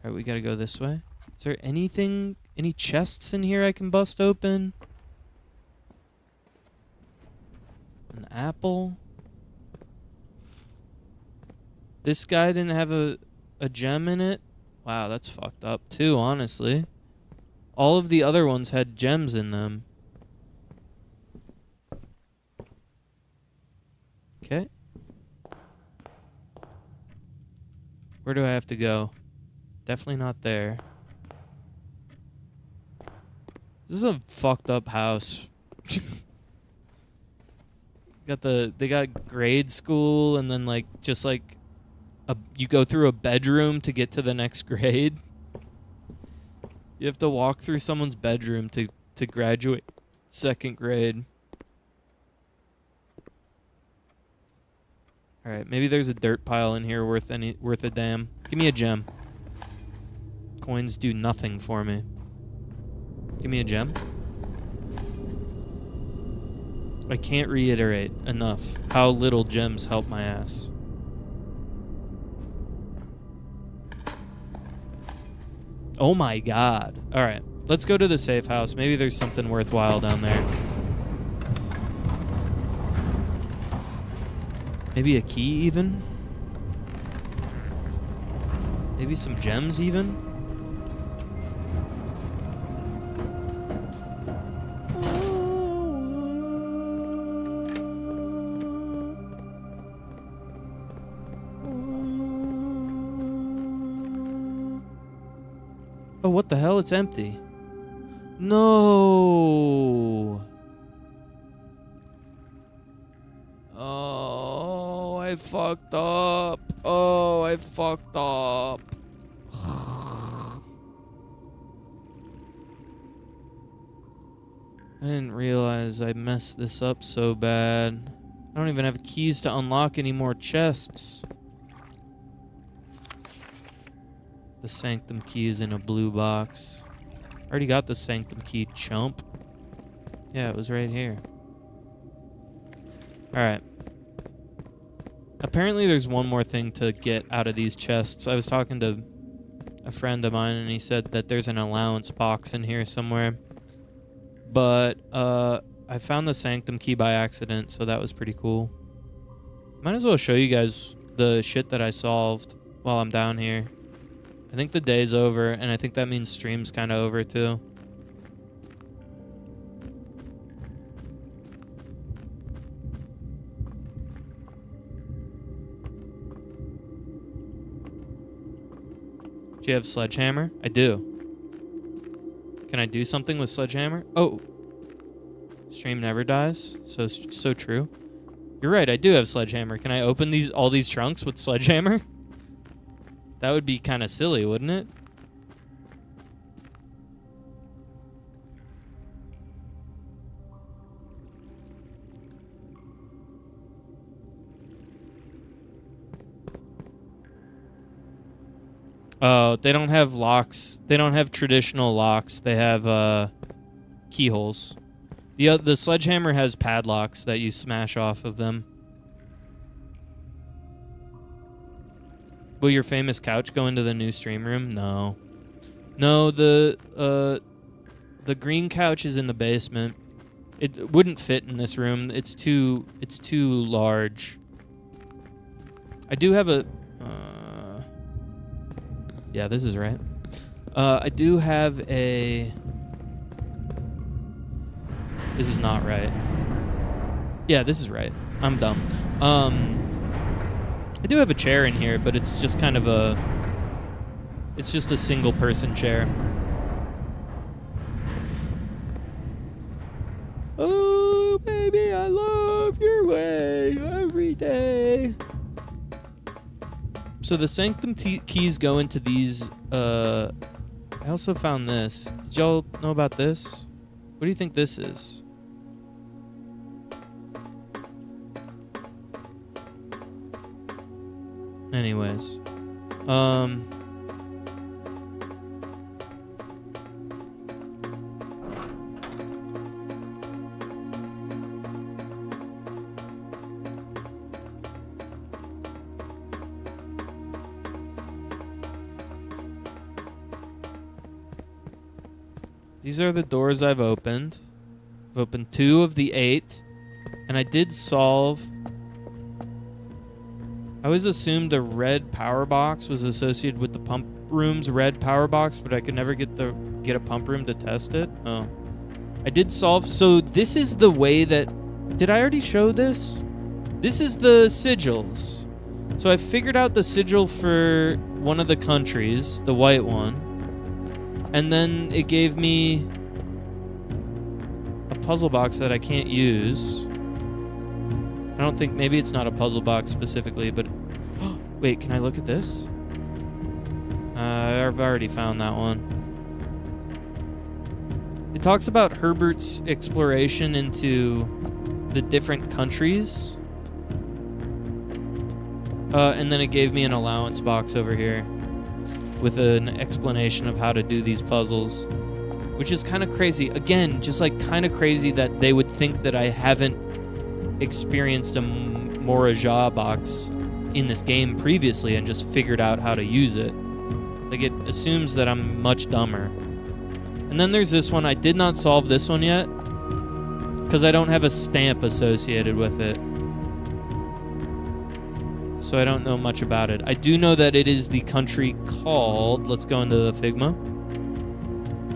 Alright, we gotta go this way. Is there anything, any chests in here I can bust open? An apple? This guy didn't have a gem in it? Wow, that's fucked up too, honestly. All of the other ones had gems in them. Okay. Where do I have to go? Definitely not there. This is a fucked up house. They got grade school and then like just like you go through a bedroom to get to the next grade. You have to walk through someone's bedroom to to graduate 2nd grade. All right, maybe there's a dirt pile in here worth a damn. Give me a gem. Coins do nothing for me. Give me a gem. I can't reiterate enough how little gems help my ass. Oh my god. All right, let's go to the safe house. Maybe there's something worthwhile down there. Maybe a key even? Maybe some gems even? Oh, what the hell? It's empty. No. Oh, I fucked up. Oh, I fucked up. I didn't realize I messed this up so bad. I don't even have keys to unlock any more chests. The sanctum key is in a blue box. Already got the sanctum key, chump. Yeah, it was right here. Alright. Apparently there's one more thing to get out of these chests. I was talking to a friend of mine and he said that there's an allowance box in here somewhere. But I found the sanctum key by accident, so that was pretty cool. Might as well show you guys the shit that I solved while I'm down here. I think the day's over, and I think that means stream's kind of over too. Do you have sledgehammer? I do. Can I do something with sledgehammer? Oh. Stream never dies. So true. You're right, I do have sledgehammer. Can I open all these trunks with sledgehammer? That would be kind of silly, wouldn't it? Oh, they don't have locks. They don't have traditional locks. They have keyholes. The sledgehammer has padlocks that you smash off of them. Will your famous couch go into the new stream room? No. No, the green couch is in the basement. It wouldn't fit in this room. It's too large. I do have a yeah, this is right. I do have a This is not right. Yeah, this is right. I'm dumb. I do have a chair in here, but it's just kind of it's just a single person chair. Oh, baby, I love your way every day. So the sanctum keys go into these, I also found this. Did y'all know about this? What do you think this is? Anyways, these are the doors I've opened. I've opened 2 of the 8, and I did solve. I always assumed the red power box was associated with the pump room's red power box, but I could never get a pump room to test it. Oh, I did solve. So this is the way that. Did I already show this? This is the sigils. So I figured out the sigil for one of the countries, the white one, and then it gave me a puzzle box that I can't use. I don't think, maybe it's not a puzzle box specifically, but wait, can I look at this? I've already found that one. It talks about Herbert's exploration into the different countries. And then it gave me an allowance box over here with an explanation of how to do these puzzles, which is kind of crazy. Again, just like kind of crazy that they would think that I haven't experienced a Morajah box in this game previously and just figured out how to use it. Like, it assumes that I'm much dumber. And then there's this one. I did not solve this one yet because I don't have a stamp associated with it. So I don't know much about it. I do know that it is the country called... Let's go into the Figma.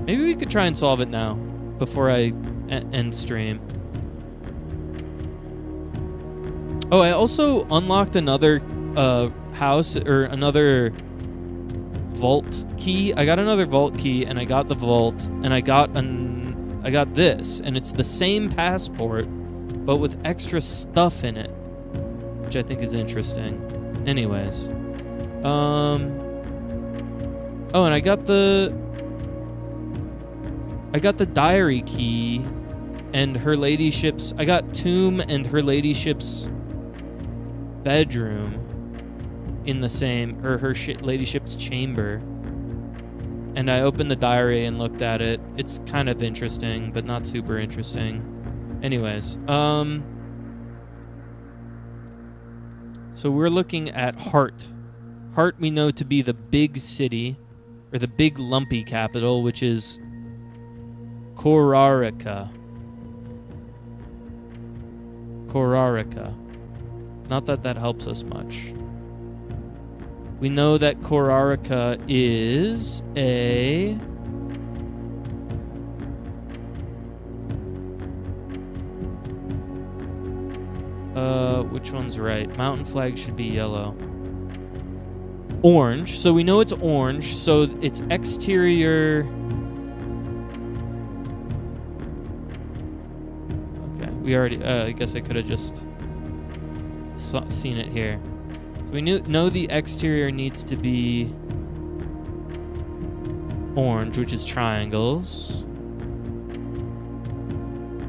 Maybe we could try and solve it now before I end stream. Oh, I also unlocked another house, or another vault key. I got another vault key, and I got the vault, and I got this, and it's the same passport, but with extra stuff in it, which I think is interesting. Anyways, oh, and I got the diary key and Her Ladyship's. I got Tomb and Her Ladyship's bedroom in the same, or her ladyship's chamber. And I opened the diary and looked at it. It's kind of interesting, but not super interesting. Anyways, so we're looking at Hart. Hart we know to be the big city, or the big lumpy capital, which is Korarica. Not that that helps us much. We know that Korarica is a... which one's right? Mountain flag should be yellow. Orange. So we know it's orange. So its exterior... Okay, we already... I guess I could have just seen it here. So we know the exterior needs to be orange, which is triangles.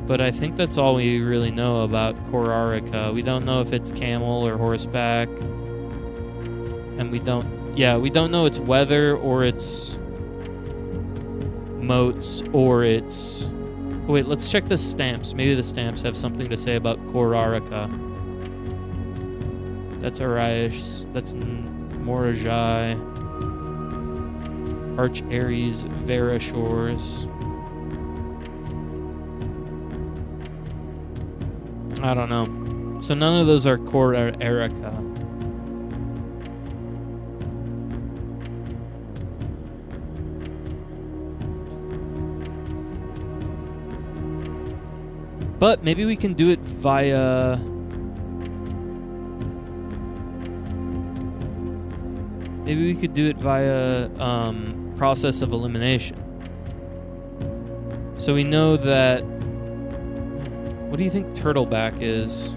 But I think that's all we really know about Korarica. We don't know if it's camel or horseback. And we don't know its weather or its moats or its... Wait, let's check the stamps. Maybe the stamps have something to say about Korarica. That's Arish. That's Morajah. Arch Aries, Vera Shores. I don't know. So none of those are Korarica. But maybe we can do it via... Maybe we could do it via process of elimination. So we know that... What do you think turtleback is?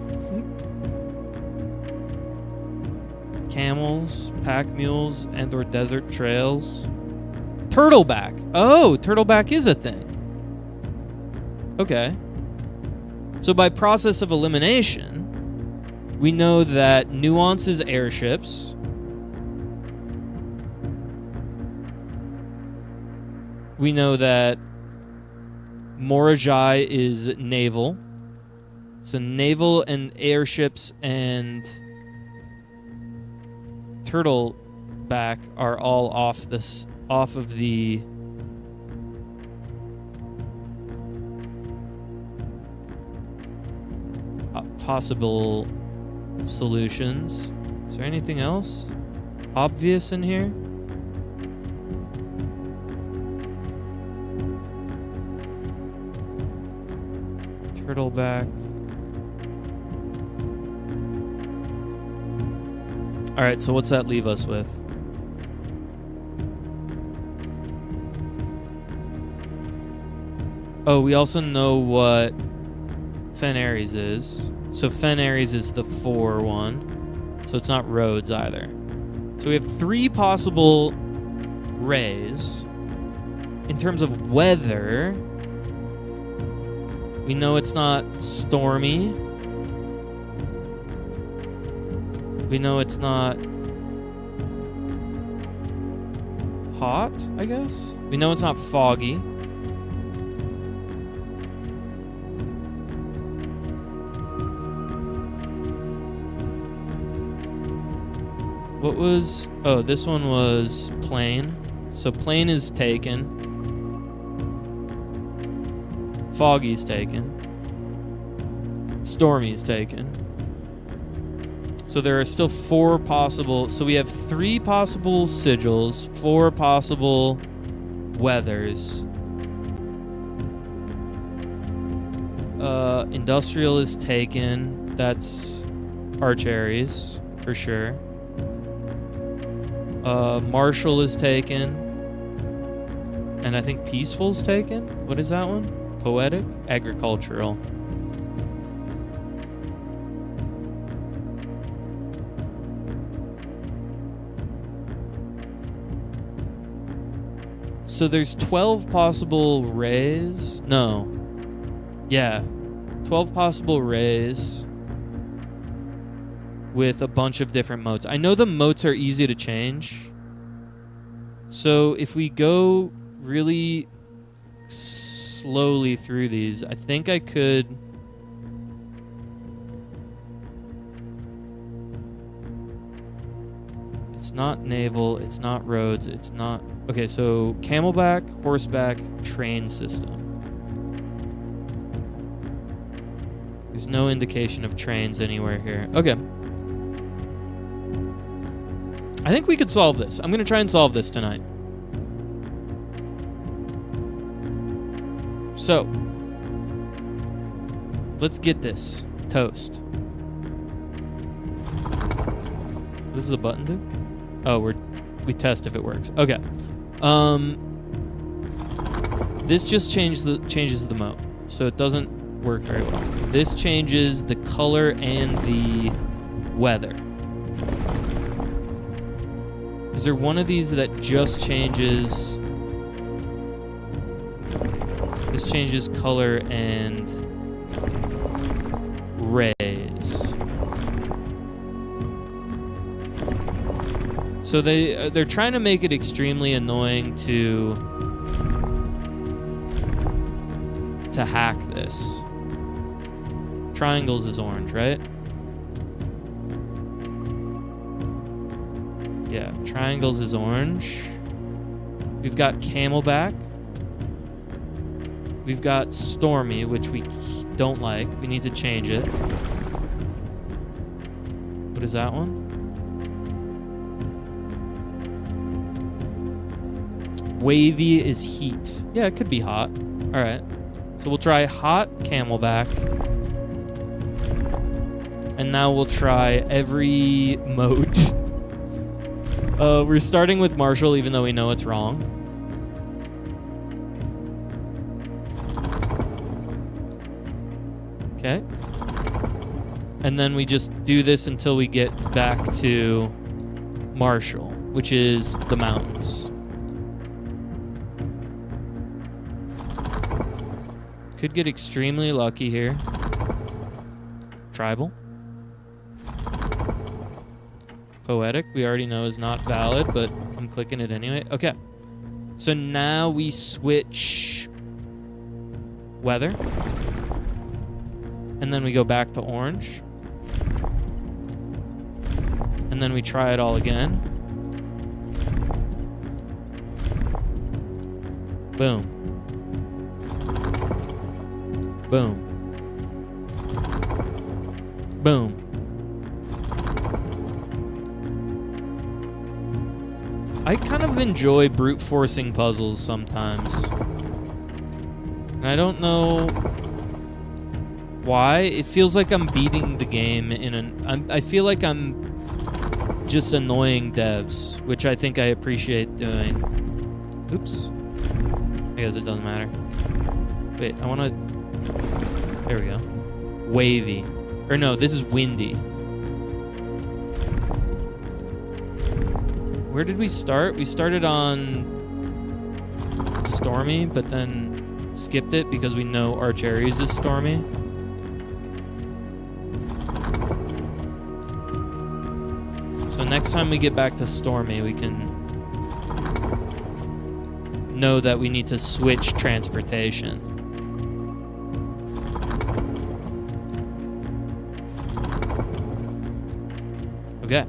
Camels, pack mules, and or desert trails. Turtleback. Oh, turtleback is a thing. Okay. So by process of elimination, we know that Nuance is airships. We know that Morajah is naval. So naval and airships and turtleback are all off of the possible solutions. Is there anything else obvious in here? Turtleback. All right, so what's that leave us with? Oh, we also know what Fen Aries is. So Fen Aries is the 4-1. So it's not Rhodes either. So we have 3 possible rays. In terms of weather, We know it's not stormy. We know it's not hot, I guess. We know it's not foggy. What was... Oh, this one was plain. So plain is taken. Foggy's taken. Stormy's taken. So there are still 4 possible... So we have 3 possible sigils, 4 possible weathers. Industrial is taken. That's Archeries, for sure. Martial is taken. And I think Peaceful's taken. What is that one? Poetic? Agricultural. So there's 12 possible rays. No. Yeah. 12 possible rays with a bunch of different motes. I know the motes are easy to change. So if we go really slowly through these, I think I could... It's not naval, it's not roads, it's not... Okay, so camelback, horseback, train system. There's no indication of trains anywhere here. Okay. I think we could solve this. I'm going to try and solve this tonight. So, let's get this. Toast. This is a button do? Oh, we test if it works. Okay. This just changes the mode, so it doesn't work very well. This changes the color and the weather. Is there one of these that just changes... This changes color and rays. So they're trying to make it extremely annoying to hack this. Triangles is orange, right? Yeah, triangles is orange. We've got camelback. We've got stormy, which we don't like. We need to change it. What is that one? Wavy is heat. Yeah, it could be hot. All right. So we'll try hot camelback. And now we'll try every mode. We're starting with Marshall, even though we know it's wrong. Okay. And then we just do this until we get back to Marshall, which is the mountains. Could get extremely lucky here. Tribal. Poetic, we already know is not valid, but I'm clicking it anyway. Okay. So now we switch weather. And then we go back to orange. And then we try it all again. Boom. Boom. Boom. I kind of enjoy brute forcing puzzles sometimes. And I don't know why. It feels like I'm beating the game I feel like I'm just annoying devs, which I think I appreciate doing. Oops. I guess it doesn't matter. Wait, I want to... There we go. Wavy. Or no, this is windy. Where did we start? We started on stormy, but then skipped it because we know Arch Aries is stormy. So next time we get back to stormy, we can know that we need to switch transportation. Okay.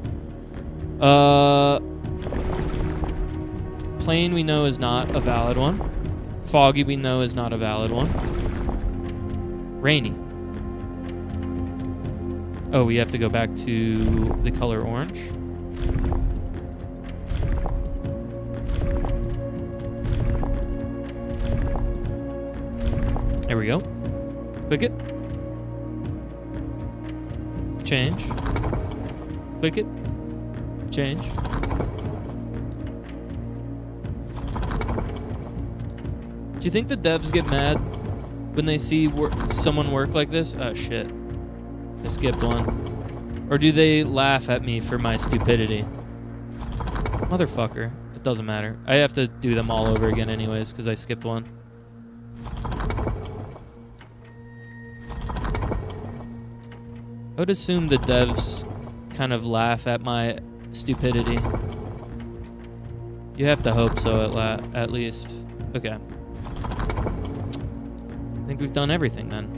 Plain we know is not a valid one. Foggy we know is not a valid one. Rainy. Oh, we have to go back to the color orange. There we go. Click it. Change. Click it. Change. Do you think the devs get mad when they see someone work like this? Oh, shit. I skipped one. Or do they laugh at me for my stupidity? Motherfucker. It doesn't matter. I have to do them all over again anyways because I skipped one. I would assume the devs kind of laugh at my stupidity. You have to hope so at least. Okay. I think we've done everything then.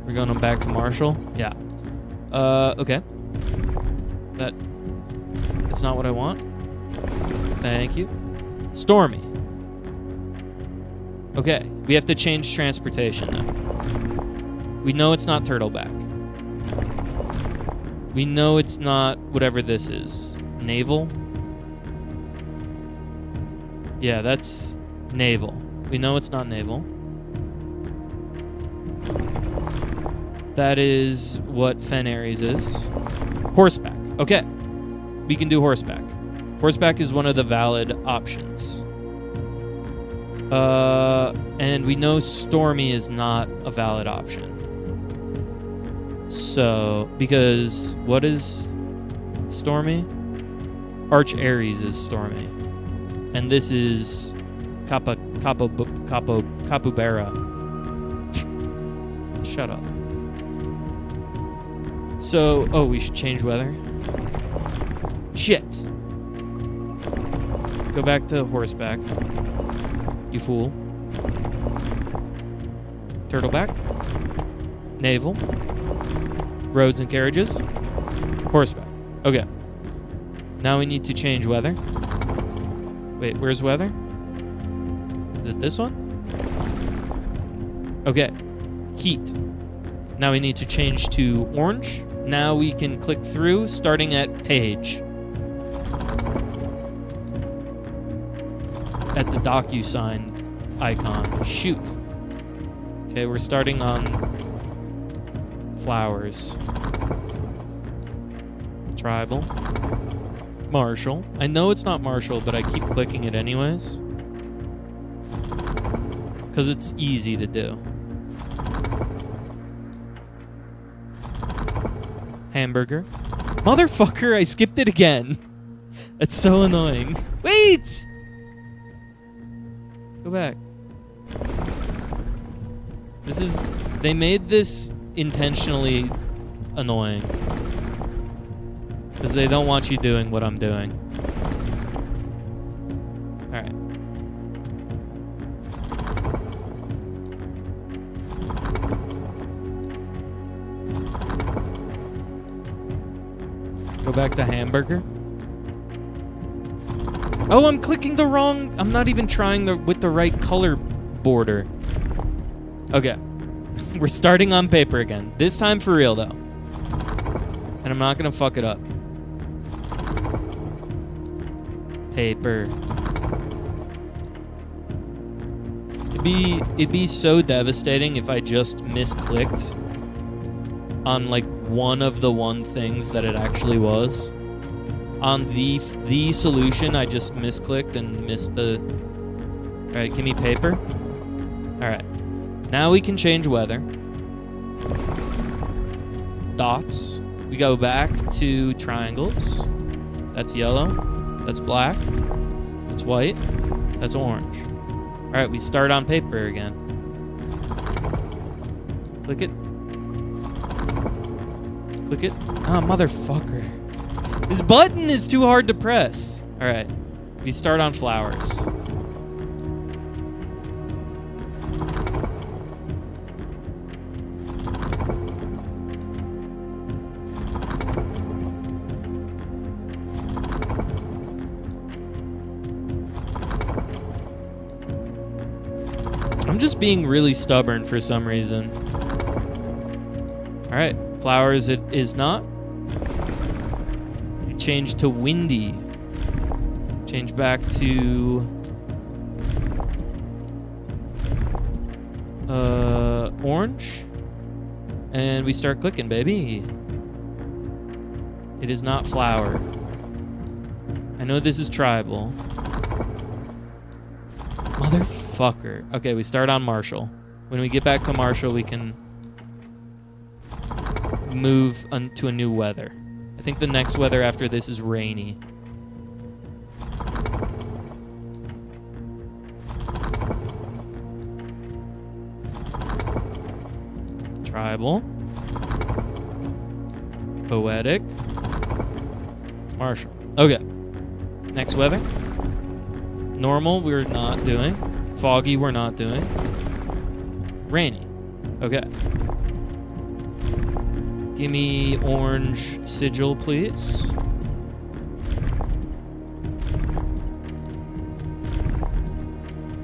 We're going back to Marshall? Yeah. Okay. That's not what I want. Thank you. Stormy. Okay. We have to change transportation now. We know it's not Turtleback. We know it's not whatever this is. Naval? Yeah, that's naval. We know it's not naval. That is what Fen Aries is. Horseback. Okay. We can do horseback. Horseback is one of the valid options. And we know stormy is not a valid option. So, because what is stormy? Arch Aries is stormy. And this is Capybara. Shut up. So, oh, we should change weather. Shit. Go back to horseback. You fool. Turtleback. Naval. Roads and carriages. Horseback. Okay. Now we need to change weather. Wait, where's weather? Is it this one? Okay. Heat. Now we need to change to orange. Now we can click through, starting at page. At the DocuSign icon. Shoot. Okay, we're starting on flowers. Tribal. Marshall. I know it's not Marshall, but I keep clicking it anyways. Because it's easy to do. Hamburger. Motherfucker, I skipped it again. That's so annoying. Wait! Go back. They made this intentionally annoying. Because they don't want you doing what I'm doing. Alright. Go back to hamburger. Oh, I'm clicking the wrong... I'm not even trying with the right color border. Okay. We're starting on paper again. This time for real, though. And I'm not going to fuck it up. Paper. It'd be so devastating if I just misclicked on like one of the things that it actually was. On the solution, I just misclicked and missed the... Alright, give me paper. Alright. Now we can change weather. Dots. We go back to triangles. That's yellow. That's black. That's white. That's orange. Alright, we start on paper again. Click it. Click it. Ah, motherfucker. This button is too hard to press. All right. We start on flowers. I'm just being really stubborn for some reason. All right, flowers it is not. Change to windy. Change back to orange. And we start clicking, baby. It is not flower. I know this is tribal. Motherfucker. Okay, we start on Marshall. When we get back to Marshall, we can move to a new weather. I think the next weather after this is rainy. Tribal. Poetic. Marshall. Okay. Next weather. Normal, we're not doing. Foggy, we're not doing. Rainy. Okay. Give me orange sigil, please.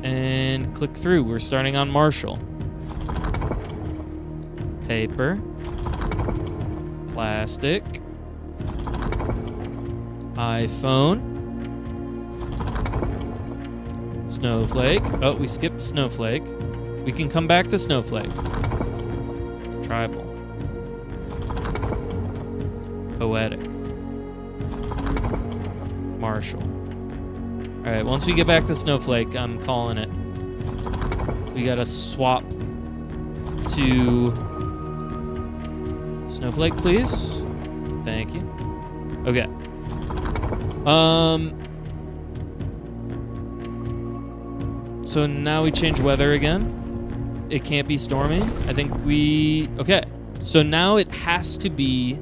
And click through. We're starting on Marshall. Paper. Plastic. iPhone. Snowflake. Oh, we skipped Snowflake. We can come back to Snowflake. Tribal. Poetic. Marshall. Alright, once we get back to Snowflake, I'm calling it. We gotta swap to Snowflake, please. Thank you. Okay. So now we change weather again. It can't be stormy. I think okay. So now it has to be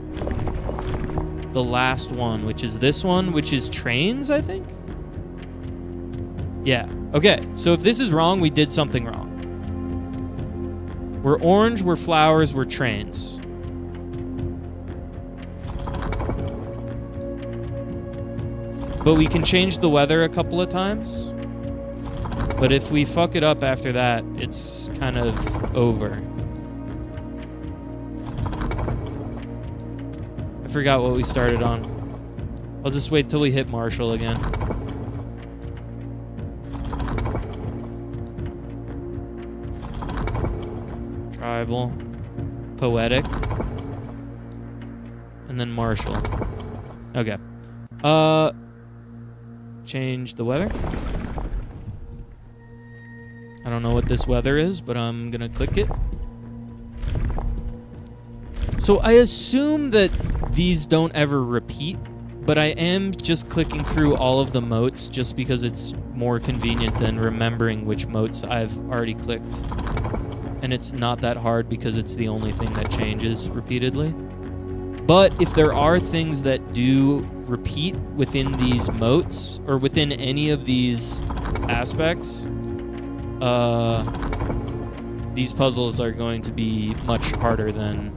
the last one, which is this one, which is trains, I think? Yeah. Okay. So if this is wrong, we did something wrong. We're orange, we're flowers, we're trains. But we can change the weather a couple of times. But if we fuck it up after that, it's kind of over. I forgot what we started on. I'll just wait till we hit Marshall again. Tribal. Poetic. And then Marshall. Okay. Change the weather. I don't know what this weather is, but I'm gonna click it. So I assume that these don't ever repeat, but I am just clicking through all of the motes just because it's more convenient than remembering which motes I've already clicked. And it's not that hard because it's the only thing that changes repeatedly. But if there are things that do repeat within these motes, or within any of these aspects, these puzzles are going to be much harder than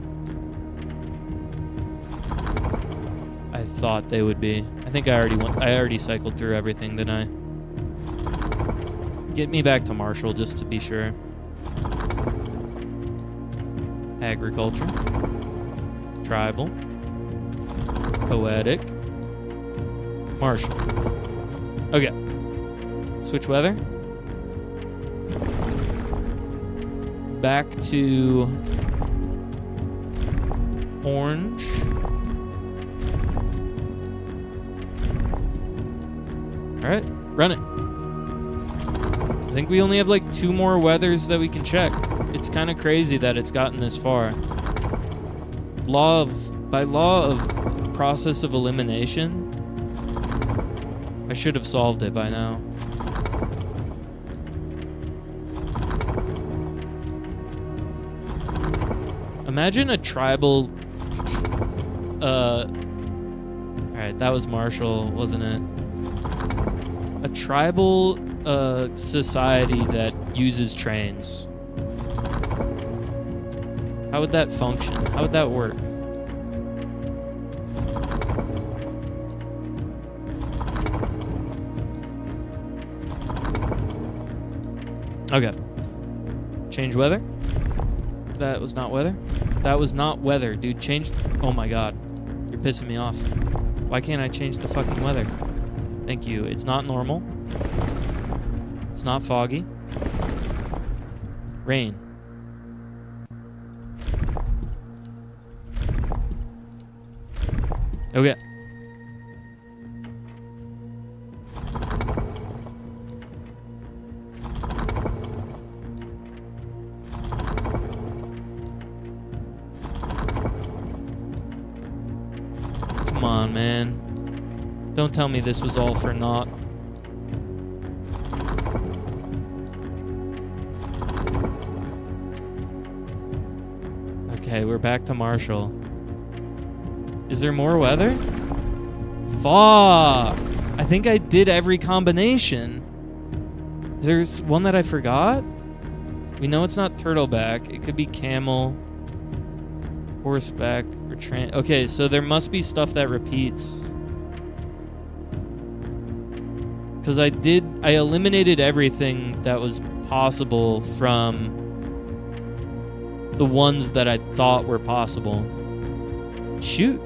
I thought they would be. I think I already cycled through everything, didn't I? Get me back to Marshall just to be sure. Agriculture. Tribal. Poetic. Marshall. Okay. Switch weather. Back to orange. All right, run it. I think we only have like 2 more weathers that we can check. It's kind of crazy that it's gotten this far. By law of process of elimination, I should have solved it by now. . . Imagine a tribal... Alright, that was Marshall, wasn't it? A tribal society that uses trains. How would that function? How would that work? Okay. Change weather? That was not weather? That was not weather, dude. Change... Oh my god. You're pissing me off. Why can't I change the fucking weather? Thank you. It's not normal. It's not foggy. Rain. Okay. Come on, man. Don't tell me this was all for naught. Okay, we're back to Marshall. Is there more weather? Fuck! I think I did every combination. Is there one that I forgot? We know it's not turtleback. It could be camel, horseback, or train. Okay, so there must be stuff that repeats. Because I eliminated everything that was possible from the ones that I thought were possible. Shoot.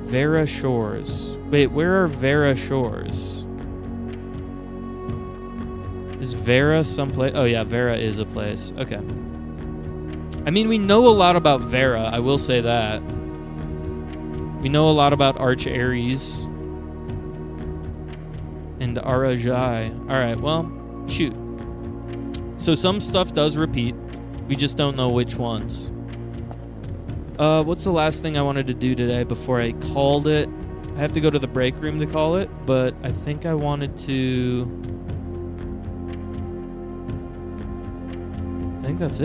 Vera Shores. Wait, where are Vera Shores? Is Vera someplace? Oh yeah, Vera is a place. Okay. I mean, we know a lot about Vera, I will say that. We know a lot about Arch Ares. And Arajai. Alright, well, shoot. So some stuff does repeat. We just don't know which ones. What's the last thing I wanted to do today before I called it? I have to go to the break room to call it, but I think I wanted to... I think that's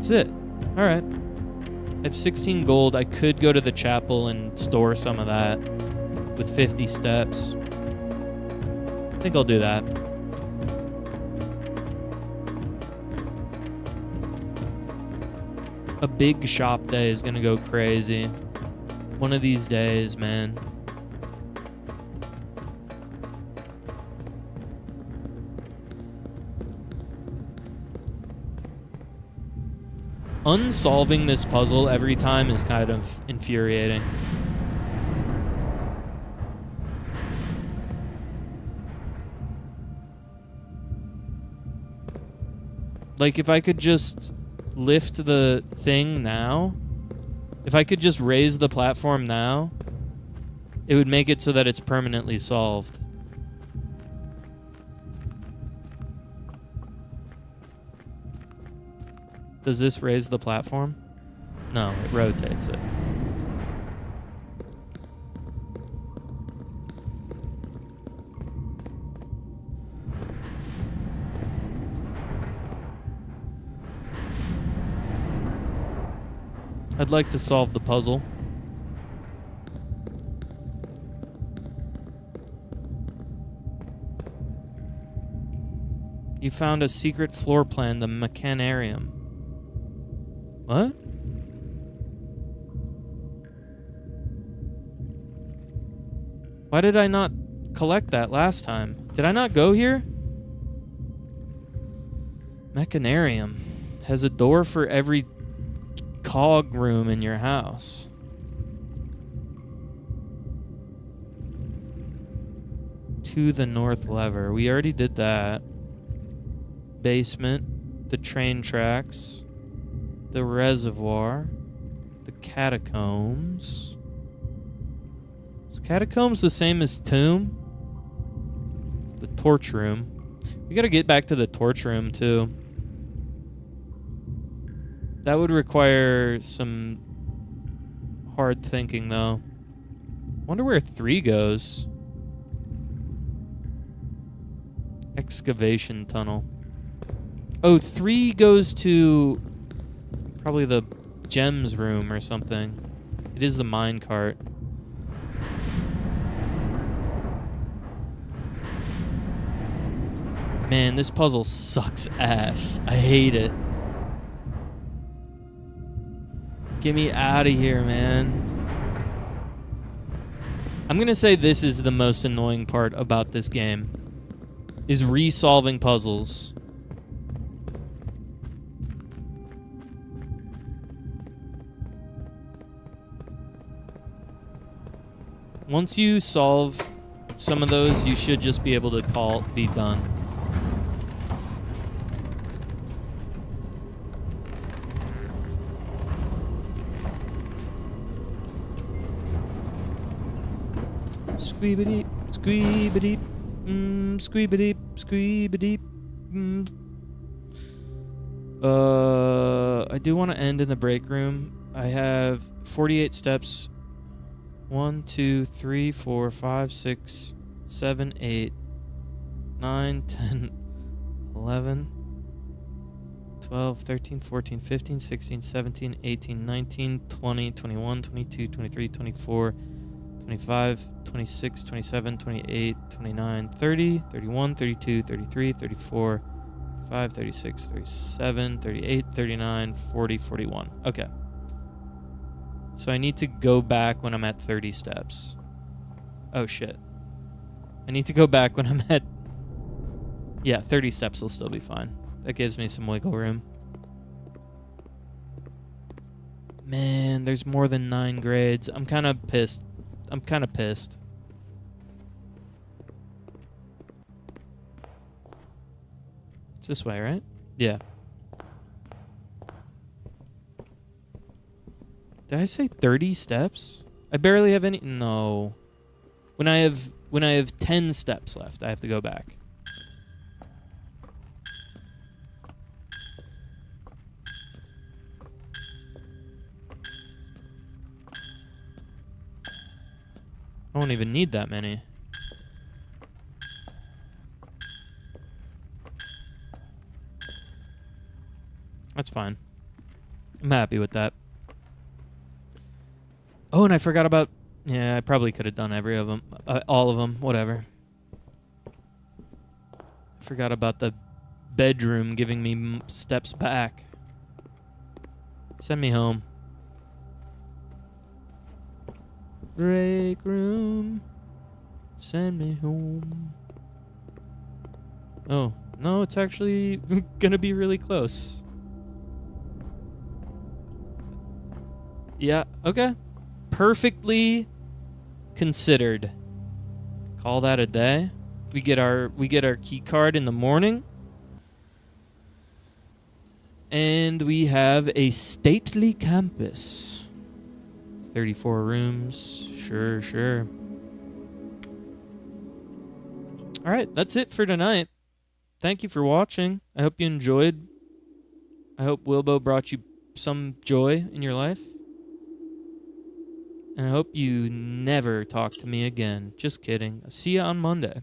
it. Alright. I have 16 gold. I could go to the chapel and store some of that with 50 steps. I think I'll do that. A big shop day is gonna go crazy. One of these days, man. Unsolving this puzzle every time is kind of infuriating. Like, if I could just lift the thing now, if I could just raise the platform now, it would make it so that it's permanently solved. Does this raise the platform? No, it rotates it. I'd like to solve the puzzle. You found a secret floor plan, the Mechanarium. What? Why did I not collect that last time? Did I not go here? Mechanarium has a door for every cog room in your house. To the north lever. We already did that. Basement. The train tracks. The reservoir. The catacombs. Is catacombs the same as tomb? The torch room. We gotta get back to the torch room too. That would require some hard thinking, though. Wonder where 3 goes. Excavation tunnel. Oh, 3 goes to probably the gems room or something. It is the mine cart. Man, this puzzle sucks ass. I hate it. Get me out of here, man. I'm going to say this is the most annoying part about this game. Is resolving puzzles. Once you solve some of those, you should just be able to be done. Squeebity, squeebity, squeebity, squeebity. I do want to end in the break room. I have 48 steps. 1, 2, 3, 4, 5, 6, 7, 8, 9, 10, 11, 12, 13, 14, 15, 16, 17, 18, 19, 20, 21, 22, 23, 24, 25, 26, 27, 28, 29, 30, 31, 32, 33, 34, 35, 36, 37, 38, 39, 40, 41. Okay. So I need to go back when I'm at 30 steps. Oh, shit. I need to go back when I'm at... Yeah, 30 steps will still be fine. That gives me some wiggle room. Man, there's more than 9 grades. I'm kind of pissed. It's this way, right? Yeah. Did I say 30 steps? I barely have any... No. When I have 10 steps left, I have to go back. I won't even need that many. That's fine. I'm happy with that. Oh, and I forgot about... Yeah, I probably could have done all of them, whatever. I forgot about the bedroom giving me steps back. Send me home. Break room. Send me home. Oh, no, it's actually gonna be really close. Yeah, okay. Perfectly considered. Call that a day. We get our key card in the morning. And we have a stately campus. 34 rooms. Sure. All right, that's it for tonight. Thank you for watching. I hope you enjoyed. I hope Wilbo brought you some joy in your life. And I hope you never talk to me again. Just kidding. I'll see you on Monday.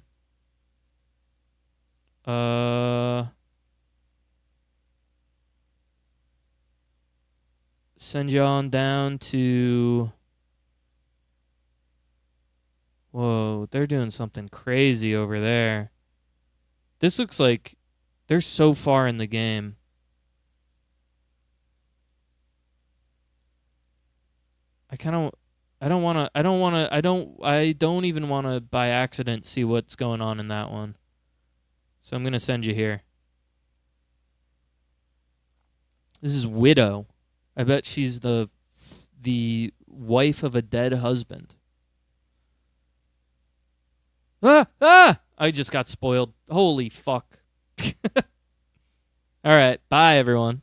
Send you on down to... Whoa, they're doing something crazy over there. This looks like they're so far in the game. I don't even want to by accident see what's going on in that one. So I'm going to send you here. This is Widow. I bet she's the wife of a dead husband. Ah! I just got spoiled. Holy fuck. All right. Bye, everyone.